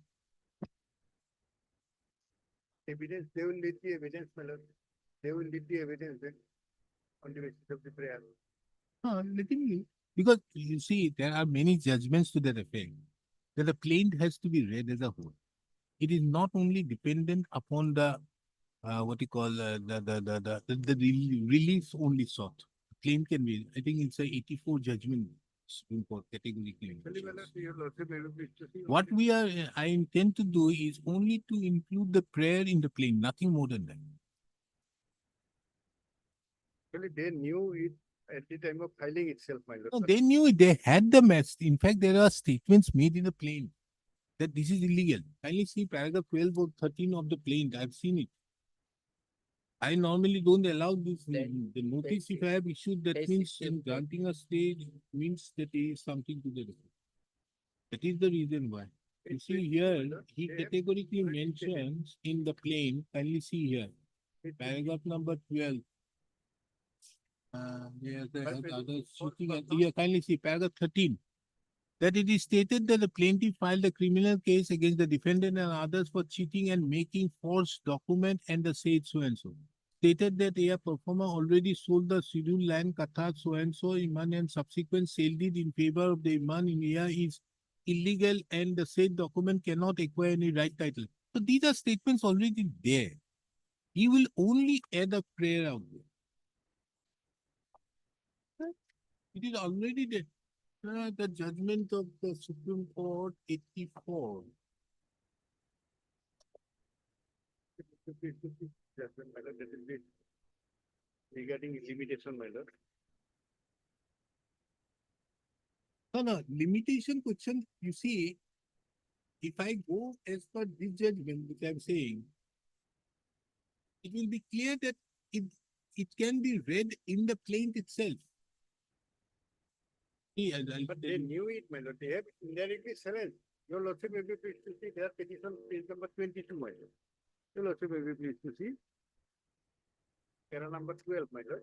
evidence, they will lead the evidence, my lord. They will lead the evidence then on the basis of the prayer. Let him leave. Because you see, there are many judgments to that effect. That the plaint has to be read as a whole. It is not only dependent upon the what you call the relief only sought. Claim can be, I think it's a 84 judgment Supreme Court categorically. Actually, my lord, you will also be able to see. What we are, I intend to do is only to include the prayer in the plain, nothing more than that. Actually, they knew it at the time of filing itself, my lord. No, they knew it, they had the mess. In fact, there are statements made in the plain that this is illegal. Kindly see paragraph 12 or 13 of the plaint. I've seen it. I normally don't allow this. Then- The notice if I have issued, that Basic means in system. granting a stage means that there is something to the record. That is the reason why. You see here, he categorically mentions in the plain, kindly see here, paragraph number 12. Yes, the other shooting, here, kindly see paragraph 13. That it is stated that the plaintiff filed a criminal case against the defendant and others for cheating and making false document and the said so and so. Stated that a performer already sold the scheduled land Katha so and so Iman and subsequent sale deed in favor of the Iman in Ia is illegal and the said document cannot acquire any right title. So these are statements already there. He will only add a prayer out there. It is already there. The judgment of the Supreme Court 84. Judgment, my lord, that will be regarding limitation, my lord. No, limitation question, you see, if I go as per this judgment, which I'm saying, it will be clear that it can be read in the plaint itself. See, I'll But tell they you. knew it, my lord. They have indirectly challenged. You'll also maybe pleased to see their petition page number 22, my lord. You'll also maybe pleased to see. Para number 12, my lord.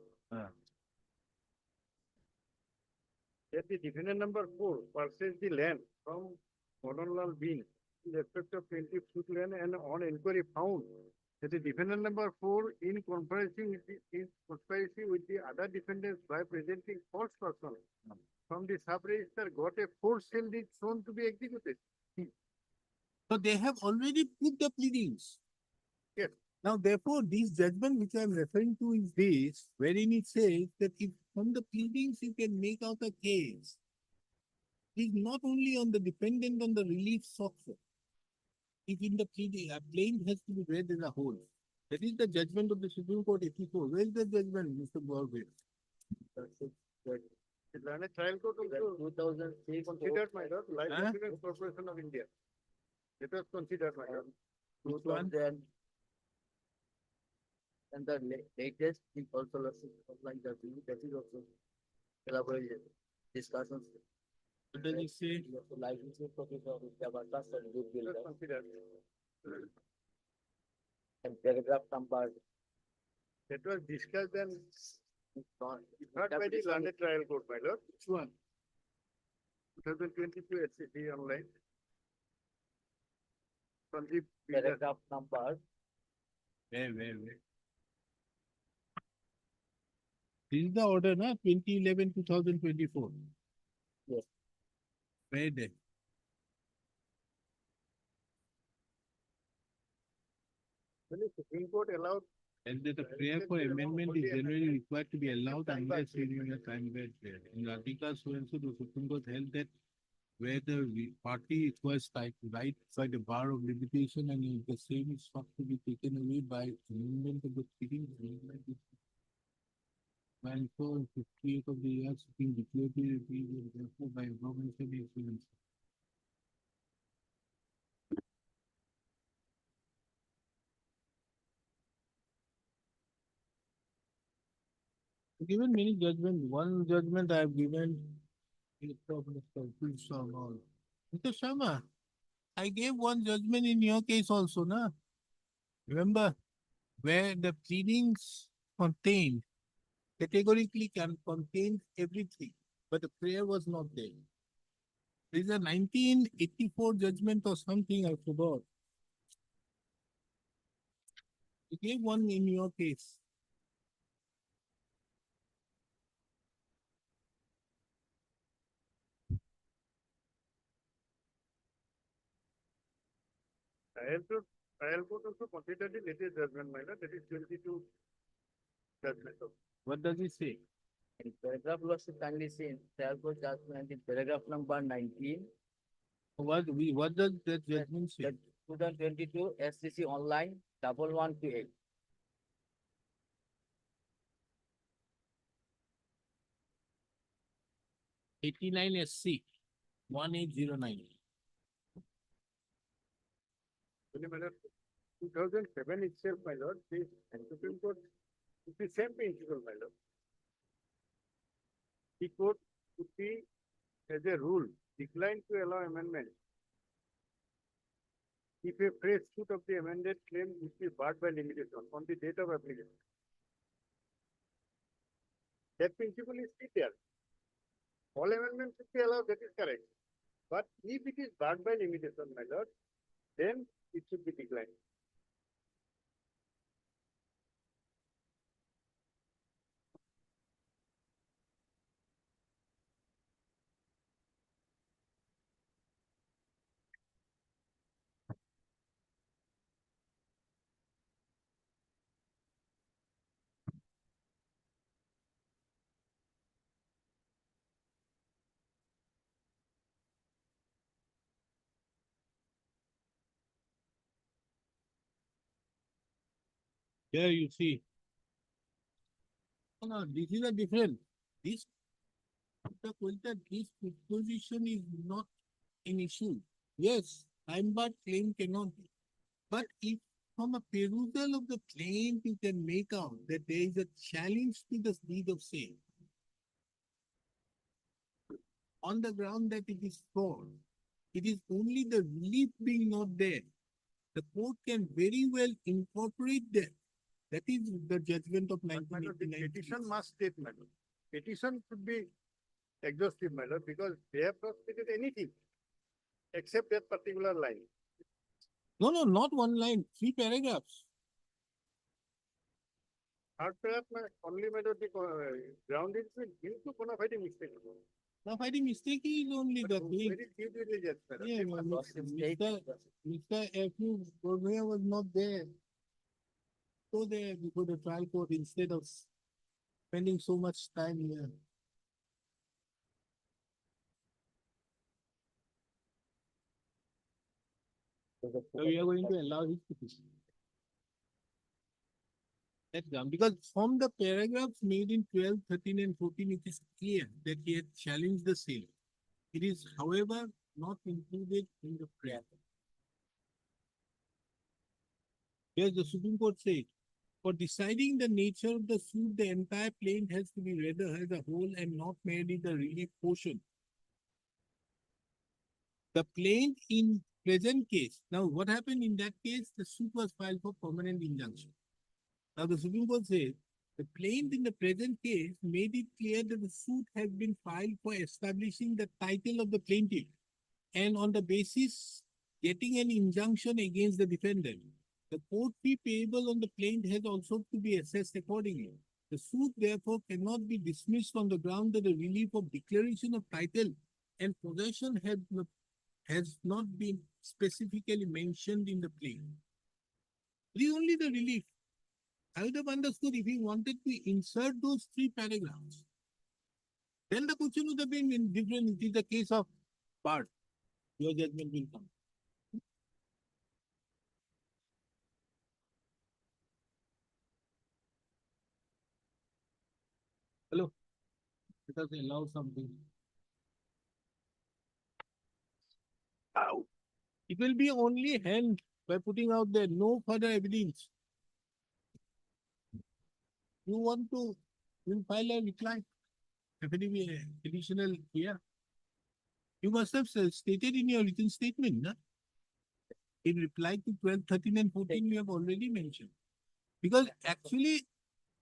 That the defendant number 4 purchased the land from Madanlal Bean in respect of 20 foot land and on inquiry found that the defendant number 4 in conspiracy with the other defendants by presenting false person from the sub-register got a forced sale deed shown to be executed. So they have already put the pleadings. Yes. Now therefore, this judgment which I am referring to is this, wherein it says that if from the pleadings you can make out a case, it is not only on the dependent on the relief sought. If in the pleading, a plaint has to be read as a whole. That is the judgment of the Supreme Court 84. Where is the judgment, Mr. Borges? The learned trial court also 2006. considered, my lord, Life Huh? Insurance Corporation of India. It was considered, my lord. Which one? And the latest is also like that is also elaborated discussions. What does it say? Licensing procedure of Jabata and good It was builder considered. and paragraph number. That was discussed and Not heard by the learned trial court, my lord. Which one? 2022 SCP online. Sandeep, Peter. paragraph number. Where? This is the order, na? 2011-2024. Yes. Where then? When the Supreme Court allowed And that the prayer for amendment is generally required to be allowed unless in a time-based prayer. In Article so and so, the Supreme Court held that where the party requires right by the bar of limitation and if the same is sought to be taken away by amendment of the pleading, amendment is 94 and 58 of the year, Supreme declarative review and therefore by aforementioned excellence. Given many judgments, one judgment I have given is of Mr. Sharma. Mr. Sharma, I gave one judgment in your case also, na? Remember, where the pleadings contained, categorically can contain everything, but the prayer was not there. There is a 1984 judgment or something, I forgot. I gave one in your case. trial court also considered the latest judgment, my lord, that is 22 judgment. What does it say? In paragraph was kindly seen, trial court judgment in paragraph number 19. What does that judgment say? That 2022 SCC online 1128. '89 SC 1809. Only, my lord, 2007 itself, my lord, the Supreme Court, it's the same principle, my lord. The court could be, as a rule, declined to allow amendment if a fresh suit of the amended claim would be barred by limitation on the date of application. That principle is still there. All amendments should be allowed, that is correct. But if it is barred by limitation, my lord, then it should be declined. Here you see. Oh, no, this is a different. This proposition is not an issue. Yes, time-barred claim cannot be. But if from a perusal of the claim you can make out that there is a challenge to the deed of sale on the ground that it is fraud, it is only the relief being not there. The court can very well incorporate that. That is the judgment of But, my lord, the 1989. petition must state, my lord. Petition should be exhaustive, my lord, because they have not stated anything except that particular line. No, no, not one line, 3 paragraphs. Third paragraph, only my lord, the ground is due to bona fide mistake. Now, finding mistake is only the thing. Very due diligence, my lord. Yeah, Mr. F.U. Borneo was not there. Go there before the trial court instead of spending so much time here. So we are going to allow his petition. That's done, because from the paragraphs made in 12, 13 and 14, it is clear that he had challenged the same. It is, however, not included in the prayer. Here's the Supreme Court said, for deciding the nature of the suit, the entire plaint has to be read as a whole and not merely the relief portion. The plaint in present case, now what happened in that case? The suit was filed for permanent injunction. Now the Supreme Court says, the plaint in the present case made it clear that the suit has been filed for establishing the title of the plaintiff and on the basis getting an injunction against the defendant. The court fee payable on the plaint has also to be assessed accordingly. The suit therefore cannot be dismissed on the ground that the relief of declaration of title and possession has not been specifically mentioned in the plaint. It is only the relief. I would have understood if he wanted to insert those 3 paragraphs. Then the question would have been different. It is the case of part. Your judgment will come. Hello. Let us allow something. Ow. It will be only held by putting out there no further evidence. You want to, will file a reply. Definitely additional here. You must have stated in your written statement, no? In reply to 12, 13 and 14, we have already mentioned. Because actually,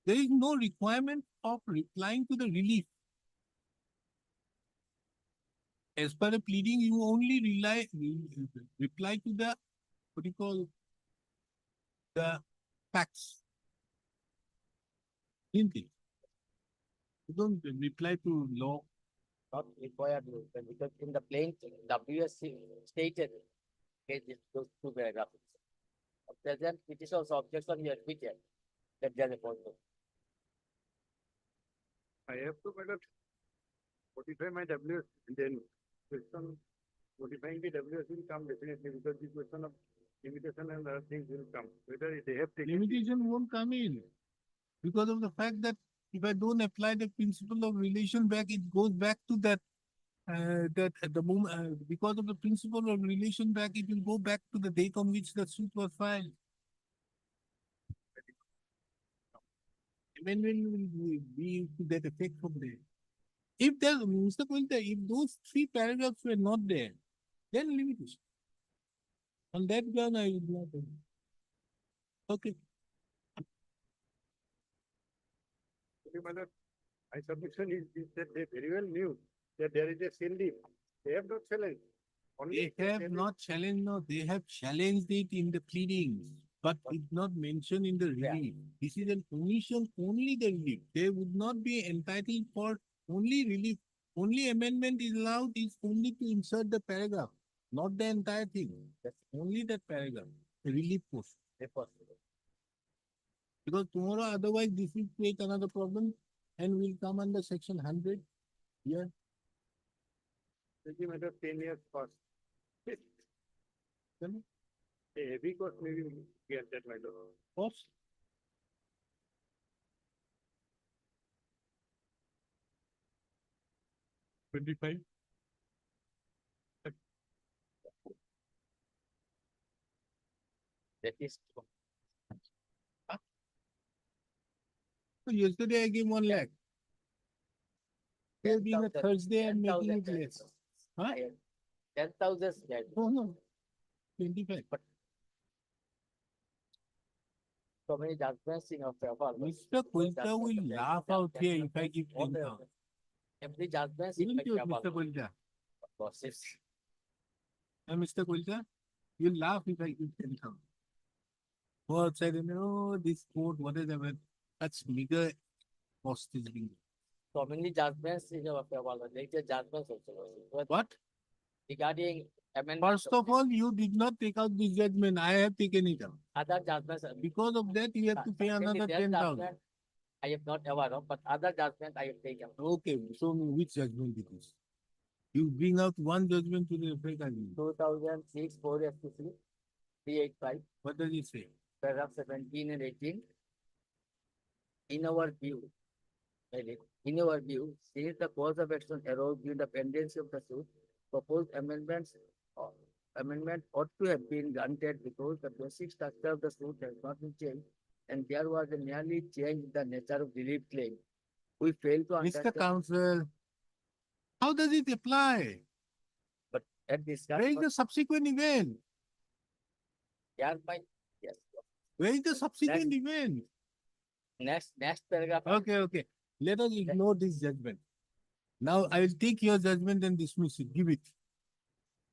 there is no requirement of replying to the relief. As per the pleading, you only reply to the, what you call, the facts. Isn't it? You don't reply to law. Not required, because in the plaint, WSC stated, okay, those 2 paragraphs. Present petition's objection, you admitted that there is a problem. I have to, my lord, modify my WS, and then question modifying the WS will come definitely, because the question of limitation and other things will come. Whether they have taken. Limitation won't come in because of the fact that if I don't apply the principle of relation back, it goes back to that at the moment, because of the principle of relation back, it will go back to the date on which the suit was filed. Amendment will be to that effect from there. If there, Mr. Quinta, if those 3 paragraphs were not there, then limitation. On that ground, I would not. Okay. My lord, my submission is that they very well knew that there is a sin deed. They have not challenged. Only They have not challenged, no, they have challenged it in the pleadings, but it's not mentioned in the relief. This is an omission, only the relief. They would not be entitled for only relief. Only amendment is allowed is only to insert the paragraph, not the entire thing. That's only that paragraph, the relief portion. Because tomorrow, otherwise, this will create another problem and will come under section 100 here. the matter of 10 years past. A heavy cost maybe will get that, my lord. Cost. $25. That is true. So yesterday I gave 1 lakh. Today being a 10,000, Thursday, I'm making it 10,000, less. Huh? 10,000, No, no. 25. but so many judgments in our favor. Mr. Quinta will laugh out here if I give 10,000. Every judgment. Isn't it, Mr. Kulja? Process. Mr. Kulja, you laugh if I give 10,000. Go outside and, oh, this court, what is about? That's bigger cost is being. So many judgments in our favor, later judgments also. But What? regarding amendment. First of all, you did not take out this judgment. I have taken it out. Other judgments. Because of that, you have to pay another 10,000. I am not aware of, but other judgment I have taken. Okay, so which judgment it is? You bring out one judgment to the effect again. 2006, 4 FTC, 385, What does it say? paragraph 17 and 18. In our view, since the cause of action arose during the pendency of the suit, proposed amendment ought to have been granted because the basic structure of the suit has not been changed, and there was a merely change in the nature of relief claim. We fail to Mr. understand. Counsel, how does it apply? But at this Where is the subsequent event? hereby, yes. Where is the subsequent event? Next paragraph. Okay. Let us ignore this judgment. Now I will take your judgment and dismiss it. Give it.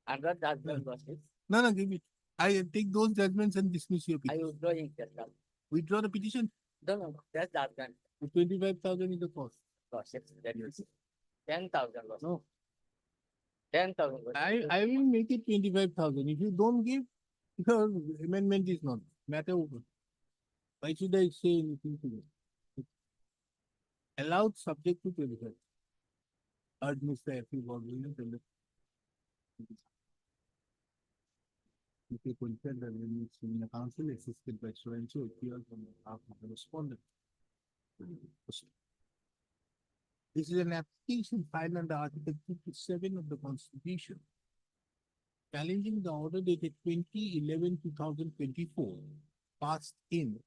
Under judgment process, No, give it. I will take those judgments and dismiss your I petition. withdraw in that. Withdraw the petition. No, that's judgment 25,000 is the cost. process. That Yes. is 10,000 loss. No, 10,000 loss. I will make it 25,000. If you don't give, your amendment is not matter over. Why should I say anything to you? Allowed subject to 25. Urge Mr. F. Baldwin and the Mr. Qualified and Senior Counsel assisted by so and so appears on behalf of the respondent. This is an application filed under Article 57 of the Constitution, challenging the order dated 2011-2024, passed in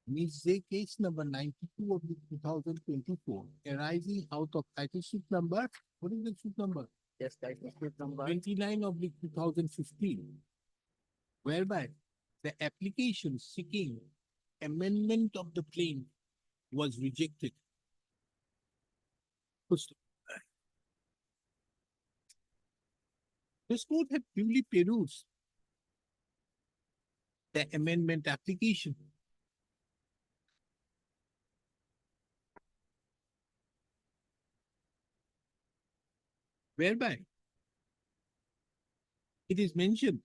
Ms. J case number 92 of the 2024, arising out of title suit number, what is the suit number? Yes, that is the number. 29 of the 2015, whereby the application seeking amendment of the plaint was rejected. First, this court had duly perused the amendment application. Whereby it is mentioned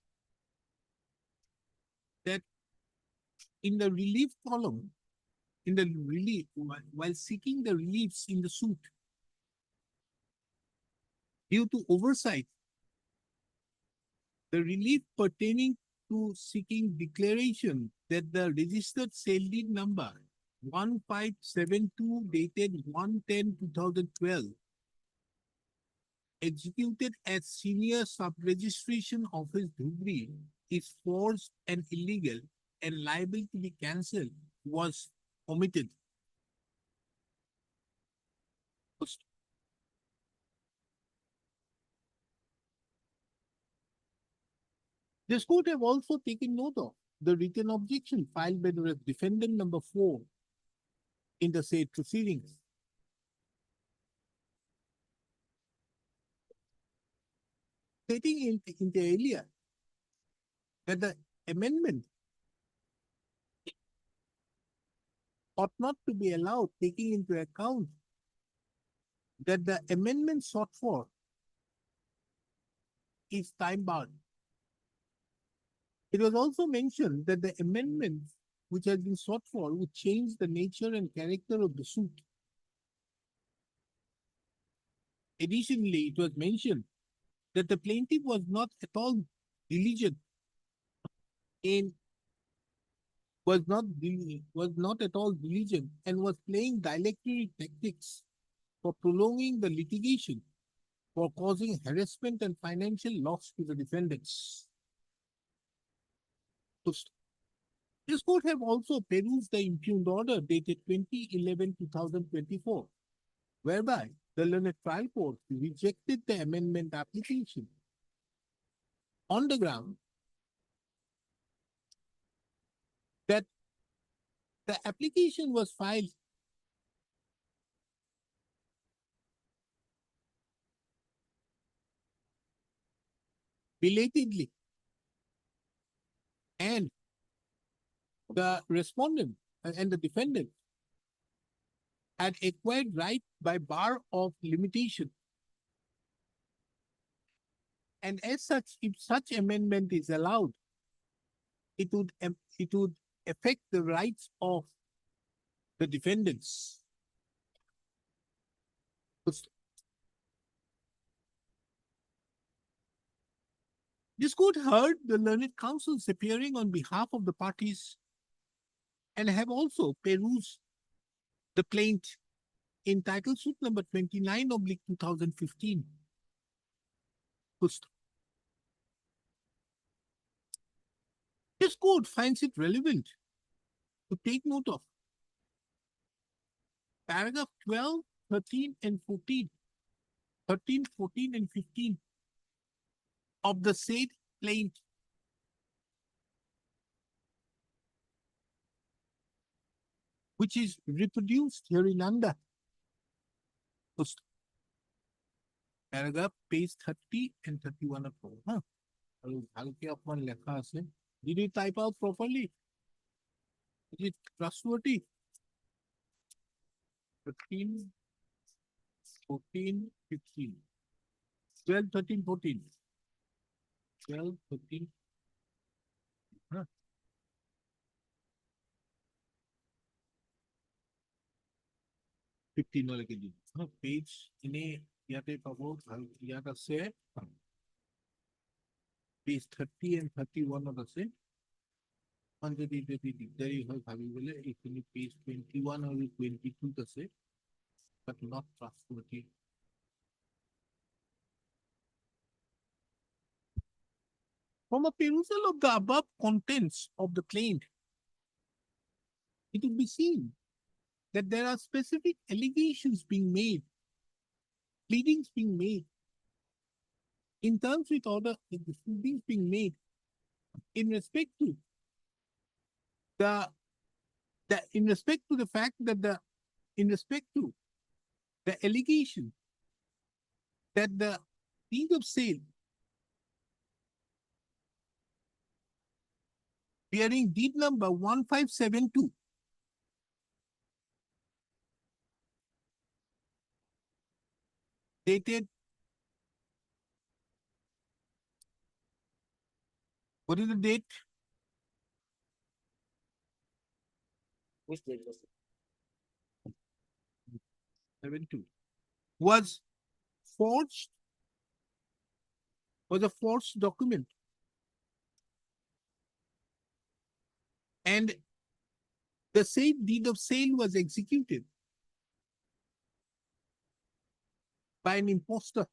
that in the relief column, in the relief, while seeking the reliefs in the suit, due to oversight, the relief pertaining to seeking declaration that the registered sale deed number 1572 dated 1/10/2012 executed as senior sub-registration office Dhubri is forced and illegal and liable to be cancelled was omitted. This court have also taken note of the written objection filed by the defendant number 4 in the said proceedings. Stating in the earlier that the amendment ought not to be allowed, taking into account that the amendment sought for is time bound. It was also mentioned that the amendment which has been sought for would change the nature and character of the suit. Additionally, it was mentioned that the plaintiff was not at all diligent and was playing dilatory tactics for prolonging the litigation, for causing harassment and financial loss to the defendants. This court have also perused the impugned order dated 2011-2024, whereby the learned trial court rejected the amendment application on the ground that the application was filed belatedly. And the respondent and the defendant had acquired right by bar of limitation. And as such, if such amendment is allowed, it would affect the rights of the defendants. This court heard the learned counsels appearing on behalf of the parties and have also perused the plaint entitled suit number 29/2015. This court finds it relevant to take note of paragraph 12, 13, and 14, 13, 14, and 15 of the said plaint, which is reproduced hereunder. Paragraph page 30 and 31 of huh? Did you type out properly? Is it trustworthy? 13, 14, 15, 12, 13, 14. 12, 13. Huh? 15 লৈকে দিম page এনে ইয়াতে পাব ভাল ইয়াত আছে page 30 and 31 আছে যদি দিগদাৰি হয় ভাবিবলে এইখিনি পেজ 21 আৰু 22 আছে but not trustworthy. From a perusal of the above contents of the plaint, it will be seen that there are specific allegations being made, pleadings being made, in terms with order, the pleadings being made in respect to in respect to the fact that in respect to the allegation that the deed of sale bearing deed number 1572 dated, what is the date? Which date was it? 72 was forged, was a forged document, and the said deed of sale was executed by an impostor.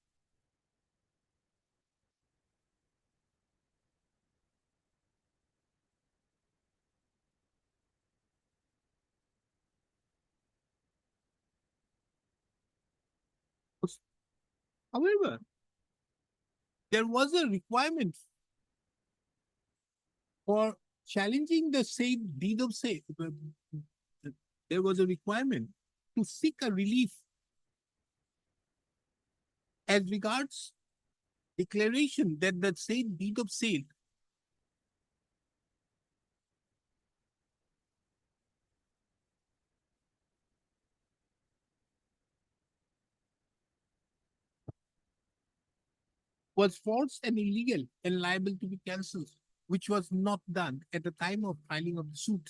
However, there was a requirement for challenging the said deed of sale. There was a requirement to seek a relief as regards declaration that the said deed of sale was false and illegal and liable to be cancelled, which was not done at the time of filing of the suit.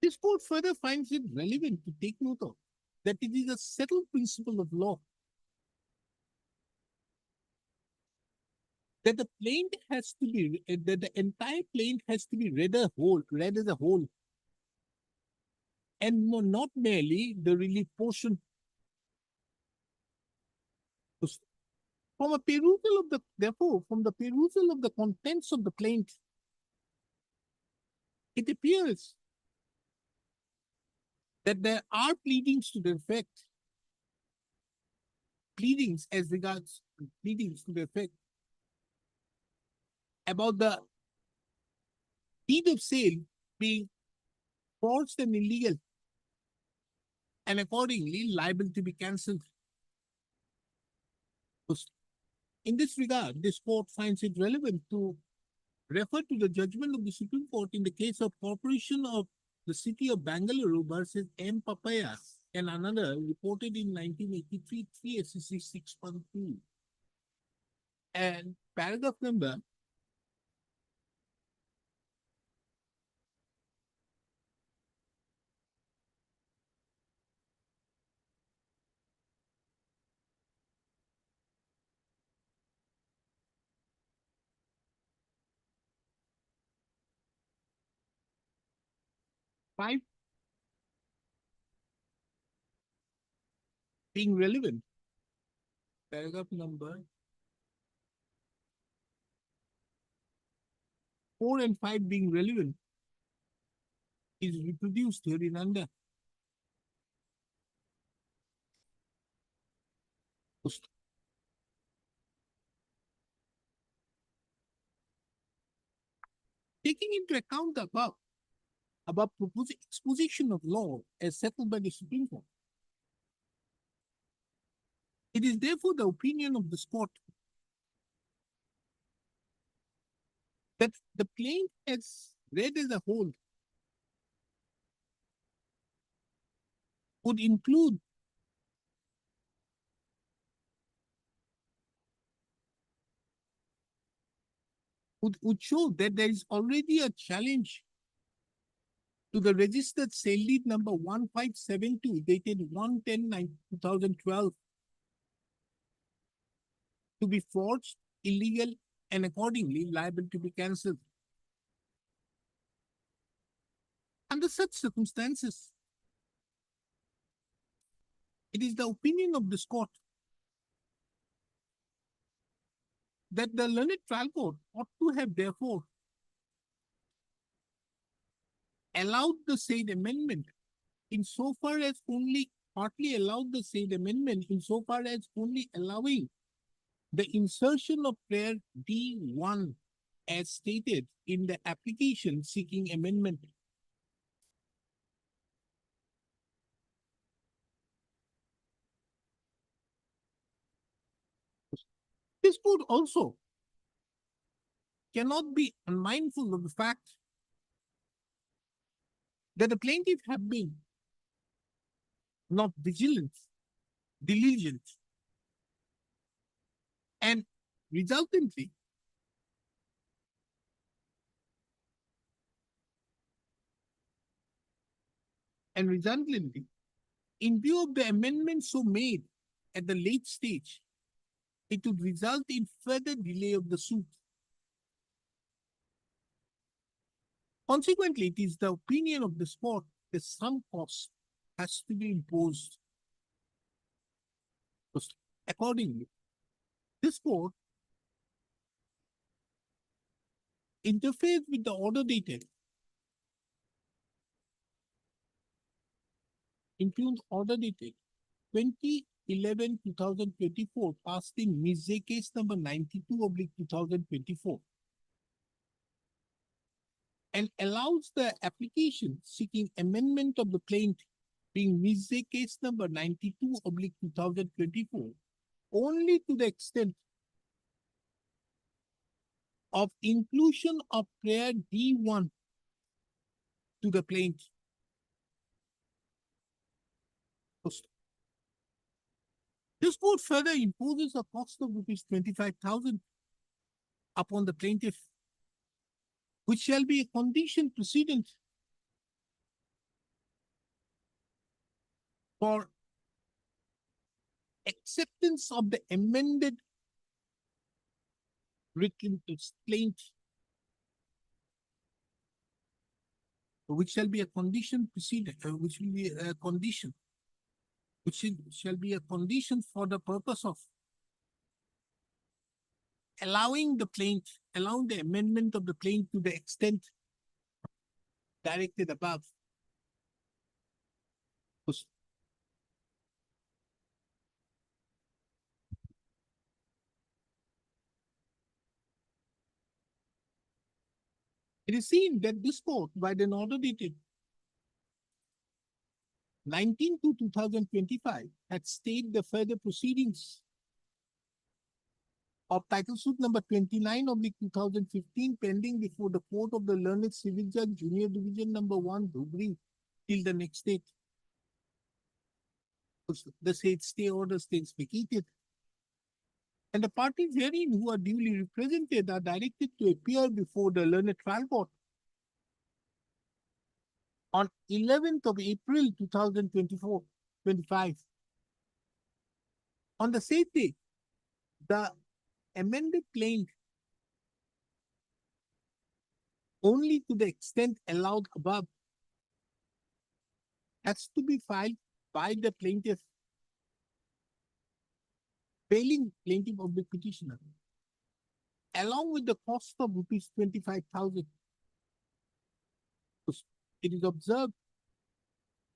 This court further finds it relevant to take note of that it is a settled principle of law that the plaint has to be, that the entire plaint has to be read as a whole, and not merely the relief portion. From a perusal of the, therefore, from the perusal of the contents of the plaint, it appears that there are pleadings to the effect, pleadings as regards pleadings to the effect about the deed of sale being forged and illegal, and accordingly liable to be cancelled. In this regard, this court finds it relevant to refer to the judgment of the Supreme Court in the case of Corporation of the City of Bangalore versus M. Papaya and another reported in 1983, 3 SCC 6.2. And paragraph number five being relevant. Paragraph number 4 and 5 being relevant is reproduced here in under. Taking into account the above proposed exposition of law as settled by the Supreme Court, it is therefore the opinion of this court that the plaint as read as a whole would include would show that there is already a challenge to the registered sale lead number 1572 dated 1/10/2012 to be forged, illegal, and accordingly liable to be cancelled. Under such circumstances, it is the opinion of this court that the learned trial court ought to have therefore allowed the said amendment insofar as only partly allowed the said amendment insofar as only allowing the insertion of prayer D1 as stated in the application seeking amendment. This court also cannot be unmindful of the fact that the plaintiff have been not vigilant, diligent, and resultantly in view of the amendment so made at the late stage, it would result in further delay of the suit. Consequently, it is the opinion of this court that some cost has to be imposed. Accordingly, this court interfered with the order dated includes order dated 2011-2024 passed in Mizze case number 92/2024 and allows the application seeking amendment of the plaint being Mizze case number 92/2024 only to the extent of inclusion of prayer D1 to the plaint. This court further imposes a cost of rupees 25,000 upon the plaintiff, which shall be a condition precedent for acceptance of the amended written plaint, which shall be a condition precedent, which will be a condition, which shall be a condition for the purpose of allowing the amendment of the plaint to the extent directed above. It is seen that this court, by an order dated 19/2/2025 had stayed the further proceedings of title suit number 29/2015 pending before the court of the learned civil judge junior division number 1 Dhubri till the next date. The said stay order stays vacated. And the parties herein who are duly represented are directed to appear before the learned trial court on 11th of April 2024-25. On the same day, the amended plaint only to the extent allowed above has to be filed by the plaintiff, failing plaintiff of the petitioner, along with the cost of rupees 25,000. It is observed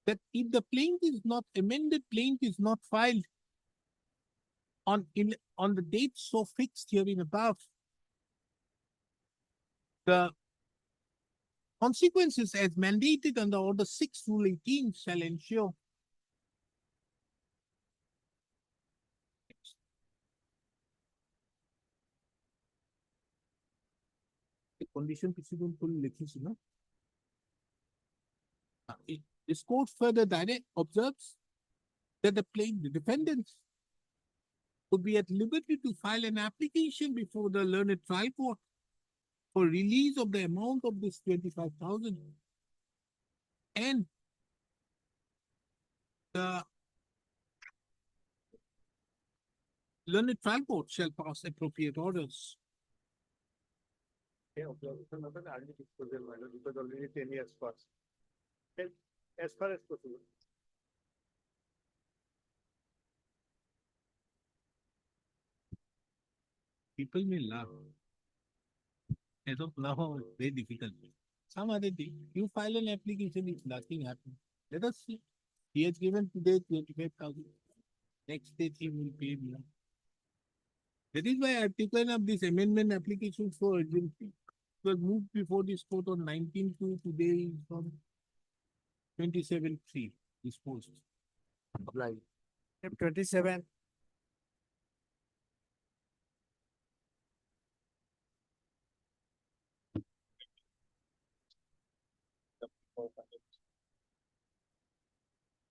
that if the plaint is not amended, plaint is not filed on the date so fixed herein above, the consequences as mandated under Order 6 Rule 18 shall ensure. The condition precedent full likhis, no? This court further observes that the defendants would be at liberty to file an application before the learned trial court for release of the amount of this 25,000, and the learned trial court shall pass appropriate orders. Yeah, observation of an early disposal, my lord, because already 10 years passed. And as far as possible. People may laugh. As of now, it's very difficult. Some other thing, you file an application if nothing happens. Let us see. He has given today 25,000. Next day he will pay more. That is why I have taken up this amendment application for urgency. It was moved before this court on 19/2. Today is on 27/3. Disposed. Applied. 27.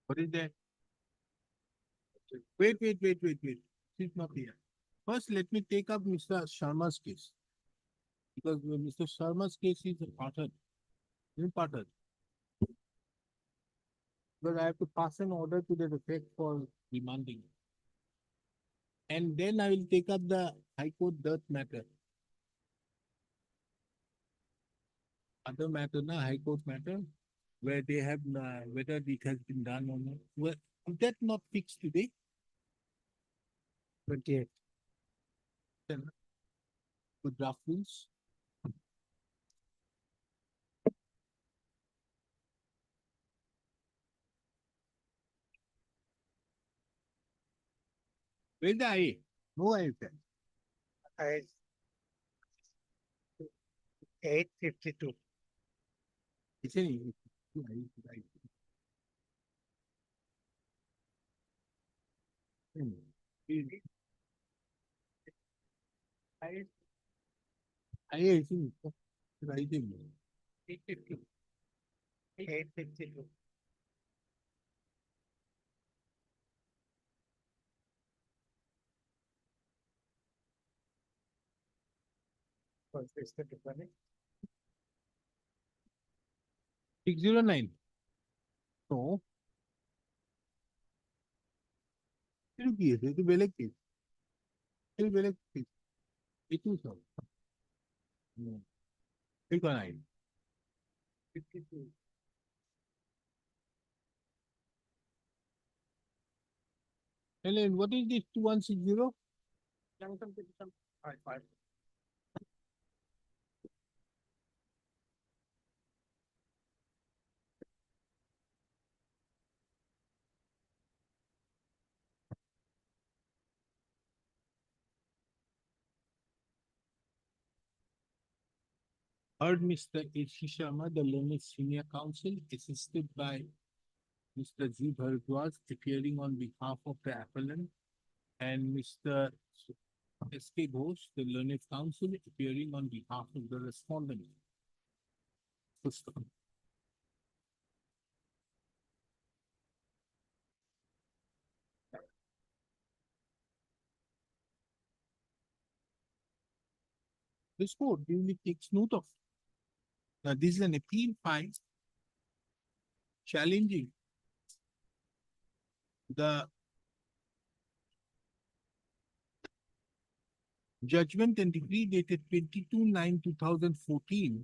What is that? Wait. It's not here. First, let me take up Mr. Sharma's case. Because Mr. Sharma's case is a pattern. Pattern. Because I have to pass an order to the effect for demanding. And then I will take up the High Court dirt matter. Other matter, High Court matter, where they have, whether it has been done or not. Well, is that not fixed today? 28. Then, with draft rules. Where's the IA? No IA. I 852. It's an IA. IA is in writing. 850. 852. What's the state of planning? 609. So, it will be elected. It will be elected. It is so. 609. 52. Helen, what is this 2160? Long-term petition. Five. Heard Mr. H. Sharma, the learned senior counsel, assisted by Mr. G. Bharadwaj appearing on behalf of the appellant, and Mr. S.K. Ghosh, the learned counsel, appearing on behalf of the respondent. Pushpa. This court duly takes note of. Now, this is an appeal filed challenging the judgment and decree dated 22/9/2014,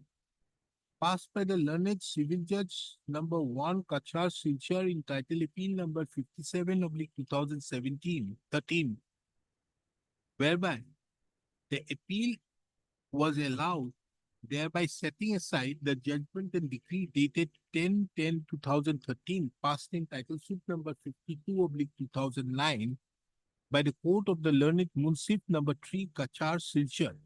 passed by the learned civil judge number 1 Kachar Silchar, entitled appeal number 57/2017-13, whereby the appeal was allowed, thereby setting aside the judgment and decree dated 10/10/2013, passed entitled suit number 52/2009 by the court of the learned Munsif number 3 Kachar Silchar.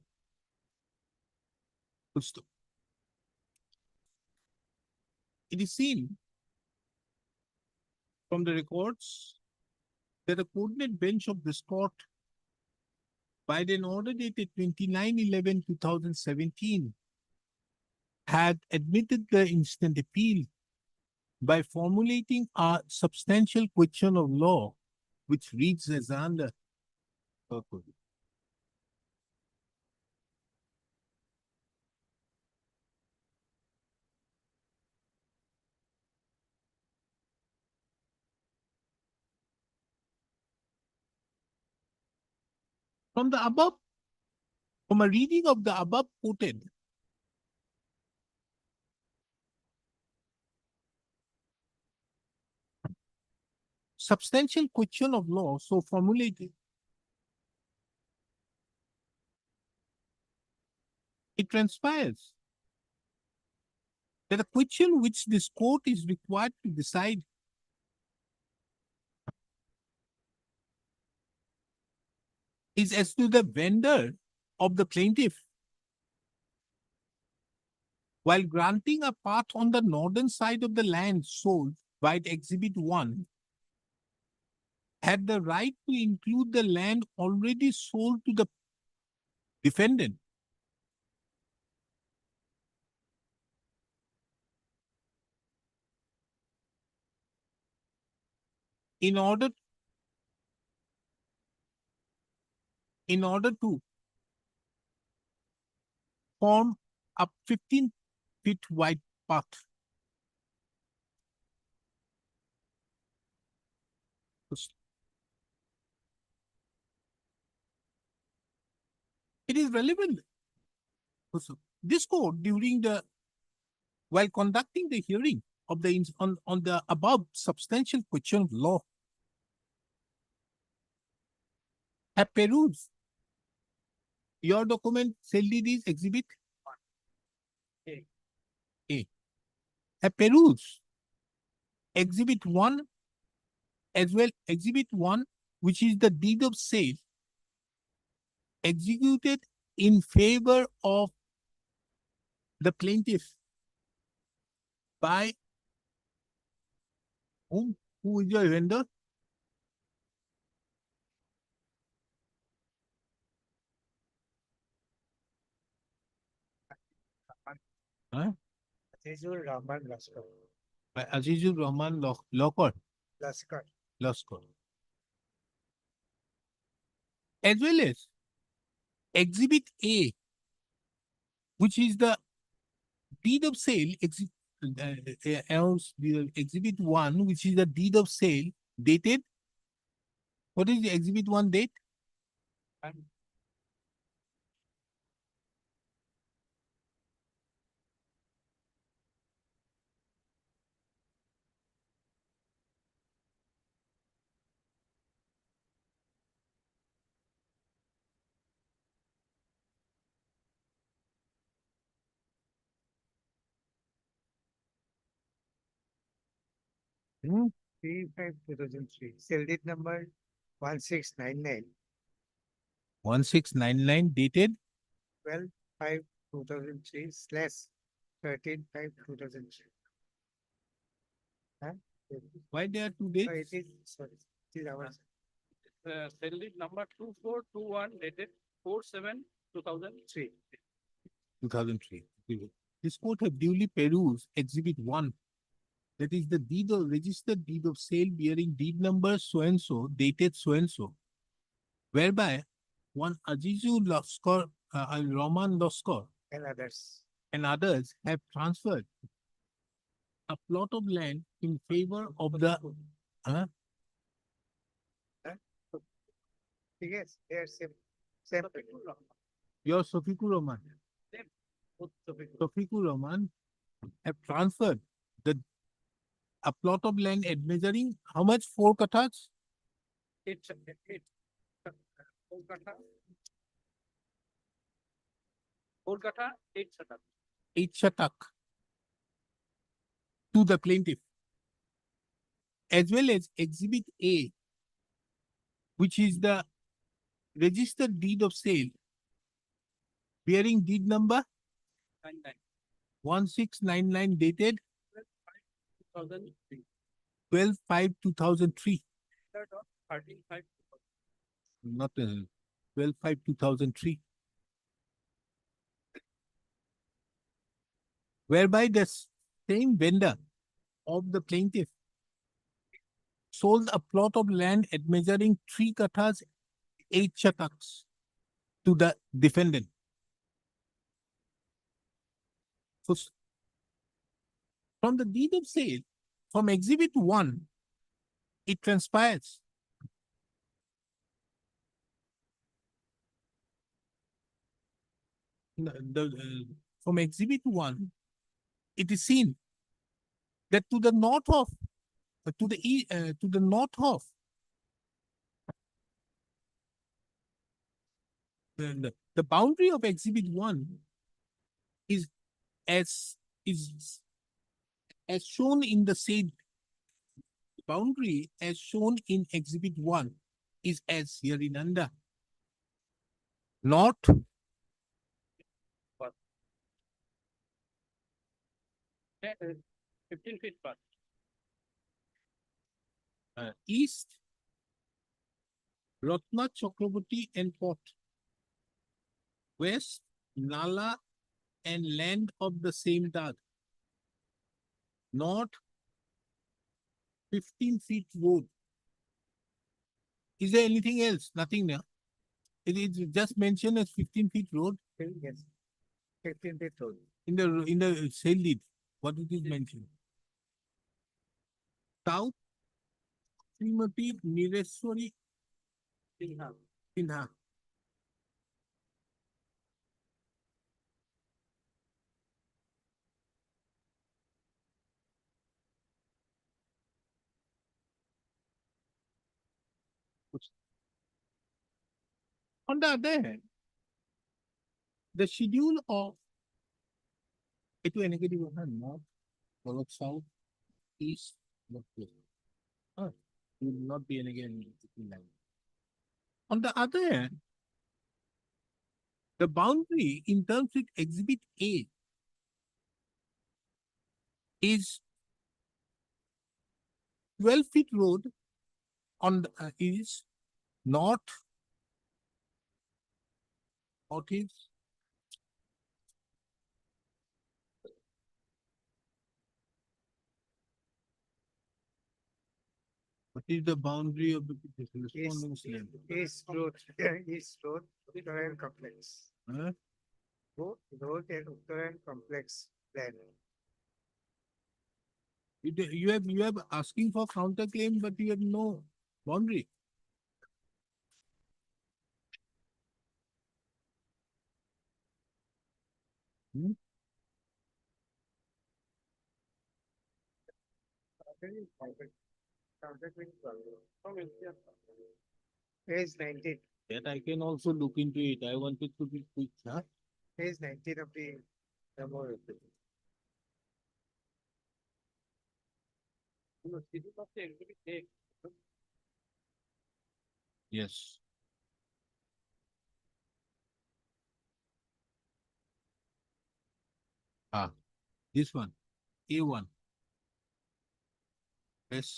It is seen from the records that the coordinate bench of this court, by an order dated 29/11/2017, had admitted the instant appeal by formulating a substantial question of law, which reads as under. From the above, from a reading of the above quoted, substantial question of law so formulated, it transpires that the question which this court is required to decide is as to the vendor of the plaintiff. While granting a part on the northern side of the land sold by Exhibit 1, had the right to include the land already sold to the defendant. In order to form a 15-feet wide path. It is relevant. This court, while conducting the hearing of on the above substantial question of law, have perused your document, CLDD's Exhibit A. Have perused Exhibit 1 as well, Exhibit 1, which is the deed of sale executed in favor of the plaintiff by whom? Who is your vendor? Huh? Azizul Rahman Laskar. By Azizul Rahman Laskar. Laskar. As well as Exhibit A, which is the deed of sale, Exhibit 1, which is the deed of sale dated. What is the Exhibit 1 date? Hmm? 3/5/2003. Cell date number 1699. 1699 dated 12/5/2003 / 13/5/2003. Why there are two Oh, dates? it is, sorry, it is our. Cell lead number 2421 dated 4/7/2003. 2003. This court have duly perused Exhibit 1. That is the deed of registered deed of sale bearing deed number so and so, dated so and so, whereby one Azizu Loskor, Roman Loskor, And others. and others have transferred a plot of land in favor of the Yes, they are same. your Sofikur Roman. Sofikur Roman have transferred a plot of land at measuring how much? 4 kathas? It's it. Kolkata. Kolkata, 8 shatak. 8 shatak to the plaintiff, as well as Exhibit A, which is the registered deed of sale bearing deed number 1699 dated 2003. 12/5/2003. 13/5. Not 12/5/2003. Whereby the same vendor of the plaintiff sold a plot of land at measuring 3 kathas, 8 shataks to the defendant. So from the deed of sale, from Exhibit 1, it transpires from Exhibit 1, it is seen that to the north of, to the north of the boundary of Exhibit 1 is as shown in the said boundary as shown in Exhibit 1 is as hereinunder. North 15 feet per. East Ratna Chakraborty and Port. West Nala and land of the same Dag. North 15 feet road. Is there anything else? Nothing now. It is just mentioned as 15 feet road Yes. 15 feet road. in the sale deed. What it is mentioned? South Srimati Nireshwari Sinha. On the other hand, the schedule of it will negative one north, followed south, east, northwest. It will not be again line. On the other hand, the boundary in terms with Exhibit A is 12 feet road on the, is north, is what is the boundary of the correspondence land? East road, East road, Uttarayan complex. Huh? Road and Uttarayan complex plan. You have asking for counterclaim, but you have no boundary. Page 19, That I can also look into it. I wanted to be quick, huh? page 19 of the memo. Yes. This one, A1. Yes.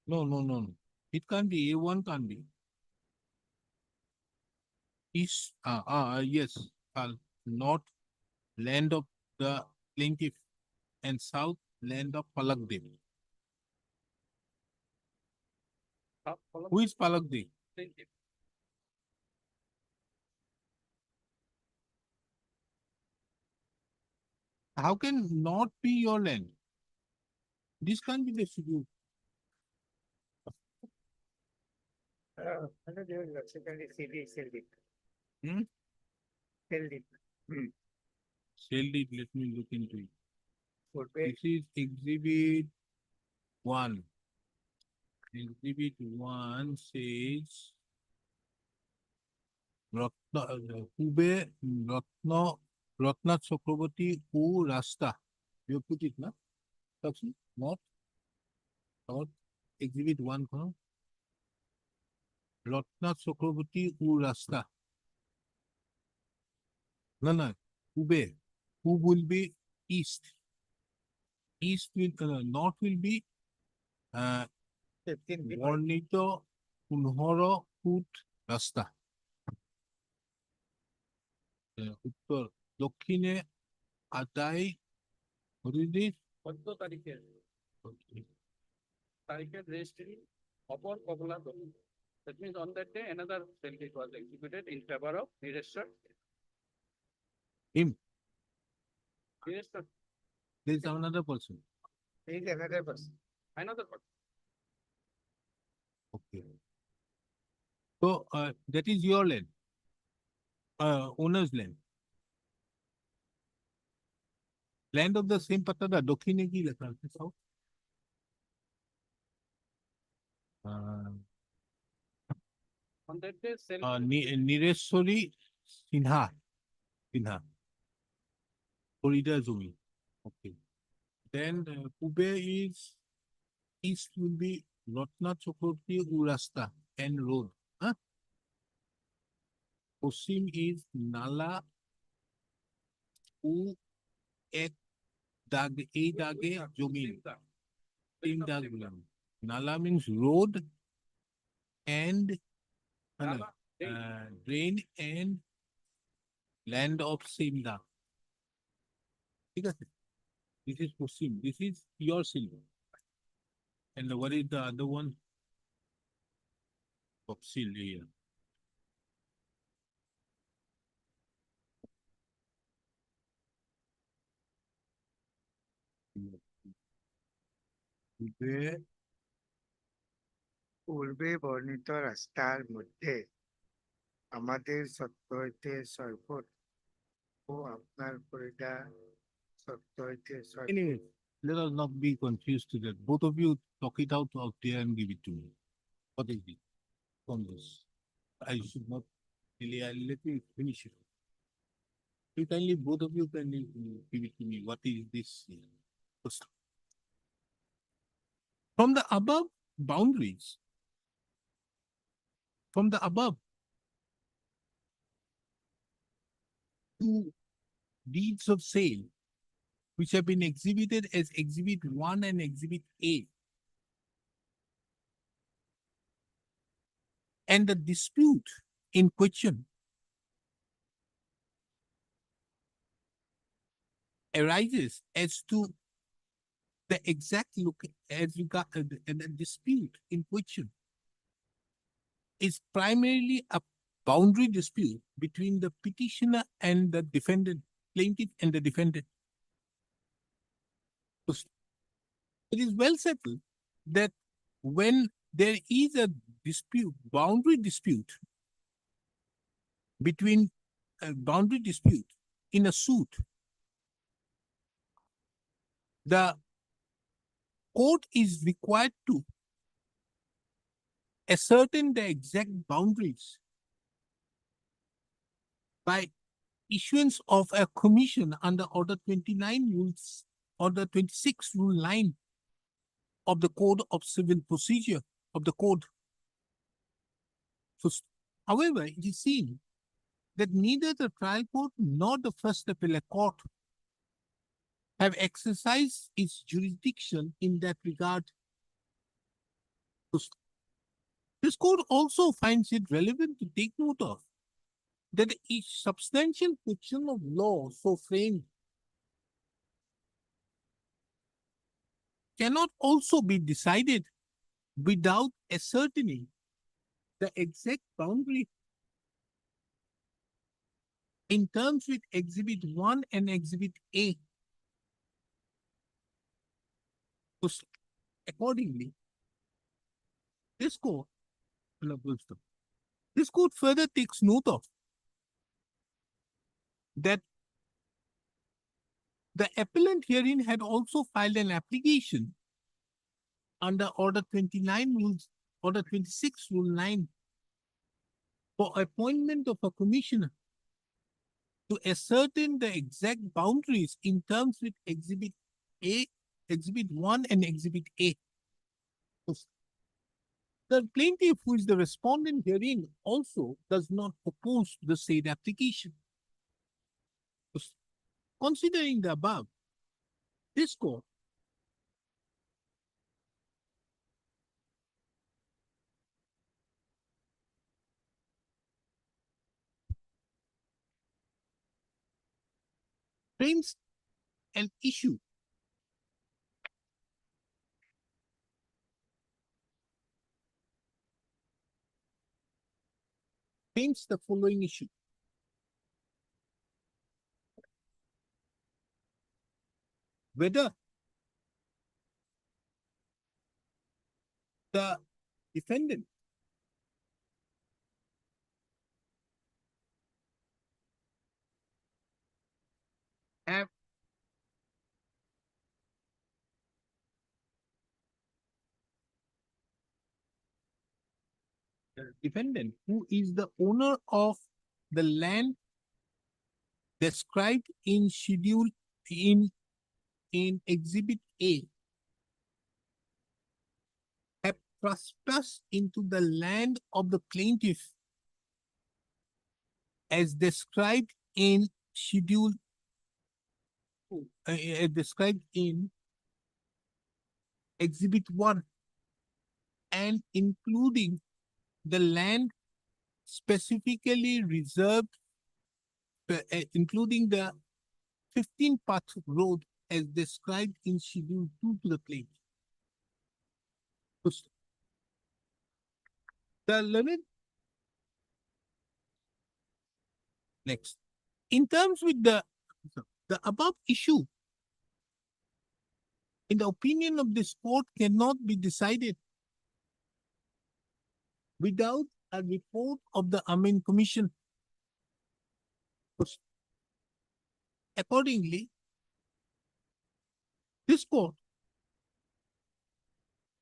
No, no, no, no. It can't be, A1 can't be. East, yes, north, land of the plaintiff, and south, land of Palakdev. Who is Palakdev? How can not be your land? This can't be the schedule. Ano yun, secondary CD, CLD. Hmm? CLD. Sell it, let me look into it. Would be, This is exhibit 1. Exhibit 1 says Kube Ratna Chakraborty U Rasta. You put it, na? Not exhibit 1. Ratna Chakraborty U Rasta. No. Kube. Who will be east? East will, north will be 15 feet. বর্ণিত 15 foot রাস্তা। উত্তর দক্ষিণে আদায় হরিদির 14 তারিখের registry upon Kopala. That means on that day, another delegate was executed in favor of Nireshwar. him. Nireshwar, There is another person. He is another person. another person. Okay. So that is your land. Owner's land. Land of the same patada. দক্ষিণে কি লেখা আছে? South. On that day, Nireshwari Sinha. Corridor Zumi. Okay. Then Kube is east will be Ratna Chakraborty Urasta and road. Huh? Posim is Nala U Ek Dag A Dage Jomin. Same Dag Gulam. Nala means road and drain and land of same Dag. This is Posim. This is your silver. And what is the other one? Topsil here. পূর্বে বর্ণিত রাস্তার মধ্যে আমাদের সত্য হইতে 6 foot ও আপনার পরিদা সত্য হইতে 6 Anyway, let us not be confused to that. Both of you talk it out there and give it to me. What is it from this? I should not really, let me finish it. You kindly, both of you can give it to me. What is this? From the above boundaries, from the above two deeds of sale, which have been exhibited as Exhibit 1 and Exhibit A, and the dispute in question arises as to the exact look as regard the dispute in question is primarily a boundary dispute between the petitioner and the defendant, plaintiff and the defendant. It is well settled that when there is a dispute, boundary dispute between a boundary dispute in a suit, the court is required to ascertain the exact boundaries by issuance of a commission under Order 29 rules, Order 26 Rule 9 of the Code of Civil Procedure of the Code. So, however, it is seen that neither the trial court nor the First Appellate Court have exercised its jurisdiction in that regard. This court also finds it relevant to take note of that each substantial question of law so framed cannot also be decided without ascertaining the exact boundary in terms with Exhibit 1 and Exhibit A. Accordingly, this court, this court further takes note of that the appellant herein had also filed an application under Order 29 rules, Order 26 Rule 9 for appointment of a commissioner to ascertain the exact boundaries in terms with Exhibit A, Exhibit 1 and Exhibit A. The plaintiff, who is the respondent herein, also does not oppose the said application. Considering the above, this court frames an issue frames the following issue. Whether the defendant have the defendant who is the owner of the land described in schedule in Exhibit A have trespassed into the land of the plaintiff as described in Schedule described in Exhibit 1 and including the land specifically reserved, including the 15-path road as described in Schedule 2 to the claim. The learned next. In terms with the above issue, in the opinion of this court, cannot be decided without a report of the Amin Commission. Accordingly, this court,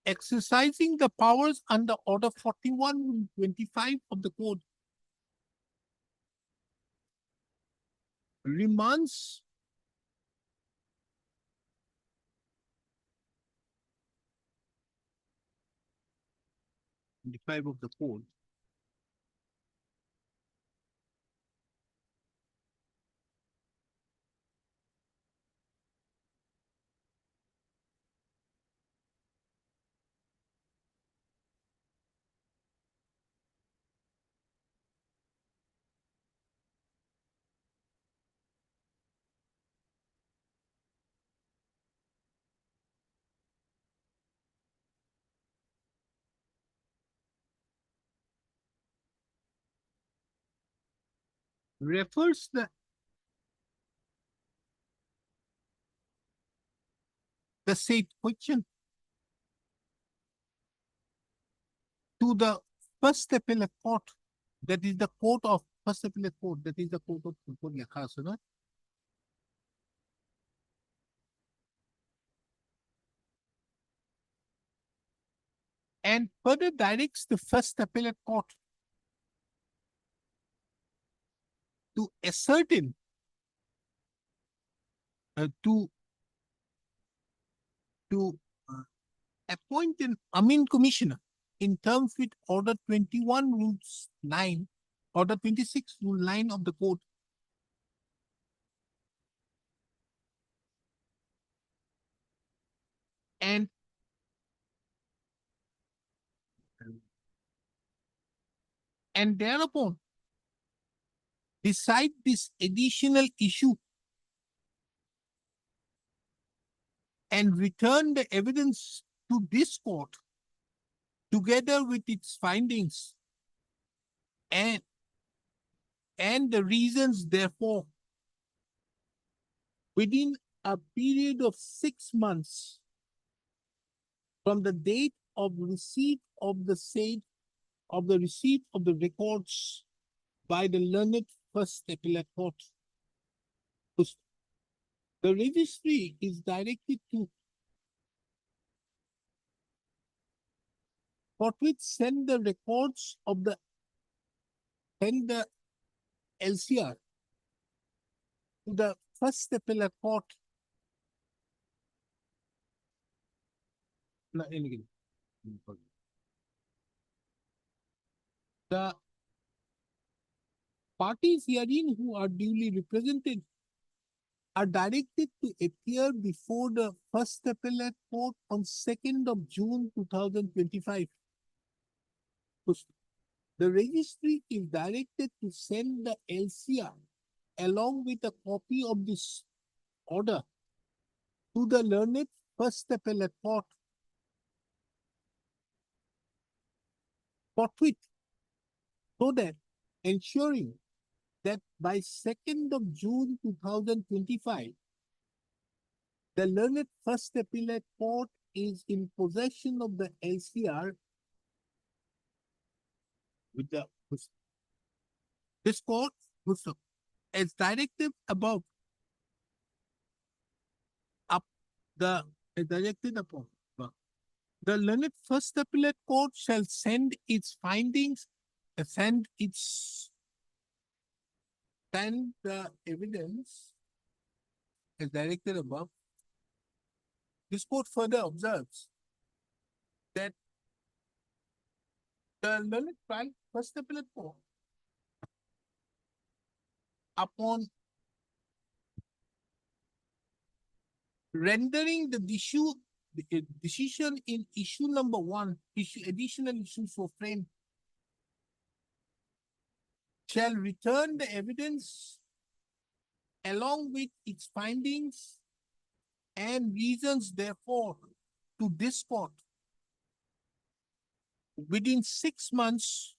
exercising the powers under Order 41-25 of the code, remands of the code refers the said question to the first appellate court, that is the court of first appellate court, that is the court of Khasana. And further directs the first appellate court to ascertain to appoint an Amin commissioner in terms with Order 21 Rules 9, Order 26 Rule 9 of the code, And thereupon decide this additional issue and return the evidence to this court together with its findings and the reasons therefore within a period of 6 months from the date of receipt of the receipt of the records by the learned first appellate court. The registry is directed to forthwith send the records of the LCR to the first appellate court. No, again. The parties herein who are duly represented are directed to appear before the first appellate court on 2nd of June 2025. The registry is directed to send the LCR along with a copy of this order to the learned first appellate court forthwith, so that ensuring that by 2nd of June 2025, the learned first appellate court is in possession of the LCR with this court, as directed above, directed upon. The learned first appellate court shall send its findings, send the evidence as directed above. This court further observes that the learned first appellate court, upon rendering the decision in issue number 1, additional issue for frame, shall return the evidence along with its findings and reasons therefore to this court within 6 months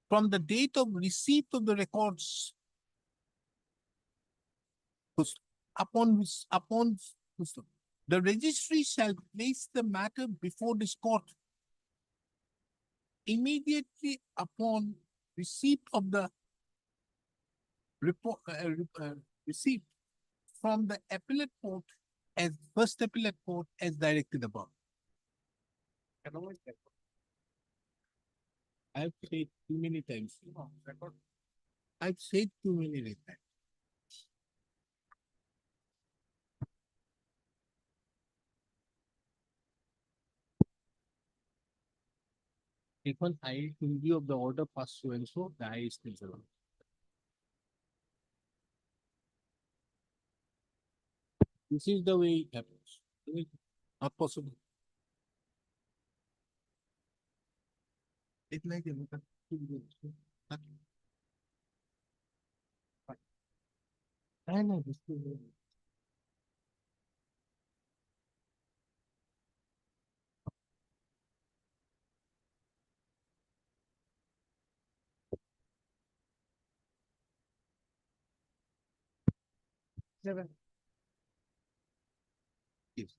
from the date of receipt of the records. Upon the registry shall place the matter before this court immediately upon receipt of the report receipt from the appellate court as first appellate court as directed above. I've said too many times. I've said too many times. If an I in view of the order passed so and so, the I is still allowed. This is the way it happens. Not possible. It's like I know this is. Seven. Yes.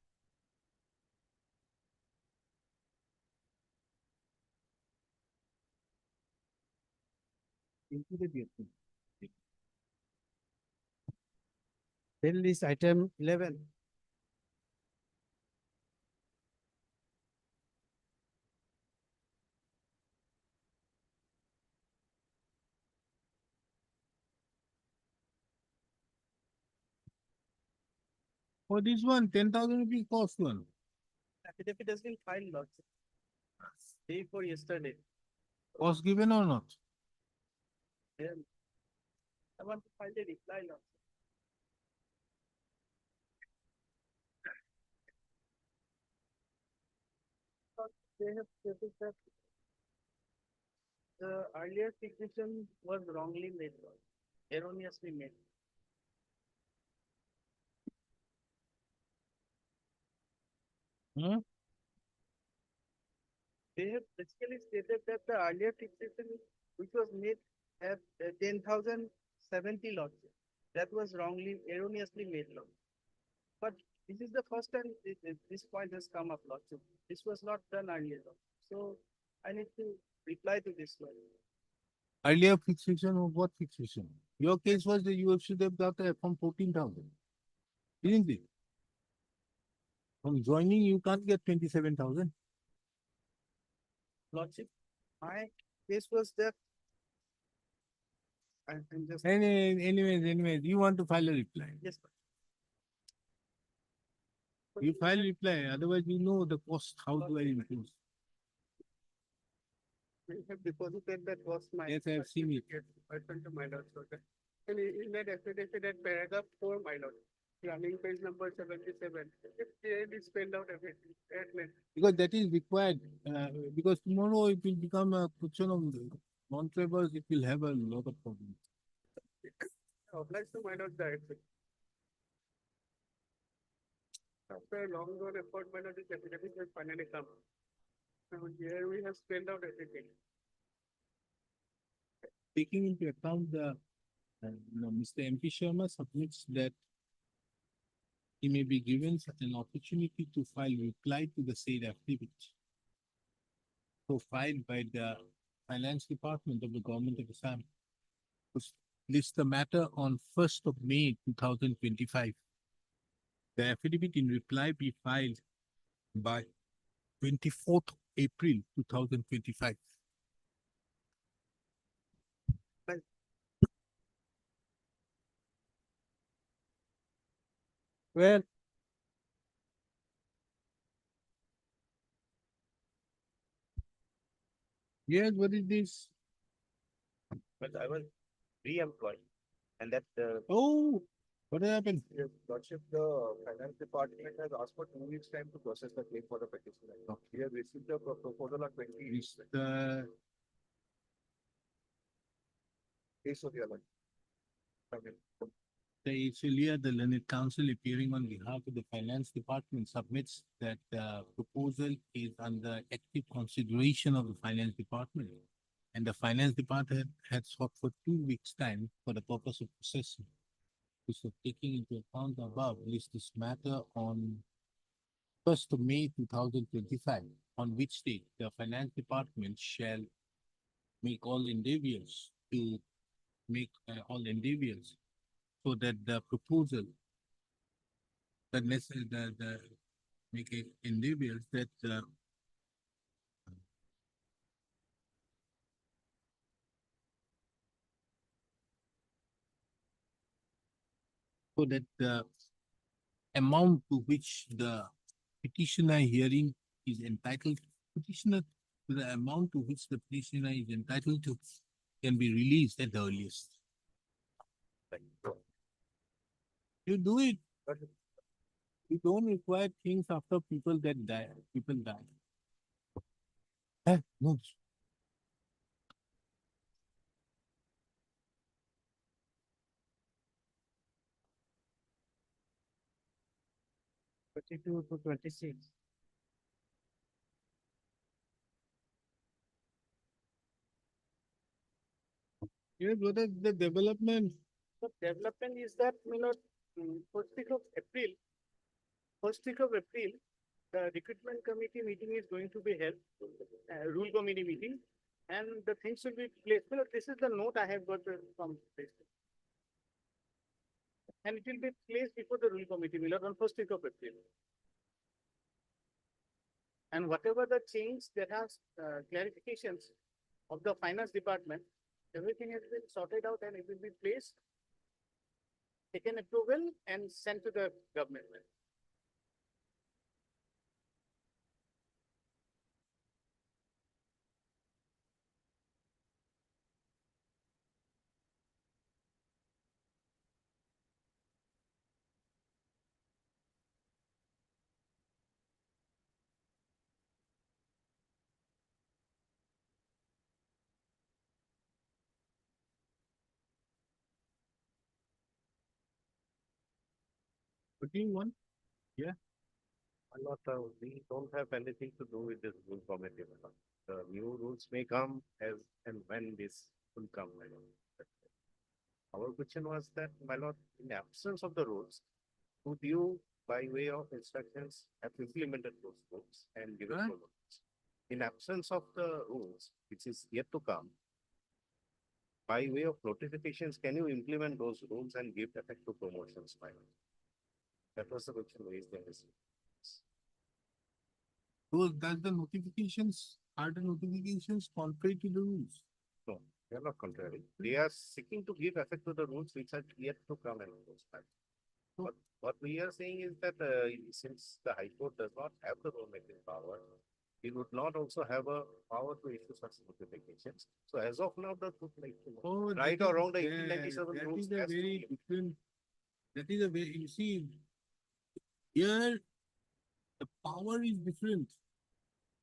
Then this item 11. For this one, 10,000 rupees cost one. Affidavit has been filed, Lord. Day before yesterday. Was given or not? I want to file a reply, Lord. They have stated that the earlier decision was wrongly made, erroneously made. Hmm? They have basically stated that the earlier fixation which was made at 10,070 lots, that was wrongly, erroneously made law. But this is the first time this point has come up, Lordship. This was not done earlier. So I need to reply to this one. Earlier fixation of what fixation? Your case was that you should have got from 14,000. Isn't it? From joining, you can't get 27,000. Lordship, my case was that I'm just, Anyways, you want to file a reply. yes, sir. You file reply, otherwise you know the cost, how do I impose? We have deposited that was my. Yes, I have seen it. I sent to my lord, so that, and in that affidavit at paragraph 4, my lord, running page number 77, it clearly spelled out everything. At length. Because that is required, because tomorrow it will become a question of non-travelers, it will have a lot of problems. Applies to my lord directly. After a long run effort, my lord, this affidavit has finally come. Now here we have spelled out everything. Taking into account Mr. MP Sharma submits that he may be given an opportunity to file reply to the said affidavit. So filed by the Finance Department of the Government of Assam. Lists the matter on 1st of May 2025. The affidavit in reply be filed by 24th April 2025. Well, yes, what is this? But I was re-employed and that, Oh, what happened? Yes, Lordship, the finance department has asked for 2 weeks time to process the claim for the petition. We have received the proposal on 20 Is the days of the other. The earlier the learned counsel appearing on behalf of the finance department submits that the proposal is under active consideration of the finance department. And the finance department had sought for 2 weeks' time for the purpose of processing. So taking into account the above, list this matter on 1st of May 2025, on which date the finance department shall make all endeavors to so that the proposal, the necessary, the make it endeavors that so that the amount to which the petitioner hearing is entitled, petitioner, the amount to which the petitioner is entitled to can be released at the earliest. You do it, but you don't require things after people that die, people die. No. 32 to 26. Yes, what is the development? The development is that, first week of April, the recruitment committee meeting is going to be held, rule committee meeting, and the things will be placed. This is the note I have got from this. And it will be placed before the rule committee, on first week of April. And whatever the change that has clarifications of the finance department, everything has been sorted out and it will be placed, taken approval and sent to the government. What do you want? Not, we don't have anything to do with this rule committee. The new rules may come as and when this will come. My lord. Our question was that, my lord, in absence of the rules, could you, by way of instructions, have implemented those rules and given Right. promotions? In absence of the rules, which is yet to come, by way of notifications, can you implement those rules and give effect to promotions, my lord? That was the question raised in this. So does the notifications, are the notifications contrary to the rules? No, they are not contrary. They are seeking to give effect to the rules which are yet to come and goes back. But what we are saying is that since the High Court does not have the rule-making power, it would not also have a power to issue such notifications. So as of now, the Oh, right that or is- wrong, the that- 1897 that rules is a has to very be- different, that is a very, you see, here, the power is different.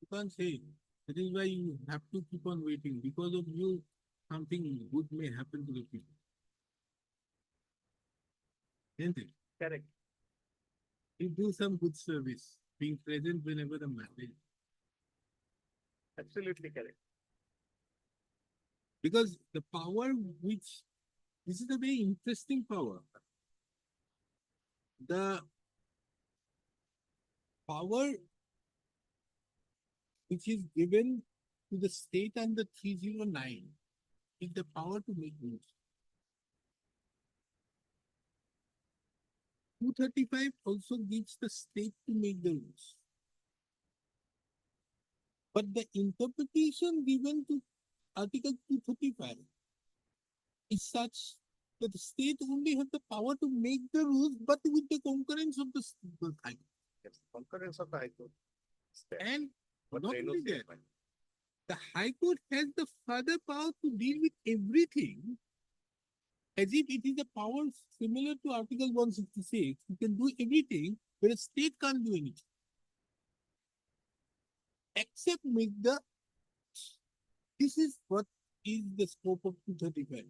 You can't say, that is why you have to keep on waiting, because of you, something good may happen to the people. Isn't it? Correct. You do some good service, being present whenever the matter is. Absolutely correct. Because the power which, this is a very interesting power. The power which is given to the state under 309 is the power to make rules. 235 also gives the state to make the rules. But the interpretation given to Article 235 is such that the state only has the power to make the rules, but with the concurrence of the High Court. Yes, concurrence of the High Court. is there. And But not they only don't say that, it. the High Court has the further power to deal with everything as if it is a power similar to Article 166. You can do everything, but a state can't do anything. Except make the, this is what is the scope of 235.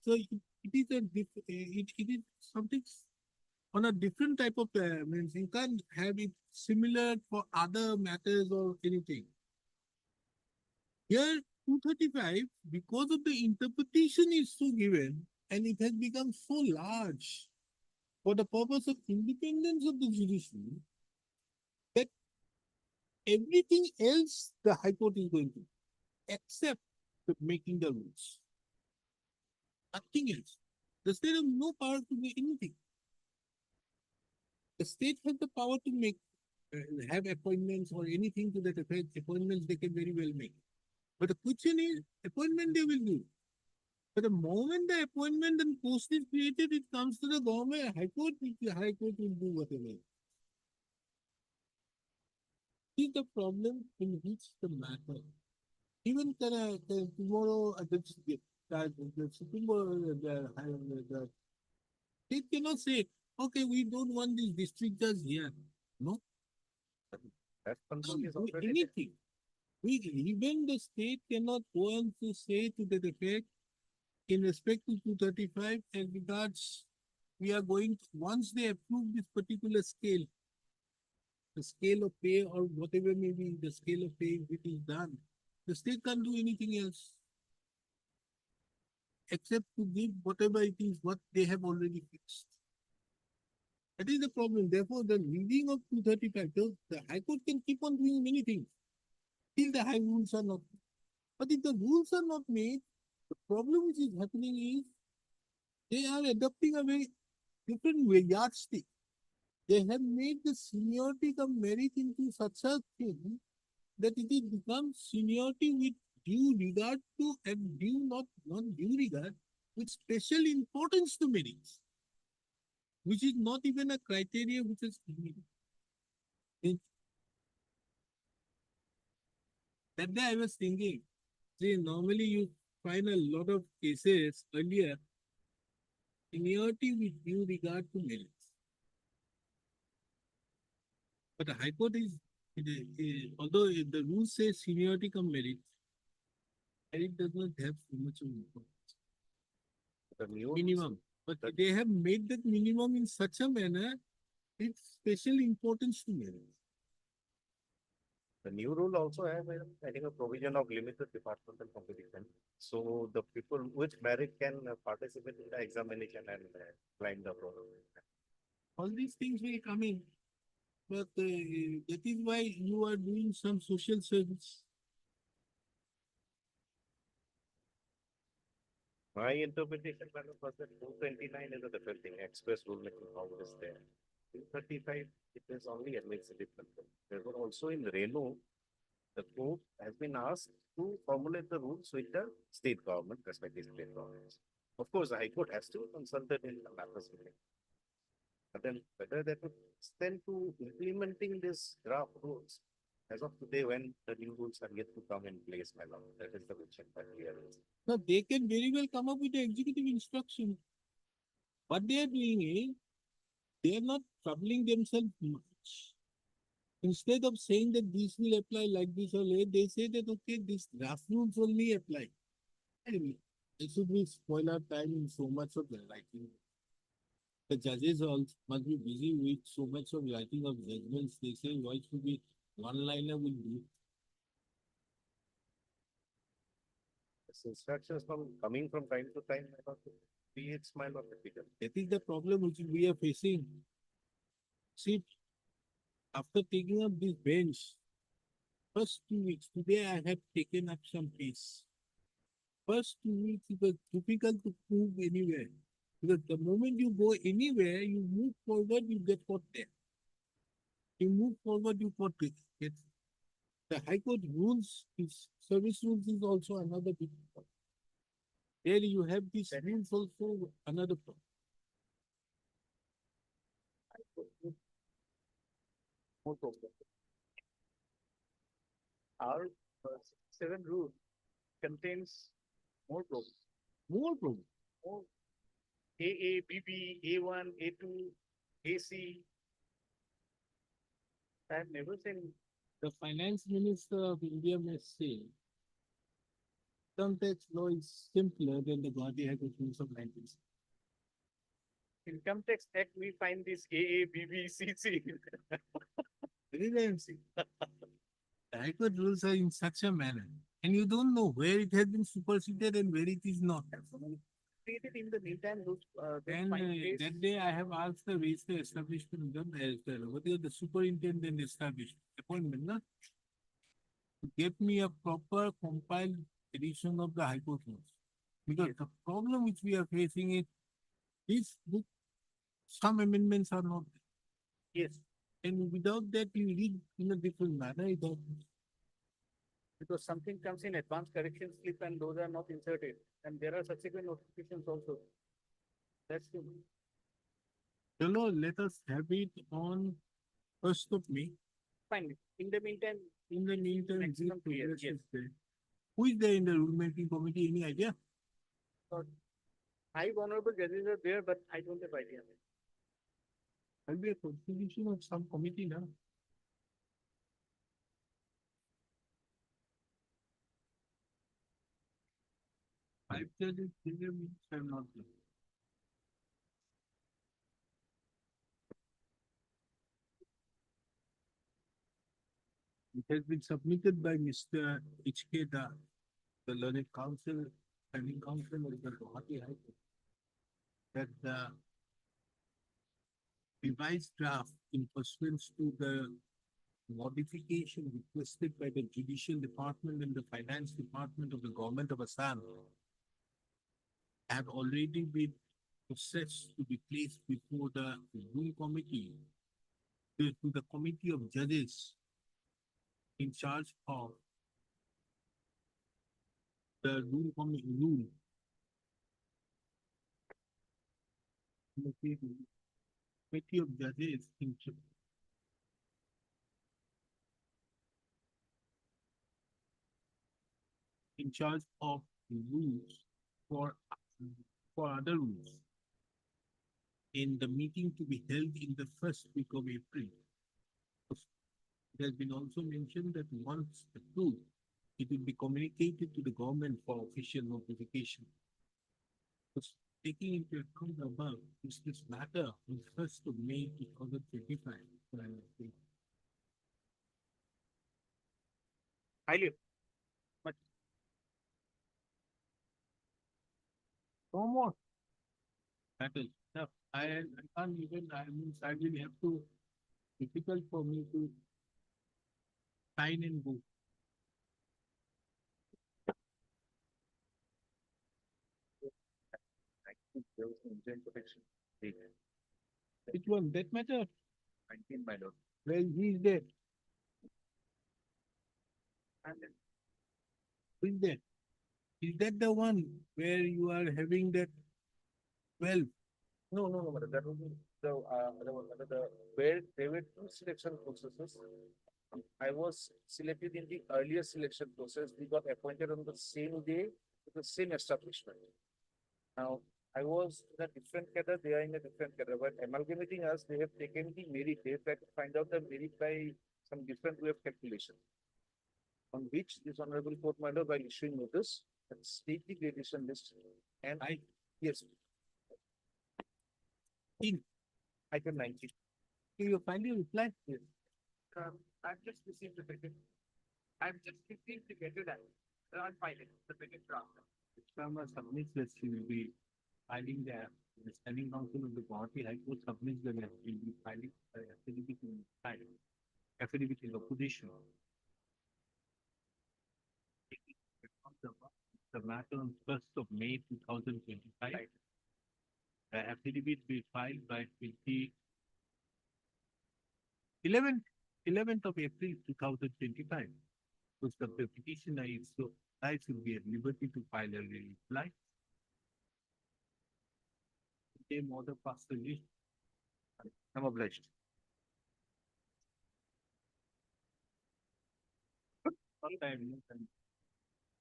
So it is a, it is something on a different type of, means you can't have it similar for other matters or anything. Here, 235, because of the interpretation is so given, and it has become so large for the purpose of independence of the judiciary, that everything else the High Court is going to, except making the rules. Nothing else. The state has no power to do anything. The state has the power to make, have appointments or anything to that effect. Appointments they can very well make. But the question is, appointment they will do. But the moment the appointment and post is created, it comes to the government, High Court, the High Court will do whatever. This is the problem in which the matter. Even tomorrow, the Supreme Court, the state cannot say, okay, we don't want this district judge here. No, That control can't is do already there. anything. Even the state cannot go on to say to that effect, in respect to 235, as regards, we are going, once they approve this particular scale, the scale of pay or whatever may be the scale of pay which is done, the state can't do anything else except to give whatever it is what they have already fixed. That is the problem. Therefore, the reading of 235, the High Court can keep on doing many things till the high rules are not. But if the rules are not made, the problem which is happening is they are adopting a very different yardstick. They have made the seniority come merit into such a thing that it is become seniority with due regard to and due not due regard with special importance to merits, which is not even a criteria which is that day I was thinking, see, normally you find a lot of cases earlier, seniority with due regard to merits. But the High Court is, although the rules say seniority come merit, merit does not have so much of importance. The new Minimum. But they have made that minimum in such a manner It's special importance to me. The new rule also has, I think, a provision of limited departmental competition. So the people which merit can participate in the examination and climb the program. All these things will come in. But that is why you are doing some social service. My interpretation madam, was that 229 is a different thing, express rule making, how it is there. 235, it is only administrative control. Therefore, also in Renu, the court has been asked to formulate the rules with the state government, respective state governments. Of course, the High Court has to consult it in the matters meeting. But then whether that would extend to implementing this draft rules as of today, when the new rules are yet to come in place, my lord, that is the question that we are raising. Now they can very well come up with the executive instruction. What they are doing is, they are not troubling themselves much. Instead of saying that this will apply like this or like, they say that, okay, this draft rules only apply. Anyway, it should be spoil our time in so much of writing. The judges also must be busy with so much of writing of judgments. They say, why should be one liner will do. This instructions coming from time to time, my lord, creates my lord difficult. That is the problem which we are facing. See, after taking up this bench, first 2 weeks, today I have taken up some pace. First 2 weeks, it was difficult to move anywhere. Because the moment you go anywhere, you move forward, you get caught there. You move forward, you get. The High Court rules, service rules is also another big problem. There you have these rules also another problem. More problem. Our 7 rule contains more problems. More problem. More AA, BB, A1, A2, AC. I have never seen. The Finance Minister of India may say, income tax law is simpler than the Guwahati High Court rules of 1960. Income Tax Act, we find this AA, BB, CC. Very I am saying. The High Court rules are in such a manner, and you don't know where it has been superseded and where it is not. Created in the meantime, those And that day I have asked the raise the establishment done as the superintendent established appointment, na? To get me a proper compiled edition of the High Court rules. Because the problem which we are facing is this book, some amendments are not there. Yes, And without that, you read in a different manner. because something comes in advanced correction slip and those are not inserted. And there are subsequent notifications also. That's the. Let us have it on 1st of May. Fine. In the meantime, Maximum clear, progress yes. is there. Who is there in the rulemaking committee? Any idea? high honorable judges are there, but I don't have idea. I'll be a contribution of some committee now. Five judges, senior means I'm not there. It has been submitted by Mr. H.K. Da, the learned counsel, standing counsel of the Guwahati High Court, that the revised draft in pursuance to the modification requested by the Judicial Department and the Finance Department of the Government of Assam have already been processed to be placed before the rule committee, to the committee of judges in charge of the rule committee. Committee of judges in charge of rules for other rules in the meeting to be held in the first week of April. It has been also mentioned that once approved, it will be communicated to the government for official notification. taking into account the above, is this matter on first of May 2025. Highly. No more. That is enough. I can't even, I mean, I will have to, difficult for me to sign and go. I think there was an intent protection. Date, Which one? That matter? 19, my lord. Well, he is there. And then Who is there? Is that the one where you are having that? Well, No, madam, that was where there were two selection processes. I was selected in the earlier selection process. We got appointed on the same day with the same establishment. Now, I was in a different cadre, they are in a different cadre, but amalgamating us, they have taken the merit, they have tried to find out the merit by some different way of calculation. On which this honorable court, my lord, by issuing notice, and state the gradation list, and yes. Item 19. you finally reply. I've just received the ticket. I've just received the ticket that. I'll file it, the ticket draft. Farmer submits that she will be filing the standing council of the Guwahati High Court submits that she will be filing affidavit in file, affidavit in opposition. The matter on 1st of May 2025. The affidavit be filed by 11th of April 2025. Because the petitioner is so, I should be at liberty to file a reply. Same order passed the list. I'm obliged. No time, no time.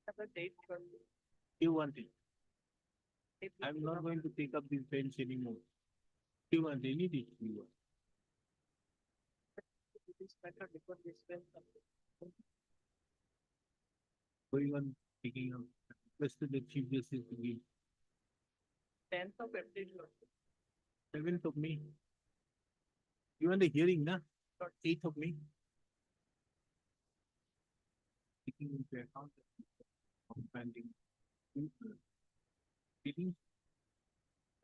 Have a date for You want it? I'm not going to take up this bench anymore. You want any date you want? this matter before this when Going on taking up, requested the chief justice to give 10th of April. 7th of May. You want the hearing, na? 8th of May. Taking into account the outstanding meeting.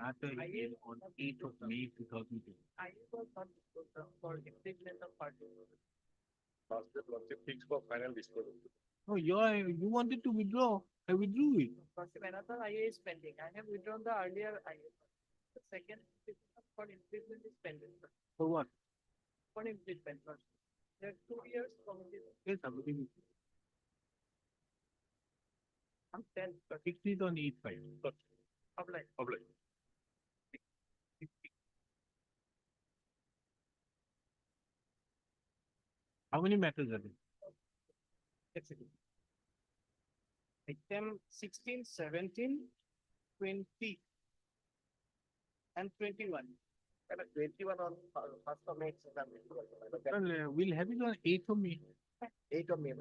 Matter is on 8th of May 2020. I was not for improvement of party. Lordship fixed for final disposal. Oh, you wanted to withdraw. I withdrew it. Because another IA is pending. I have withdrawn the earlier IA. The second for improvement is pending. For what? For improvement. There are 2 years from this. Yes, somebody will I'm 10. fix it on 8/5. Obliged. How many matters are there? Item 16, 17, 20, and 21. And 21 on first of May. Well, we'll have it on 8th of May. 8 of May.